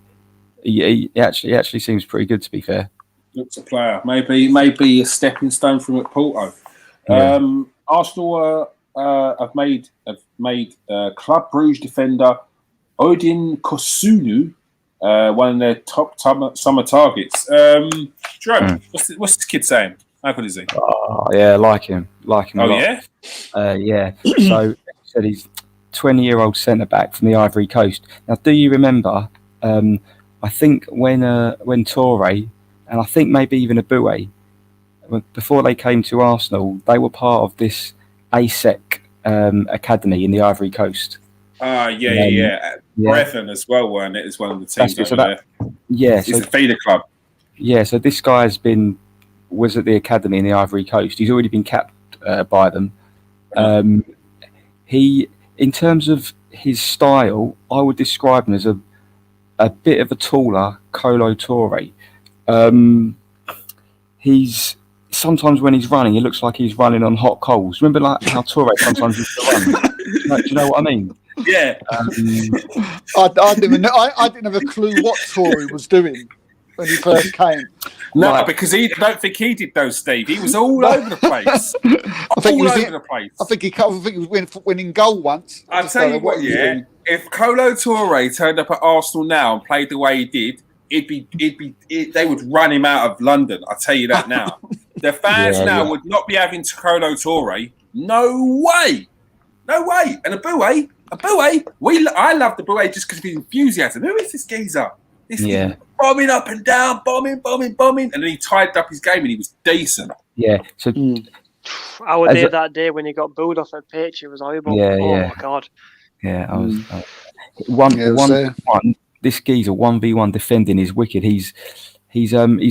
he actually seems pretty good, to be fair. Looks a player. Maybe a stepping stone from at Porto. Yeah. Arsenal have made Club Brugge defender Odin Kosunu one of their top summer targets. Jerome, what's this kid saying? How good is he? Oh, yeah, I like him a lot. Yeah? Yeah. So he said he's 20-year-old centre-back from the Ivory Coast. Now, do you remember, I think when Touré, and I think maybe even Aboué, before they came to Arsenal, they were part of this ASEC academy in the Ivory Coast. Yeah. Breathen as well, weren't it? As one of the teams over there. Yeah. It's the feeder club. Yeah, so this guy was at the academy in the Ivory Coast. He's already been capped by them. He, in terms of his style, I would describe him as a bit of a taller Kolo Touré. He's sometimes when he's running, he looks like he's running on hot coals. Remember, like how Touré sometimes used to run. Do you know what I mean? Yeah. I didn't have a clue what Touré was doing when he first came. No, because I don't think he did those, Steve. He was all over the place. I think he was winning goal once. I'll tell you what, if Kolo Touré turned up at Arsenal now and played the way he did, they would run him out of London. I'll tell you that now. The fans would not be having Kolo Touré. No way. And Aboué, I love the Aboué just because of his enthusiasm. Who is this geezer? Bombing up and down, bombing. And then he tied up his game and he was decent. Yeah. So I was there that day when he got booed off at pitch. It was horrible. My God. Yeah, I was. One. This geezer 1v1 defending is wicked. He's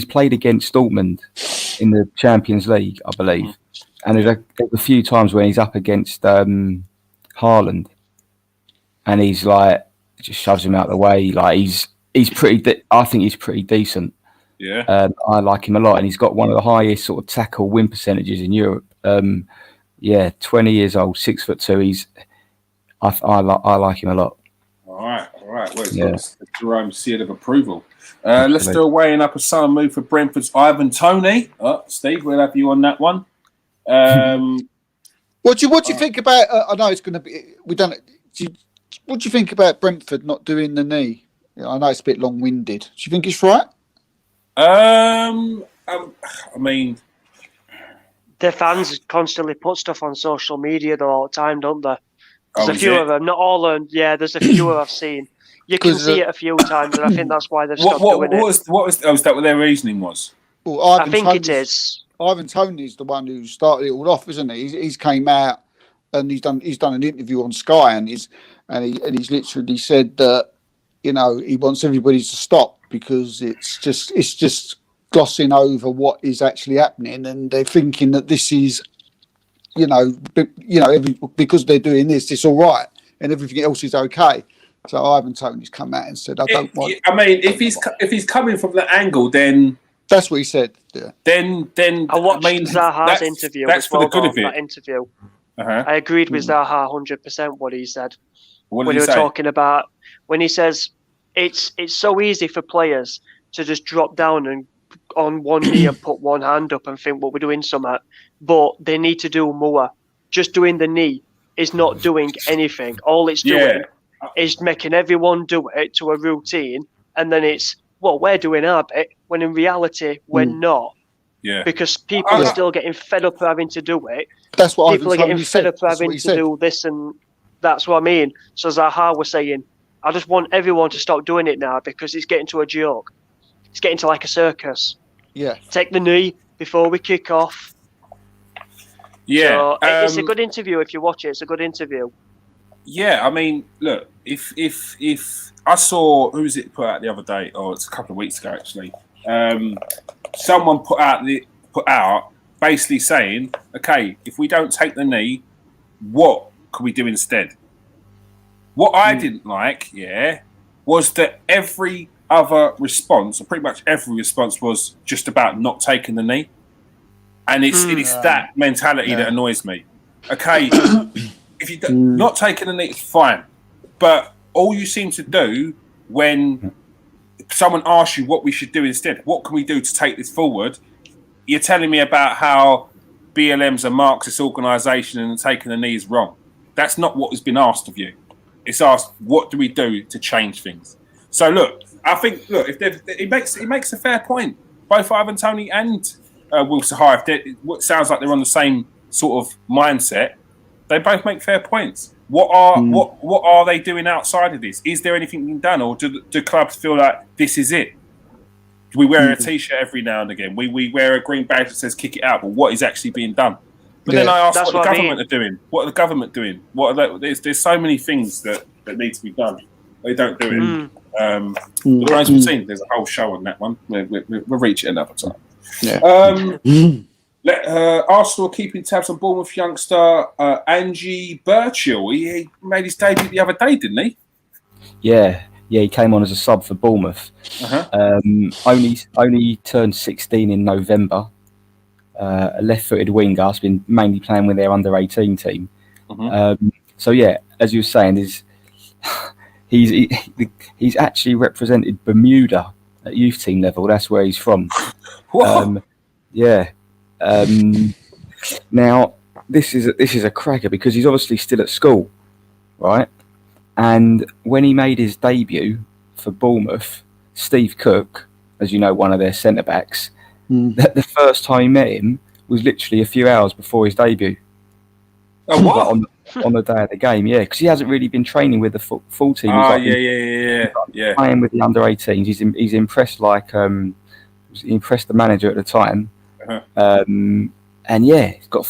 played against Dortmund in the Champions League, I believe, and there's a few times when he's up against Haaland, and he's just shoves him out of the way. He's pretty. I think he's pretty decent. Yeah, I like him a lot, and he's got one of the highest sort of tackle win percentages in Europe. 20 years old, 6'2". I like him a lot. All right. Well, it's Jerome's seal of approval. Let's do a weighing up of summer move for Brentford's Ivan Toney. Steve, we'll have you on that one. What do you think about? I know it's going to be. We don't. What do you think about Brentford not doing the knee? I know it's a bit long-winded. Do you think it's right? I mean, the fans constantly put stuff on social media all the time, don't they? There's a few of them, not all of them. Yeah, there's a few I've seen. You can see it a few times, and I think that's why they've stopped doing it. Was that what their reasoning was? Well, I think it is. Ivan Toney's the one who started it all off, isn't he? He's came out and he's done an interview on Sky, and he's literally said that, you know, he wants everybody to stop because it's just glossing over what is actually happening, and they're thinking that this is, because they're doing this, it's all right, and everything else is okay. So Ivan Toney's come out and said, "I don't want." I mean, if he's coming from that angle, then that's what he said. Yeah. Then I watched Zaha's interview. That's for the good of it. That interview. I agreed with Zaha 100% what he said. When he was talking about, when he says it's so easy for players to just drop down and on one knee and put one hand up and think, well, we're doing something, but they need to do more. Just doing the knee is not doing anything. All it's doing is making everyone do it to a routine, and then it's, well, we're doing our bit, when in reality we're not. Yeah. Because people are still getting fed up of having to do it. That's what people are getting fed up of having to do this, and that's what I mean. So Zaha was saying, I just want everyone to stop doing it now because it's getting to a joke. It's getting to like a circus. Yeah. Take the knee before we kick off. Yeah. So it's a good interview if you watch it. It's a good interview. Yeah, I mean, look, if I saw, who was it put out the other day? Oh, it's a couple of weeks ago actually. Someone put out basically saying, okay, if we don't take the knee, what can we do instead? What I didn't like, was that every other response, or pretty much every response, was just about not taking the knee, and it's that mentality that annoys me. Okay, if you not taking the knee, it's fine, but all you seem to do when someone asks you what we should do instead, what can we do to take this forward? You're telling me about how BLM's a Marxist organisation and taking the knee is wrong. That's not what has been asked of you. It's asked, what do we do to change things? So look, I think, it makes a fair point. Both Ivan Toney and Will Zaha, it sounds like they're on the same sort of mindset. They both make fair points. What are they doing outside of this? Is there anything being done, or do clubs feel like this is it? Do we wear a T-shirt every now and again? We wear a green badge that says "kick it out," but what is actually being done? But then I ask, what the government are doing? What are the government doing? There's so many things that need to be done. They don't do it. But as we've seen, there's a whole show on that one. We'll reach it another time. Yeah. Arsenal keeping tabs on Bournemouth youngster Angie Birchall. He made his debut the other day, didn't he? Yeah, he came on as a sub for Bournemouth. Only turned 16 in November. A left-footed winger. Has been mainly playing with their under-18 team. So yeah, as you were saying, he's actually represented Bermuda at youth team level. That's where he's from. Now this is a cracker because he's obviously still at school, right? And when he made his debut for Bournemouth, Steve Cook, as you know, one of their centre backs, the first time he met him was literally a few hours before his debut. Oh, what? On the day of the game, because he hasn't really been training with the full team. He's playing with the under-18s. He's impressed, he impressed the manager at the time. And he's got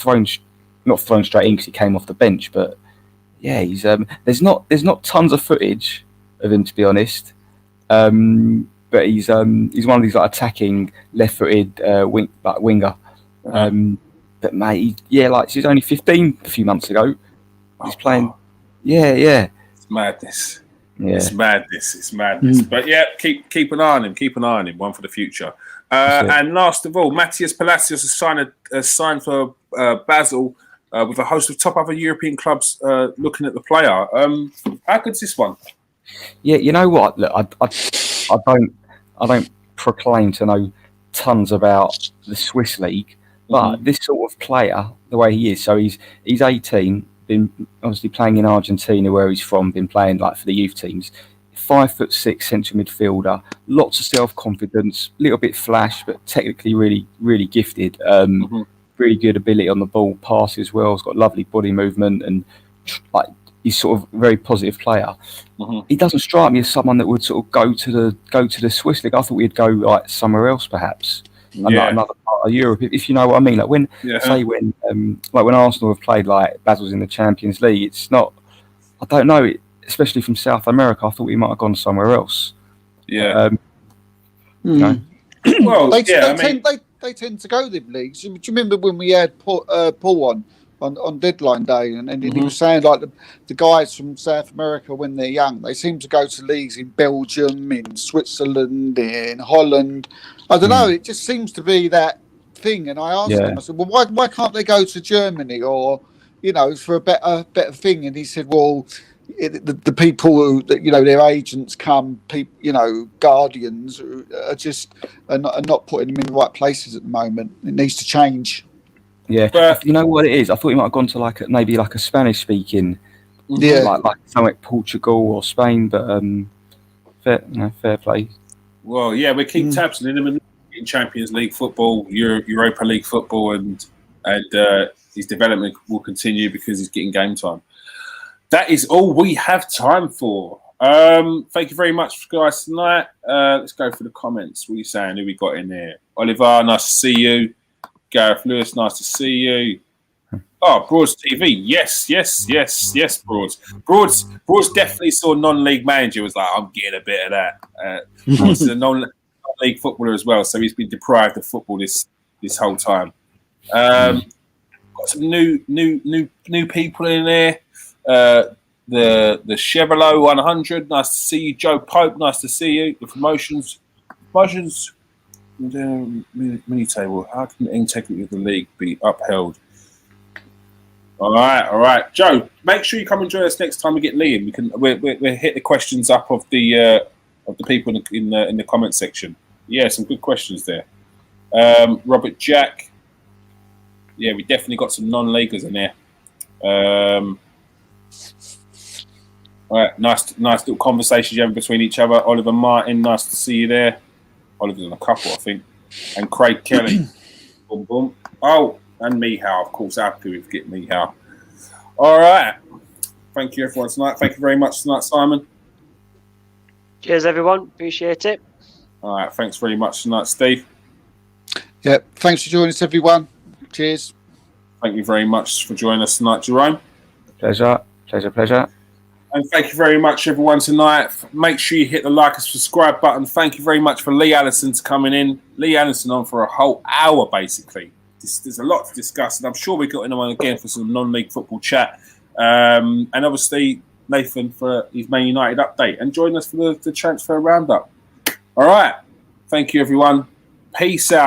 not thrown straight in because he came off the bench, but he's there's not tons of footage of him, to be honest. But he's one of these attacking left-footed winger. But mate, he's only 15 a few months ago. He's playing. It's madness. It's madness. But keep an eye on him. Keep an eye on him. One for the future. And last of all, Matthias Palacios has signed for Basel with a host of top other European clubs looking at the player. How good's this one? Yeah, you know what? Look, I don't proclaim to know tons about the Swiss league, but this sort of player, the way he is, so he's 18, been obviously playing in Argentina where he's from, been playing for the youth teams. 5'6" central midfielder, lots of self-confidence, little bit flash, but technically really, really gifted. Really good ability on the ball, passes well. He's got lovely body movement, and he's sort of a very positive player. He doesn't strike me as someone that would sort of go to the Swiss league. I thought he'd go somewhere else, perhaps. another part of Europe, if you know what I mean. Like when when Arsenal have played like Basil's in the Champions League, it's not. I don't know, especially from South America. I thought we might have gone somewhere else. Yeah. You know? Well, they tend to go them leagues. Do you remember when we had Paul on deadline day, and he was saying like the guys from South America when they're young, they seem to go to leagues in Belgium, in Switzerland, in Holland. I don't know. It just seems to be that thing. And I asked him, I said, well, why can't they go to Germany or for a better thing? And he said, well, the people who their agents come, guardians are not putting them in the right places at the moment. It needs to change. Yeah, but you know what it is? I thought he might have gone to maybe a Spanish speaking, like something like Portugal or Spain. But fair play. Well, yeah, we keep tabs on him in Champions League football, Europa League football, and his development will continue because he's getting game time. That is all we have time for. Thank you very much, guys, tonight. Let's go through the comments. What are you saying? Who we got in there? Oliver, nice to see you. Gareth Lewis, nice to see you. Oh, Broads TV. Yes, Broads. Broads definitely saw non-league manager, was like, I'm getting a bit of that. Broads is a non-league footballer as well, so he's been deprived of football this whole time. Got some new people in there. The Chevrolet 100, nice to see you. Joe Pope, nice to see you. The promotions mini table. How can the integrity of the league be upheld? All right, Joe. Make sure you come and join us next time we get Lee in. We'll hit the questions up of the people in the comment section. Yeah, some good questions there. Robert Jack. Yeah, we definitely got some non-leaguers in there. All right, nice little conversations you have between each other. Oliver Martin, nice to see you there. Oliver's on a couple, I think. And Craig Kelly. Boom, boom. Oh, and Mihal, of course. How could we forget Mihal? All right. Thank you, everyone, tonight. Thank you very much tonight, Simon. Cheers, everyone. Appreciate it. All right. Thanks very much tonight, Steve. Yeah. Thanks for joining us, everyone. Cheers. Thank you very much for joining us tonight, Jerome. Pleasure. And thank you very much, everyone, tonight. Make sure you hit the like and subscribe button. Thank you very much for Lee Allinson coming in. Lee Allinson on for a whole hour, basically. There's a lot to discuss, and I'm sure we got him on again for some non-league football chat. And obviously, Nathan for his Man United update. And join us for the transfer roundup. All right. Thank you, everyone. Peace out.